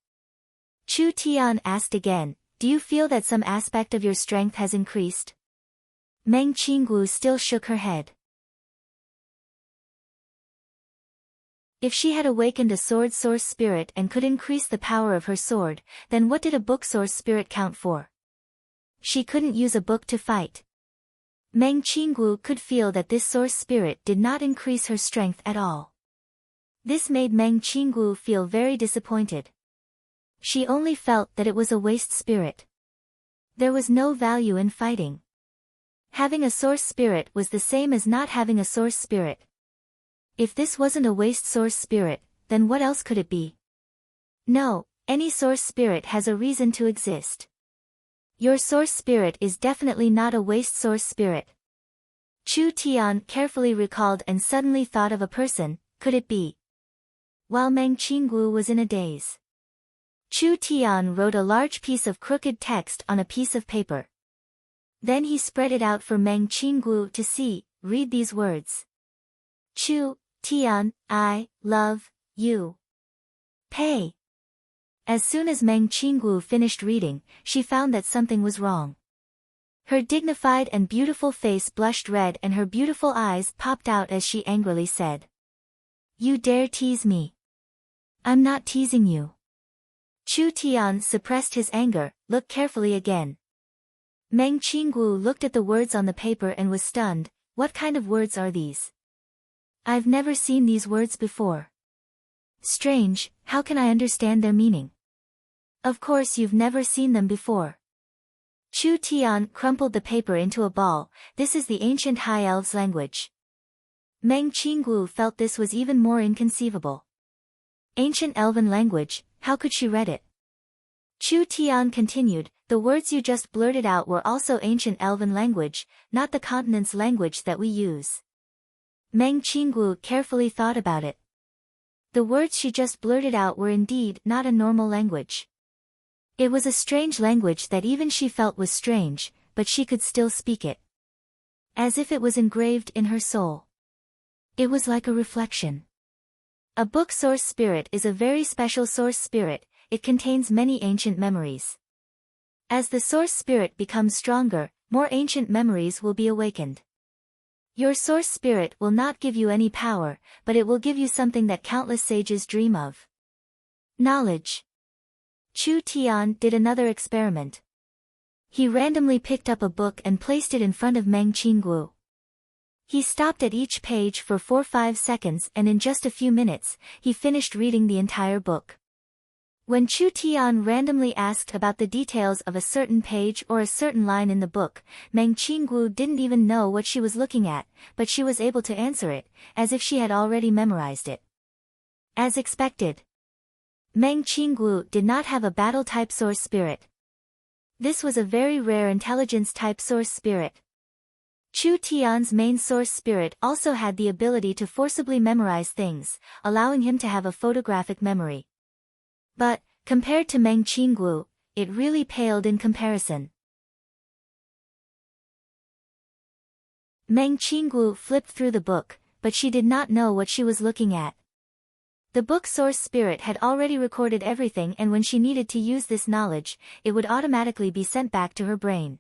Chu Tian asked again, do you feel that some aspect of your strength has increased? Meng Qinggu still shook her head. If she had awakened a sword source spirit and could increase the power of her sword, then what did a book source spirit count for? She couldn't use a book to fight. Meng Qinggu could feel that this source spirit did not increase her strength at all. This made Meng Qinggu feel very disappointed. She only felt that it was a waste spirit. There was no value in fighting. Having a source spirit was the same as not having a source spirit. If this wasn't a waste source spirit, then what else could it be? No, any source spirit has a reason to exist. Your source spirit is definitely not a waste source spirit. Chu Tian carefully recalled and suddenly thought of a person. Could it be? While Meng Qinggu was in a daze, Chu Tian wrote a large piece of crooked text on a piece of paper. Then he spread it out for Meng Qinggu to see. Read these words. Chu Tian, I love you. Pay. As soon as Meng Qinggu finished reading, she found that something was wrong. Her dignified and beautiful face blushed red and her beautiful eyes popped out as she angrily said, "You dare tease me? I'm not teasing you." Chu Tian suppressed his anger. Look carefully again. Meng Qinggu looked at the words on the paper and was stunned. What kind of words are these? I've never seen these words before. Strange, how can I understand their meaning? Of course you've never seen them before. Chu Tian crumpled the paper into a ball. This is the ancient High Elves' language. Meng Qinggu felt this was even more inconceivable. Ancient Elven language, how could she read it? Chu Tian continued, the words you just blurted out were also ancient Elven language, not the continent's language that we use. Meng Qinggu carefully thought about it. The words she just blurted out were indeed not a normal language. It was a strange language that even she felt was strange, but she could still speak it. As if it was engraved in her soul. It was like a reflection. A book source spirit is a very special source spirit. It contains many ancient memories. As the source spirit becomes stronger, more ancient memories will be awakened. Your source spirit will not give you any power, but it will give you something that countless sages dream of. Knowledge. Chu Tian did another experiment. He randomly picked up a book and placed it in front of Meng Qinggu. He stopped at each page for 4-5 seconds and in just a few minutes, he finished reading the entire book. When Chu Tian randomly asked about the details of a certain page or a certain line in the book, Meng Qinggu didn't even know what she was looking at, but she was able to answer it, as if she had already memorized it. As expected, Meng Qinggu did not have a battle-type source spirit. This was a very rare intelligence-type source spirit. Chu Tian's main source spirit also had the ability to forcibly memorize things, allowing him to have a photographic memory. But, compared to Meng Qinggu, it really paled in comparison. Meng Qinggu flipped through the book, but she did not know what she was looking at. The book source spirit had already recorded everything, and when she needed to use this knowledge, it would automatically be sent back to her brain.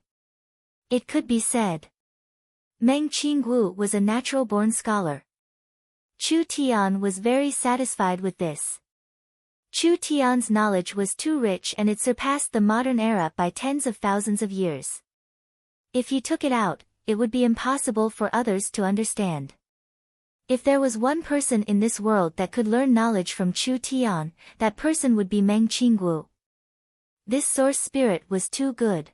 It could be said, Meng Qinggu was a natural-born scholar. Chu Tian was very satisfied with this. Chu Tian's knowledge was too rich and it surpassed the modern era by tens of thousands of years. If he took it out, it would be impossible for others to understand. If there was one person in this world that could learn knowledge from Chu Tian, that person would be Meng Qinggu. This source spirit was too good.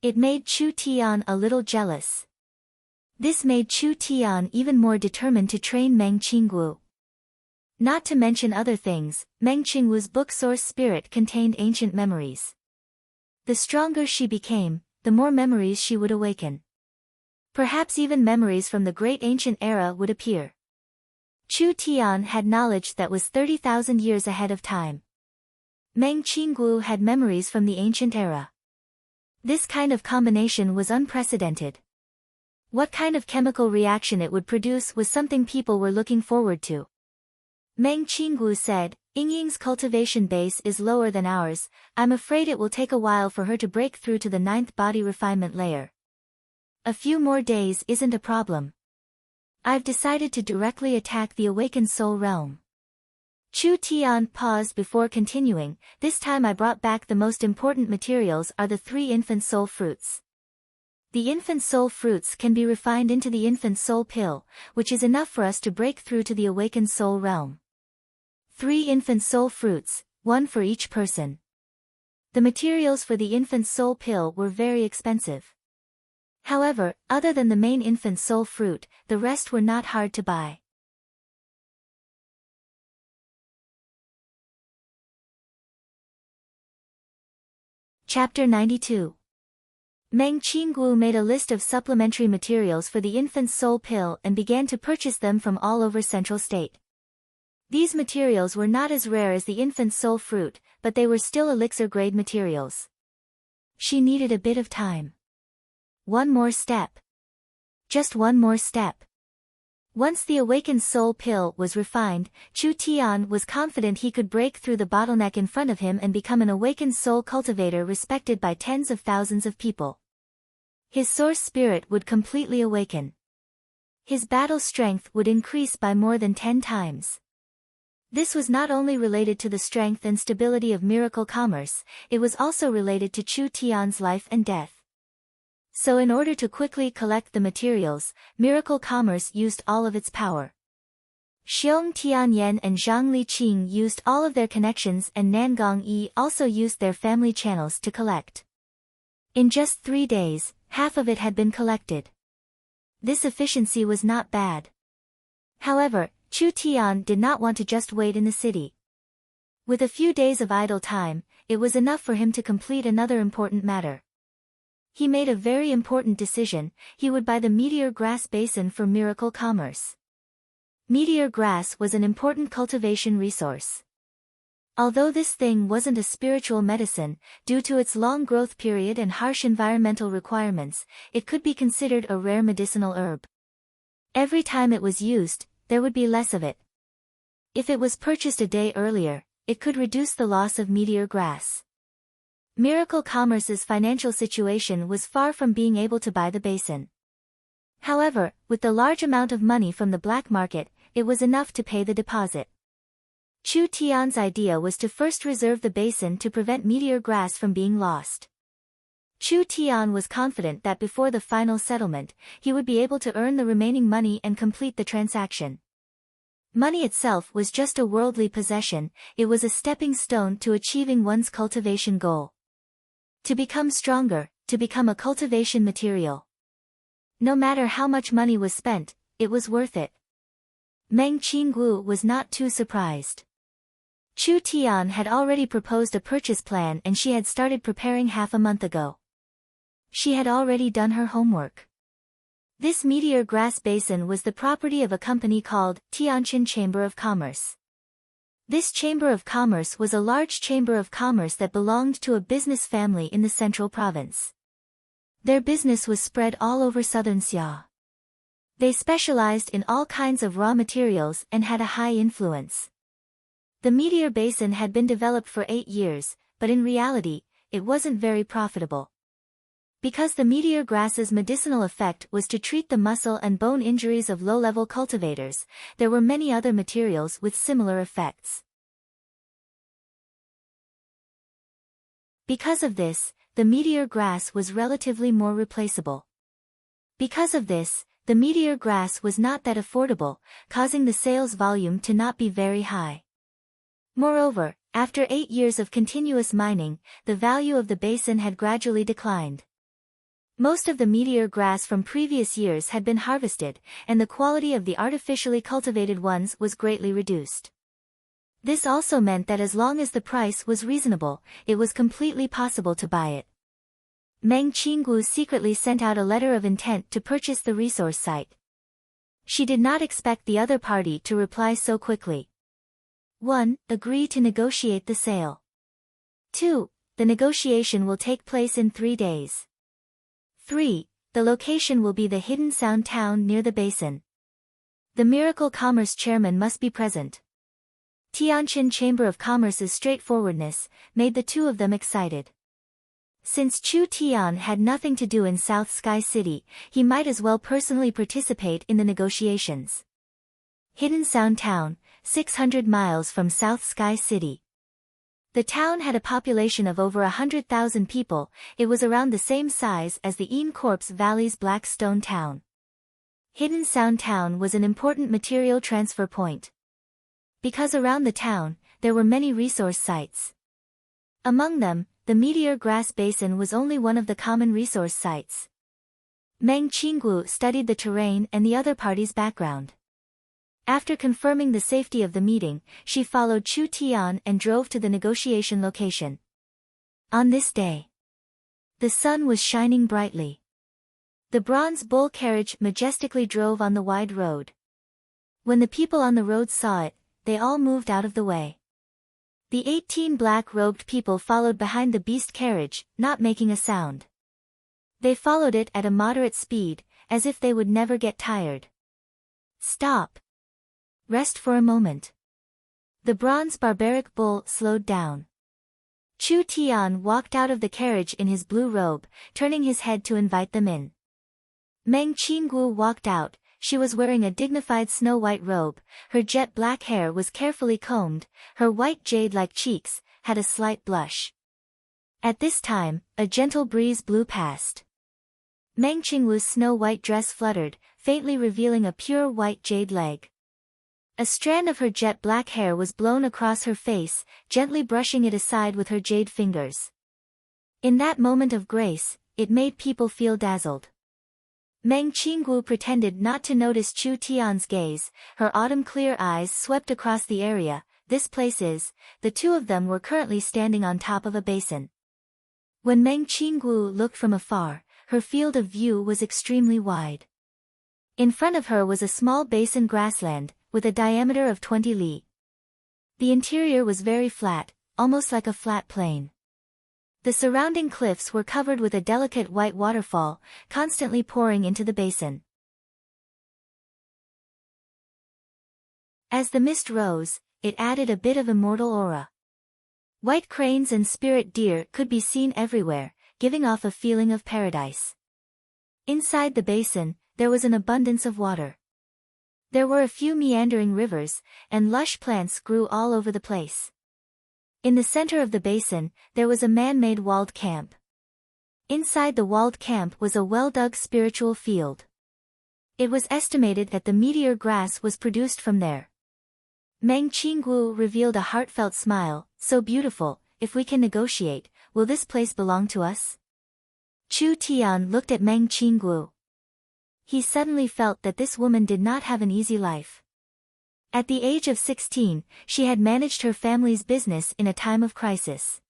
It made Chu Tian a little jealous. This made Chu Tian even more determined to train Meng Qinggu. Not to mention other things, Meng Qinggu's book source spirit contained ancient memories. The stronger she became, the more memories she would awaken. Perhaps even memories from the great ancient era would appear. Chu Tian had knowledge that was 30,000 years ahead of time. Meng Qinggu had memories from the ancient era. This kind of combination was unprecedented. What kind of chemical reaction it would produce was something people were looking forward to. Meng Qinggu said, Yingying's cultivation base is lower than ours. I'm afraid it will take a while for her to break through to the 9th body refinement layer. A few more days isn't a problem. I've decided to directly attack the awakened soul realm. Chu Tian paused before continuing. This time I brought back the most important materials are the 3 infant soul fruits. The infant soul fruits can be refined into the infant soul pill, which is enough for us to break through to the awakened soul realm. 3 infant soul fruits, 1 for each person. The materials for the infant soul pill were very expensive. However, other than the main infant soul fruit, the rest were not hard to buy. Chapter 92. Meng Qinggu made a list of supplementary materials for the infant soul pill and began to purchase them from all over Central State. These materials were not as rare as the infant soul fruit, but they were still elixir-grade materials. She needed a bit of time. One more step. Just one more step. Once the awakened soul pill was refined, Chu Tian was confident he could break through the bottleneck in front of him and become an awakened soul cultivator respected by tens of thousands of people. His source spirit would completely awaken. His battle strength would increase by more than 10 times. This was not only related to the strength and stability of miracle commerce, it was also related to Chu Tian's life and death. So in order to quickly collect the materials, Miracle Commerce used all of its power. Xiong Tianyan and Zhang Liqing used all of their connections and Nangong Yi also used their family channels to collect. In just 3 days, half of it had been collected. This efficiency was not bad. However, Chu Tian did not want to just wait in the city. With a few days of idle time, it was enough for him to complete another important matter. He made a very important decision. He would buy the meteor grass basin for miracle commerce. Meteor grass was an important cultivation resource. Although this thing wasn't a spiritual medicine, due to its long growth period and harsh environmental requirements, it could be considered a rare medicinal herb. Every time it was used, there would be less of it. If it was purchased a day earlier, it could reduce the loss of meteor grass. Miracle Commerce's financial situation was far from being able to buy the basin. However, with the large amount of money from the black market, it was enough to pay the deposit. Chu Tian's idea was to first reserve the basin to prevent meteor grass from being lost. Chu Tian was confident that before the final settlement, he would be able to earn the remaining money and complete the transaction. Money itself was just a worldly possession, it was a stepping stone to achieving one's cultivation goal. To become stronger, to become a cultivation material. No matter how much money was spent, it was worth it. Meng Qinggu was not too surprised. Chu Tian had already proposed a purchase plan and she had started preparing half a month ago. She had already done her homework. This meteor grass basin was the property of a company called Tianjin Chamber of Commerce. This Chamber of Commerce was a large chamber of commerce that belonged to a business family in the central province. Their business was spread all over southern Xia. They specialized in all kinds of raw materials and had a high influence. The meteor basin had been developed for 8 years, but in reality, it wasn't very profitable. Because the meteor grass's medicinal effect was to treat the muscle and bone injuries of low-level cultivators, there were many other materials with similar effects. Because of this, the meteor grass was relatively more replaceable. Because of this, the meteor grass was not that affordable, causing the sales volume to not be very high. Moreover, after 8 years of continuous mining, the value of the basin had gradually declined. Most of the meteor grass from previous years had been harvested, and the quality of the artificially cultivated ones was greatly reduced. This also meant that as long as the price was reasonable, it was completely possible to buy it. Meng Qinggu secretly sent out a letter of intent to purchase the resource site. She did not expect the other party to reply so quickly. 1. Agree to negotiate the sale. 2. The negotiation will take place in 3 days. 3. The location will be the hidden sound town near the basin. The Miracle Commerce chairman must be present. Tianjin Chamber of Commerce's straightforwardness made the two of them excited. Since Chu Tian had nothing to do in South Sky City, he might as well personally participate in the negotiations. Hidden Sound Town, 600 miles from South Sky City. The town had a population of over 100,000 people. It was around the same size as the Ain Corpse Valley's Black Stone Town. Hidden Sound Town was an important material transfer point. Because around the town, there were many resource sites. Among them, the Meteor Grass Basin was only one of the common resource sites. Meng Qinggu studied the terrain and the other party's background. After confirming the safety of the meeting, she followed Chu Tian and drove to the negotiation location. On this day, the sun was shining brightly. The bronze bull carriage majestically drove on the wide road. When the people on the road saw it, they all moved out of the way. The 18 black-robed people followed behind the beast carriage, not making a sound. They followed it at a moderate speed, as if they would never get tired. Stop. Rest for a moment. The bronze barbaric bull slowed down. Chu Tian walked out of the carriage in his blue robe, turning his head to invite them in. Meng Qinggu walked out. She was wearing a dignified snow-white robe, her jet black hair was carefully combed, her white jade-like cheeks had a slight blush. At this time, a gentle breeze blew past. Meng Qinggu's snow-white dress fluttered, faintly revealing a pure white jade leg. A strand of her jet black hair was blown across her face, gently brushing it aside with her jade fingers. In that moment of grace, it made people feel dazzled. Meng Qinggu pretended not to notice Chu Tian's gaze, her autumn-clear eyes swept across the area. This place is. The two of them were currently standing on top of a basin. When Meng Qinggu looked from afar, her field of view was extremely wide. In front of her was a small basin grassland, with a diameter of 20 li. The interior was very flat, almost like a flat plain. The surrounding cliffs were covered with a delicate white waterfall, constantly pouring into the basin. As the mist rose, it added a bit of immortal aura. White cranes and spirit deer could be seen everywhere, giving off a feeling of paradise. Inside the basin, there was an abundance of water. There were a few meandering rivers, and lush plants grew all over the place. In the center of the basin, there was a man-made walled camp. Inside the walled camp was a well-dug spiritual field. It was estimated that the meteor grass was produced from there. Meng Qinggu revealed a heartfelt smile. So beautiful. If we can negotiate, will this place belong to us? Chu Tian looked at Meng Qinggu. He suddenly felt that this woman did not have an easy life. At the age of 16, she had managed her family's business in a time of crisis.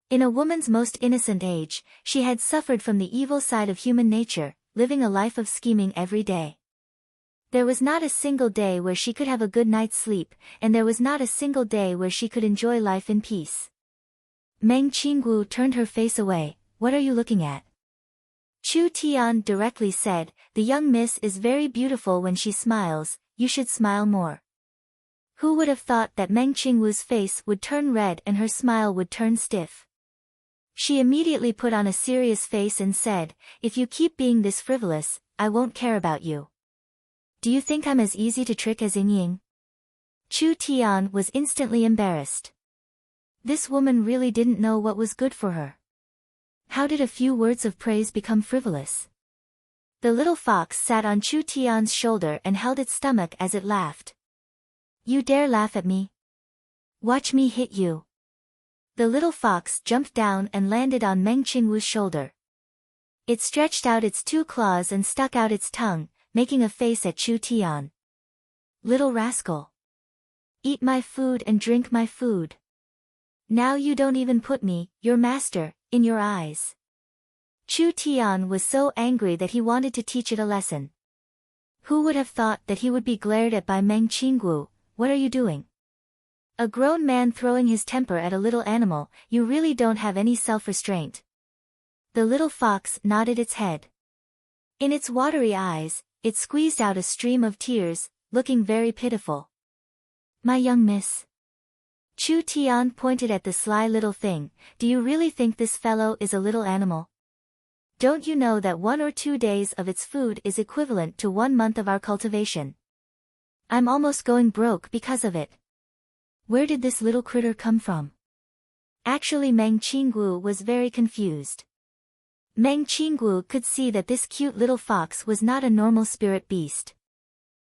In a woman's most innocent age, she had suffered from the evil side of human nature, living a life of scheming every day. There was not a single day where she could have a good night's sleep, and there was not a single day where she could enjoy life in peace. Meng Qinggu turned her face away. What are you looking at? Chu Tian directly said, the young miss is very beautiful when she smiles, you should smile more. Who would have thought that Meng Qinggu's face would turn red and her smile would turn stiff? She immediately put on a serious face and said, if you keep being this frivolous, I won't care about you. Do you think I'm as easy to trick as Ying? Chu Tian was instantly embarrassed. This woman really didn't know what was good for her. How did a few words of praise become frivolous? The little fox sat on Chu Tian's shoulder and held its stomach as it laughed. You dare laugh at me? Watch me hit you. The little fox jumped down and landed on Meng Qinggu's shoulder. It stretched out its two claws and stuck out its tongue, making a face at Chu Tian. Little rascal. Eat my food and drink my food. Now you don't even put me, your master, in your eyes. Chu Tian was so angry that he wanted to teach it a lesson. Who would have thought that he would be glared at by Meng Qinggu? What are you doing? A grown man throwing his temper at a little animal, you really don't have any self-restraint. The little fox nodded its head. In its watery eyes, it squeezed out a stream of tears, looking very pitiful. My young miss. Chu Tian pointed at the sly little thing. Do you really think this fellow is a little animal? Don't you know that 1 or 2 days of its food is equivalent to 1 month of our cultivation? I'm almost going broke because of it. Where did this little critter come from? Actually, Meng Qinggu was very confused. Meng Qinggu could see that this cute little fox was not a normal spirit beast.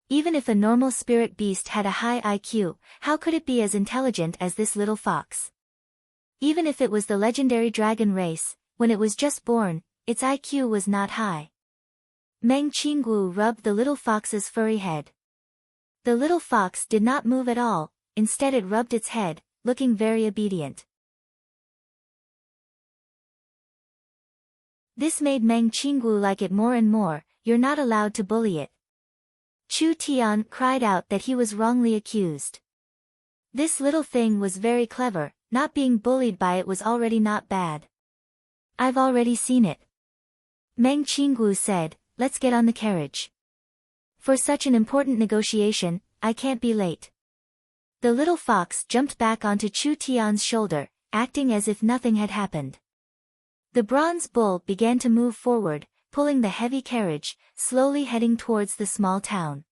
Even if a normal spirit beast had a high IQ, how could it be as intelligent as this little fox? Even if it was the legendary dragon race, when it was just born, its IQ was not high. Meng Qinggu rubbed the little fox's furry head. The little fox did not move at all, instead it rubbed its head, looking very obedient. This made Meng Qinggu like it more and more. You're not allowed to bully it. Chu Tian cried out that he was wrongly accused. This little thing was very clever, not being bullied by it was already not bad. I've already seen it. Meng Qinggu said, let's get on the carriage. For such an important negotiation, I can't be late. The little fox jumped back onto Chu Tian's shoulder, acting as if nothing had happened. The bronze bull began to move forward, pulling the heavy carriage, slowly heading towards the small town.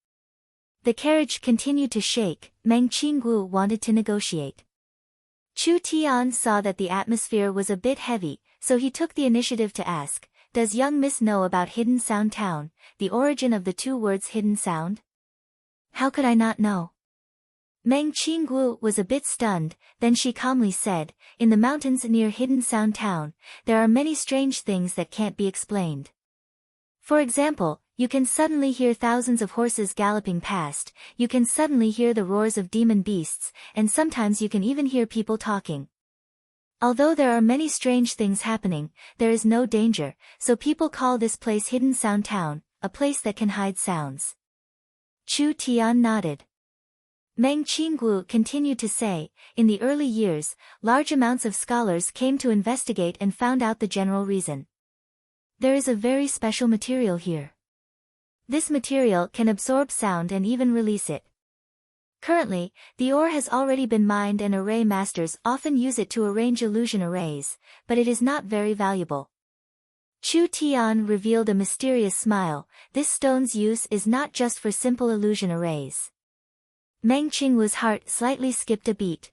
The carriage continued to shake. Meng Qinggu wanted to negotiate. Chu Tian saw that the atmosphere was a bit heavy, so he took the initiative to ask, does young miss know about Hidden Sound Town, the origin of the 2 words hidden sound? How could I not know? Meng Qinggu was a bit stunned, then she calmly said, in the mountains near Hidden Sound Town, there are many strange things that can't be explained. For example, you can suddenly hear thousands of horses galloping past, you can suddenly hear the roars of demon beasts, and sometimes you can even hear people talking. Although there are many strange things happening, there is no danger, so people call this place Hidden Sound Town, a place that can hide sounds. Chu Tian nodded. Meng Qinggu continued to say, in the early years, large amounts of scholars came to investigate and found out the general reason. There is a very special material here. This material can absorb sound and even release it. Currently, the ore has already been mined and array masters often use it to arrange illusion arrays, but it is not very valuable. Chu Tian revealed a mysterious smile. This stone's use is not just for simple illusion arrays. Meng Qinggu's heart slightly skipped a beat.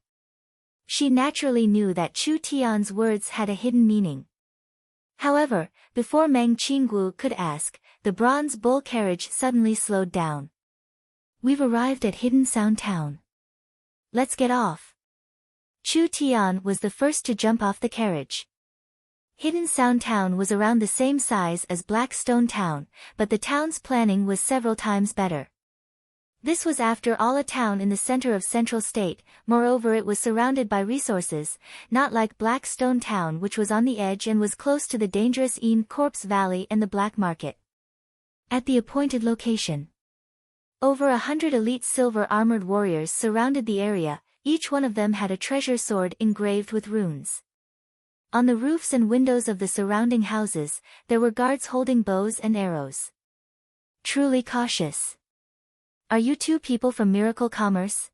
She naturally knew that Chu Tian's words had a hidden meaning. However, before Meng Qinggu could ask, the bronze bull carriage suddenly slowed down. We've arrived at Hidden Sound Town. Let's get off. Chu Tian was the first to jump off the carriage. Hidden Sound Town was around the same size as Black Stone Town, but the town's planning was several times better. This was after all a town in the center of Central State, moreover it was surrounded by resources, not like Black Stone Town which was on the edge and was close to the dangerous Corpse Valley and the black market. At the appointed location. Over 100 elite silver-armored warriors surrounded the area, each one of them had a treasure sword engraved with runes. On the roofs and windows of the surrounding houses, there were guards holding bows and arrows. Truly cautious. Are you 2 people from Miracle Commerce?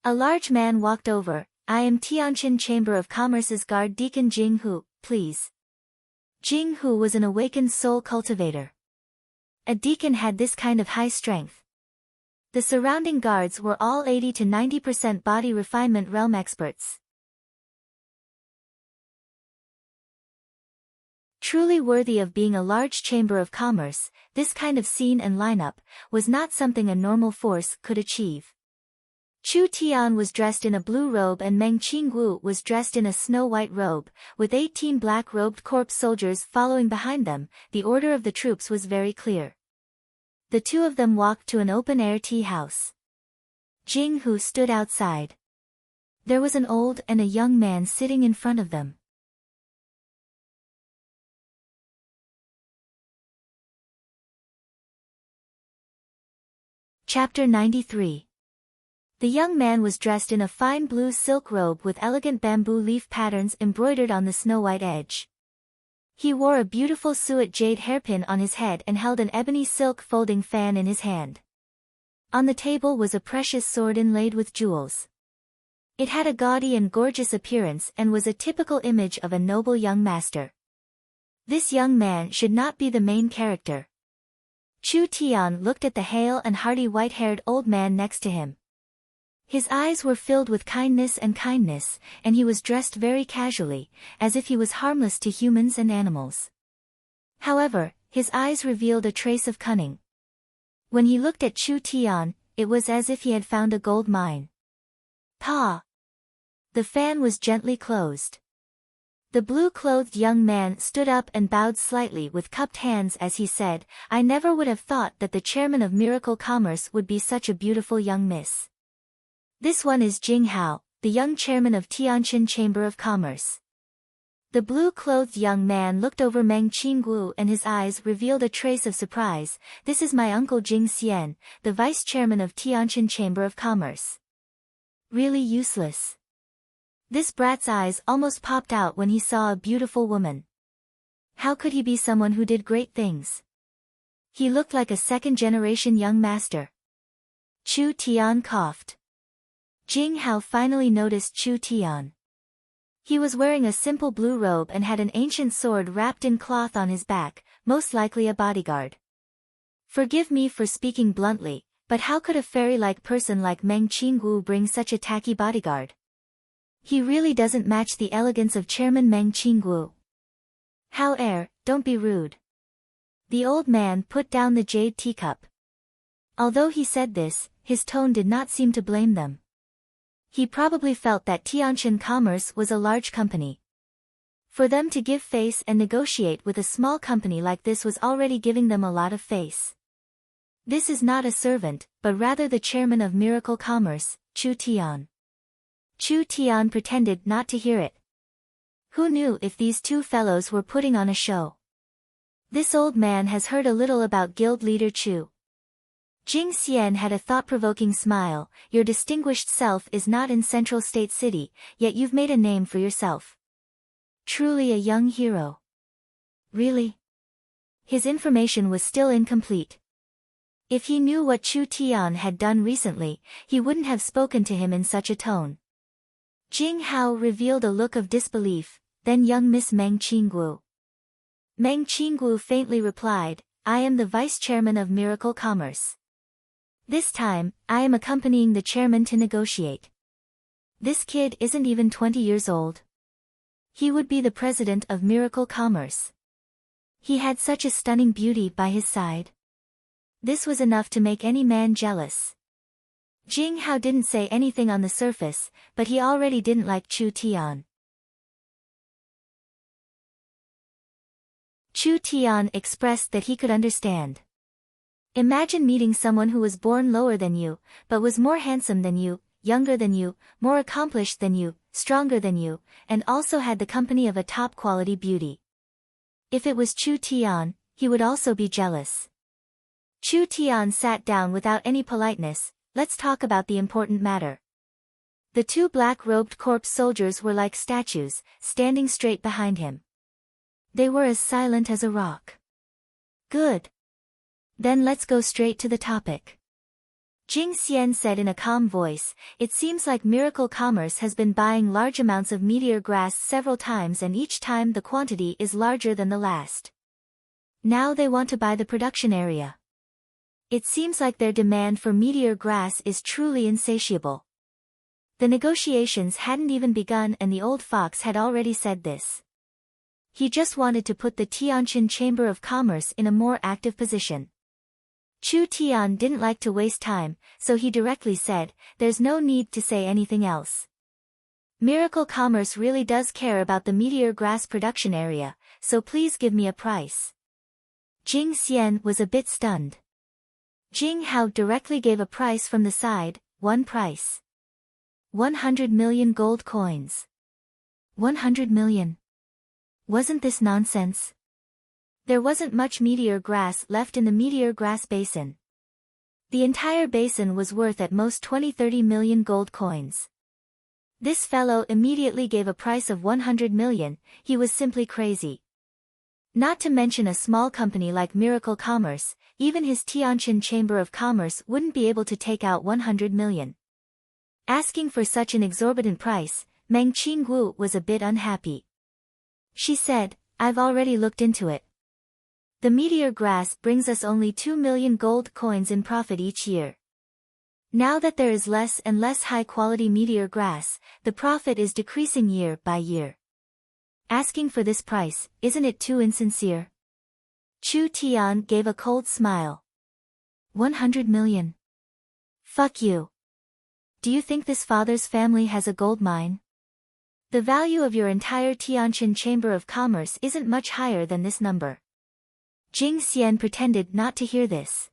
A large man walked over. I am Tianjin Chamber of Commerce's guard Deacon Jing Hu, please. Jing Hu was an awakened soul cultivator. A deacon had this kind of high strength. The surrounding guards were all 80 to 90% body refinement realm experts. Truly worthy of being a large chamber of commerce, this kind of scene and lineup was not something a normal force could achieve. Chu Tian was dressed in a blue robe and Meng Qinggu was dressed in a snow-white robe, with 18 black-robed corpse soldiers following behind them. The order of the troops was very clear. The 2 of them walked to an open-air tea house. Jing Hu stood outside. There was an old and a young man sitting in front of them. Chapter 93. The young man was dressed in a fine blue silk robe with elegant bamboo leaf patterns embroidered on the snow-white edge. He wore a beautiful suet jade hairpin on his head and held an ebony silk folding fan in his hand. On the table was a precious sword inlaid with jewels. It had a gaudy and gorgeous appearance and was a typical image of a noble young master. This young man should not be the main character. Chu Tian looked at the hale and hearty white-haired old man next to him. His eyes were filled with kindness, and he was dressed very casually, as if he was harmless to humans and animals. However, his eyes revealed a trace of cunning. When he looked at Chu Tian, it was as if he had found a gold mine. Pa! The fan was gently closed. The blue-clothed young man stood up and bowed slightly with cupped hands as he said, I never would have thought that the chairman of Miracle Commerce would be such a beautiful young miss. This one is Jing Hao, the young chairman of Tianjin Chamber of Commerce. The blue-clothed young man looked over Meng Qingguo and his eyes revealed a trace of surprise. This is my uncle Jing Xian, the vice chairman of Tianjin Chamber of Commerce. Really useless. This brat's eyes almost popped out when he saw a beautiful woman. How could he be someone who did great things? He looked like a second-generation young master. Chu Tian coughed. Jing Hao finally noticed Chu Tian. He was wearing a simple blue robe and had an ancient sword wrapped in cloth on his back, most likely a bodyguard. Forgive me for speaking bluntly, but how could a fairy-like person like Meng Qingguo bring such a tacky bodyguard? He really doesn't match the elegance of Chairman Meng Qingguo. Hao don't be rude. The old man put down the jade teacup. Although he said this, his tone did not seem to blame them. He probably felt that Tianjin Commerce was a large company. For them to give face and negotiate with a small company like this was already giving them a lot of face. This is not a servant, but rather the chairman of Miracle Commerce, Chu Tian. Chu Tian pretended not to hear it. Who knew if these two fellows were putting on a show? This old man has heard a little about guild leader Chu. Jing Xian had a thought-provoking smile. Your distinguished self is not in Central State City, yet you've made a name for yourself. Truly a young hero. Really? His information was still incomplete. If he knew what Chu Tian had done recently, he wouldn't have spoken to him in such a tone. Jing Hao revealed a look of disbelief, then young Miss Meng Qingguo. Meng Qingguo faintly replied, I am the vice chairman of Miracle Commerce. This time, I am accompanying the chairman to negotiate. This kid isn't even 20 years old. He would be the president of Miracle Commerce. He had such a stunning beauty by his side. This was enough to make any man jealous. Jing Hao didn't say anything on the surface, but he already didn't like Chu Tian. Chu Tian expressed that he could understand. Imagine meeting someone who was born lower than you, but was more handsome than you, younger than you, more accomplished than you, stronger than you, and also had the company of a top-quality beauty. If it was Chu Tian, he would also be jealous. Chu Tian sat down without any politeness. Let's talk about the important matter. The two black-robed corpse soldiers were like statues, standing straight behind him. They were as silent as a rock. Good. Then let's go straight to the topic. Jing Xian said in a calm voice, it seems like Miracle Commerce has been buying large amounts of meteor grass several times and each time the quantity is larger than the last. Now they want to buy the production area. It seems like their demand for meteor grass is truly insatiable. The negotiations hadn't even begun and the old fox had already said this. He just wanted to put the Tianjin Chamber of Commerce in a more active position. Chu Tian didn't like to waste time, so he directly said, there's no need to say anything else. Miracle Commerce really does care about the meteor grass production area, so please give me a price. Jing Xian was a bit stunned. Jing Hao directly gave a price from the side, one price. 100 million gold coins. 100 million. Wasn't this nonsense? There wasn't much meteor grass left in the meteor grass basin. The entire basin was worth at most 20-30 million gold coins. This fellow immediately gave a price of 100 million, he was simply crazy. Not to mention a small company like Miracle Commerce, even his Tianjin Chamber of Commerce wouldn't be able to take out 100 million. Asking for such an exorbitant price, Meng Qingwu was a bit unhappy. She said, I've already looked into it. The meteor grass brings us only 2 million gold coins in profit each year. Now that there is less and less high-quality meteor grass, the profit is decreasing year by year. Asking for this price, isn't it too insincere? Chu Tian gave a cold smile. 100 million. Fuck you. Do you think this father's family has a gold mine? The value of your entire Tianjin Chamber of Commerce isn't much higher than this number. Jing Xian pretended not to hear this.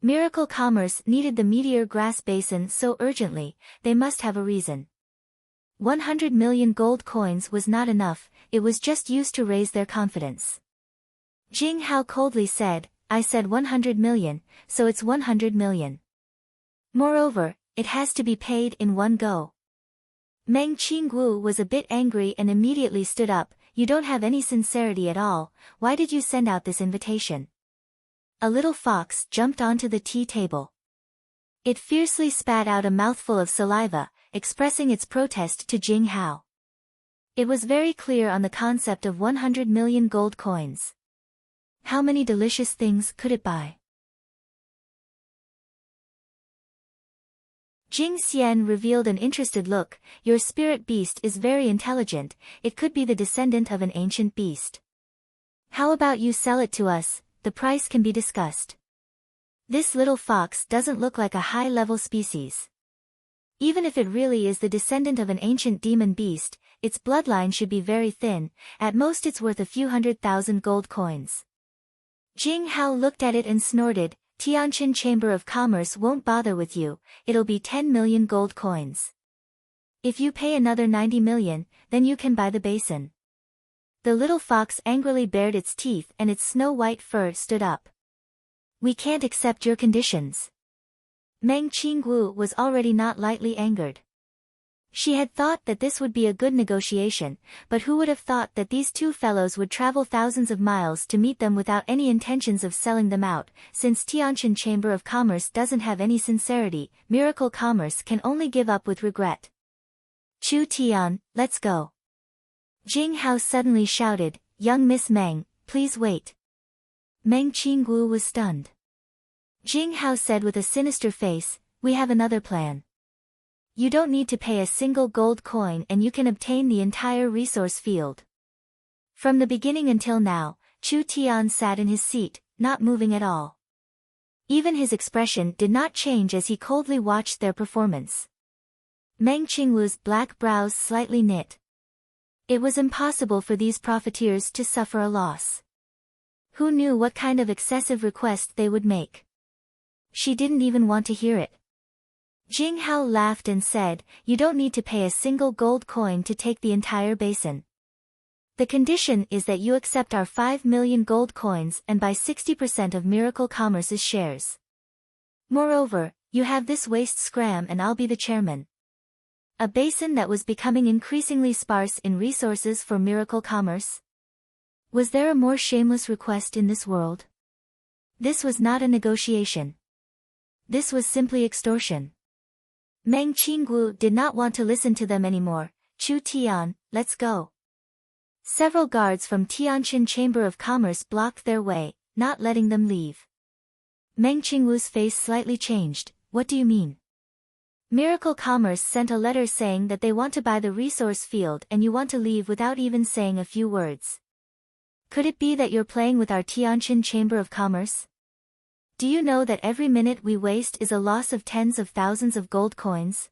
Miracle Commerce needed the meteor grass basin so urgently, they must have a reason. 100 million gold coins was not enough, it was just used to raise their confidence. Jing Hao coldly said, I said 100 million, so it's 100 million. Moreover, it has to be paid in one go. Meng Qingwu was a bit angry and immediately stood up. You don't have any sincerity at all, why did you send out this invitation? A little fox jumped onto the tea table. It fiercely spat out a mouthful of saliva, expressing its protest to Jing Hao. It was very clear on the concept of 100 million gold coins. How many delicious things could it buy? Jing Xian revealed an interested look. Your spirit beast is very intelligent, it could be the descendant of an ancient beast. How about you sell it to us, the price can be discussed. This little fox doesn't look like a high-level species. Even if it really is the descendant of an ancient demon beast, its bloodline should be very thin, at most it's worth a few 100,000 gold coins. Jing Hao looked at it and snorted, Tianjin Chamber of Commerce won't bother with you, it'll be 10 million gold coins. If you pay another 90 million, then you can buy the basin. The little fox angrily bared its teeth and its snow-white fur stood up. We can't accept your conditions. Meng Qingwu was already not lightly angered. She had thought that this would be a good negotiation, but who would have thought that these two fellows would travel thousands of miles to meet them without any intentions of selling them out? Since Tianjin Chamber of Commerce doesn't have any sincerity, Miracle Commerce can only give up with regret. Chu Tian, let's go. Jing Hao suddenly shouted, young Miss Meng, please wait. Meng Qingwu was stunned. Jing Hao said with a sinister face, we have another plan. You don't need to pay a single gold coin and you can obtain the entire resource field. From the beginning until now, Chu Tian sat in his seat, not moving at all. Even his expression did not change as he coldly watched their performance. Meng Qingwu's black brows slightly knit. It was impossible for these profiteers to suffer a loss. Who knew what kind of excessive request they would make? She didn't even want to hear it. Jing Hao laughed and said, you don't need to pay a single gold coin to take the entire basin. The condition is that you accept our 5 million gold coins and buy 60% of Miracle Commerce's shares. Moreover, you have this waste scram and I'll be the chairman. A basin that was becoming increasingly sparse in resources for Miracle Commerce? Was there a more shameless request in this world? This was not a negotiation. This was simply extortion. Meng Qingwu did not want to listen to them anymore. Chu Tian, let's go. Several guards from Tianjin Chamber of Commerce blocked their way, not letting them leave. Meng Qingwu's face slightly changed. What do you mean? Miracle Commerce sent a letter saying that they want to buy the resource field and you want to leave without even saying a few words. Could it be that you're playing with our Tianjin Chamber of Commerce? Do you know that every minute we waste is a loss of tens of thousands of gold coins?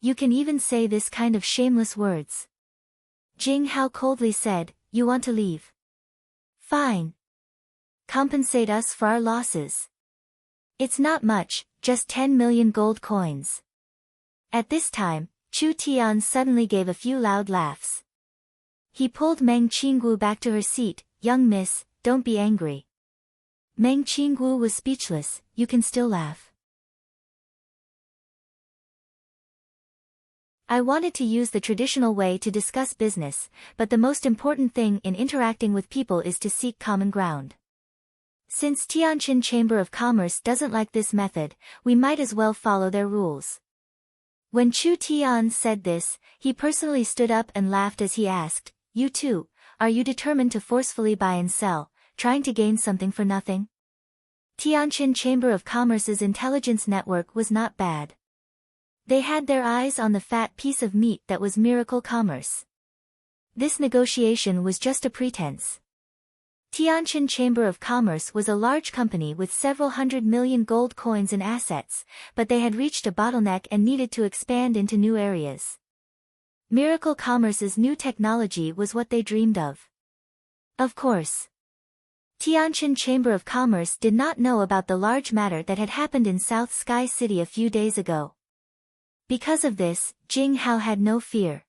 You can even say this kind of shameless words. Jing Hao coldly said, you want to leave? Fine. Compensate us for our losses. It's not much, just 10 million gold coins. At this time, Chu Tian suddenly gave a few loud laughs. He pulled Meng Qingwu back to her seat. Young miss, don't be angry. Meng Qingwu was speechless. You can still laugh. I wanted to use the traditional way to discuss business, but the most important thing in interacting with people is to seek common ground. Since Tianjin Chamber of Commerce doesn't like this method, we might as well follow their rules. When Chu Tian said this, he personally stood up and laughed as he asked, "You too, are you determined to forcefully buy and sell, trying to gain something for nothing?" Tianjin Chamber of Commerce's intelligence network was not bad. They had their eyes on the fat piece of meat that was Miracle Commerce. This negotiation was just a pretense. Tianjin Chamber of Commerce was a large company with several 100 million gold coins in assets, but they had reached a bottleneck and needed to expand into new areas. Miracle Commerce's new technology was what they dreamed of. Of course, Tianjin Chamber of Commerce did not know about the large matter that had happened in South Sky City a few days ago. Because of this, Jing Hao had no fear.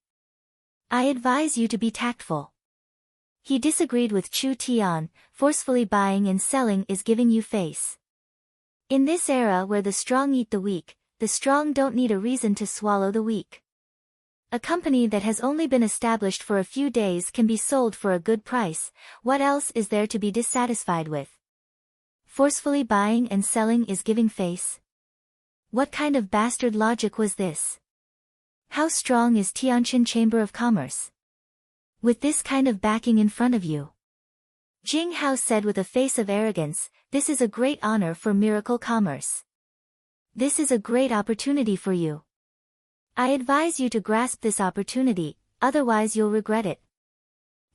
"I advise you to be tactful." He disagreed with Chu Tian, forcefully buying and selling is giving you face. In this era where the strong eat the weak, the strong don't need a reason to swallow the weak. A company that has only been established for a few days can be sold for a good price. What else is there to be dissatisfied with? Forcefully buying and selling is giving face? What kind of bastard logic was this? How strong is Tianjin Chamber of Commerce? With this kind of backing in front of you? Jing Hao said with a face of arrogance, "This is a great honor for Miracle Commerce. This is a great opportunity for you. I advise you to grasp this opportunity, otherwise you'll regret it."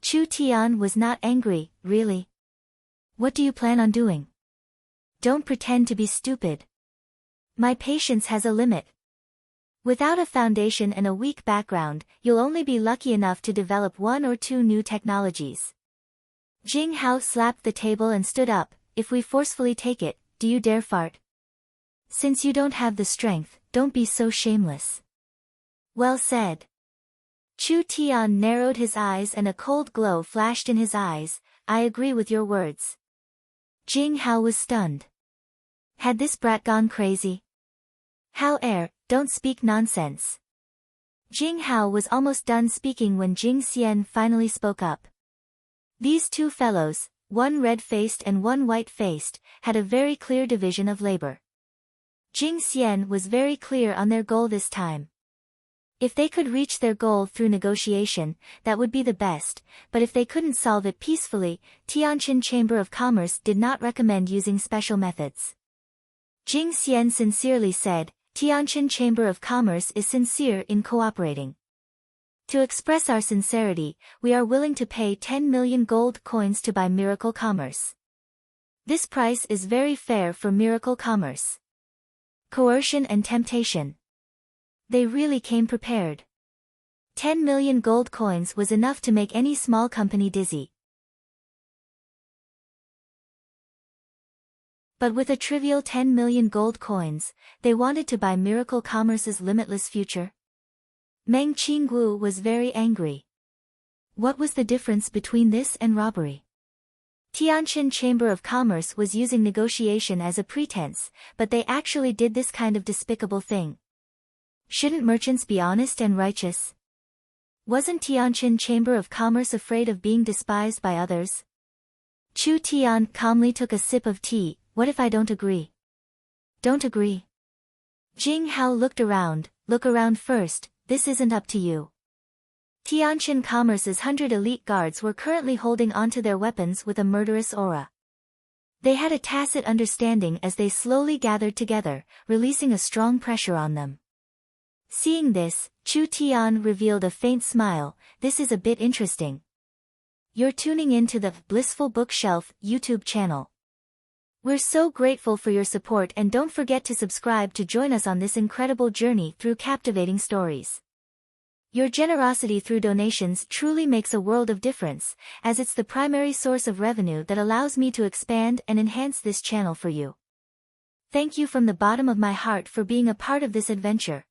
Chu Tian was not angry. "Really? What do you plan on doing? Don't pretend to be stupid. My patience has a limit. Without a foundation and a weak background, you'll only be lucky enough to develop 1 or 2 new technologies." Jing Hao slapped the table and stood up. "If we forcefully take it, do you dare fart? Since you don't have the strength, don't be so shameless." "Well said." Chu Tian narrowed his eyes and a cold glow flashed in his eyes. "I agree with your words." Jing Hao was stunned. Had this brat gone crazy? "Hao don't speak nonsense." Jing Hao was almost done speaking when Jing Xian finally spoke up. These two fellows, one red-faced and one white-faced, had a very clear division of labor. Jing Xian was very clear on their goal this time. If they could reach their goal through negotiation, that would be the best, but if they couldn't solve it peacefully, Tianjin Chamber of Commerce did not recommend using special methods. Jing Xian sincerely said, "Tianjin Chamber of Commerce is sincere in cooperating. To express our sincerity, we are willing to pay 10 million gold coins to buy Miracle Commerce. This price is very fair for Miracle Commerce." Coercion and temptation. They really came prepared. 10 million gold coins was enough to make any small company dizzy. But with a trivial 10 million gold coins, they wanted to buy Miracle Commerce's limitless future. Meng Qinggu was very angry. What was the difference between this and robbery? Tianjin Chamber of Commerce was using negotiation as a pretense, but they actually did this kind of despicable thing. Shouldn't merchants be honest and righteous? Wasn't Tianjin Chamber of Commerce afraid of being despised by others? Chu Tian calmly took a sip of tea. "What if I don't agree?" "Don't agree?" Jing Hao looked around. "Look around first, this isn't up to you." Tianjin Commerce's 100 elite guards were currently holding onto their weapons with a murderous aura. They had a tacit understanding as they slowly gathered together, releasing a strong pressure on them. Seeing this, Chu Tian revealed a faint smile. "This is a bit interesting. You're tuning in to the Blissful Bookshelf YouTube channel. We're so grateful for your support and don't forget to subscribe to join us on this incredible journey through captivating stories. Your generosity through donations truly makes a world of difference, as it's the primary source of revenue that allows me to expand and enhance this channel for you. Thank you from the bottom of my heart for being a part of this adventure."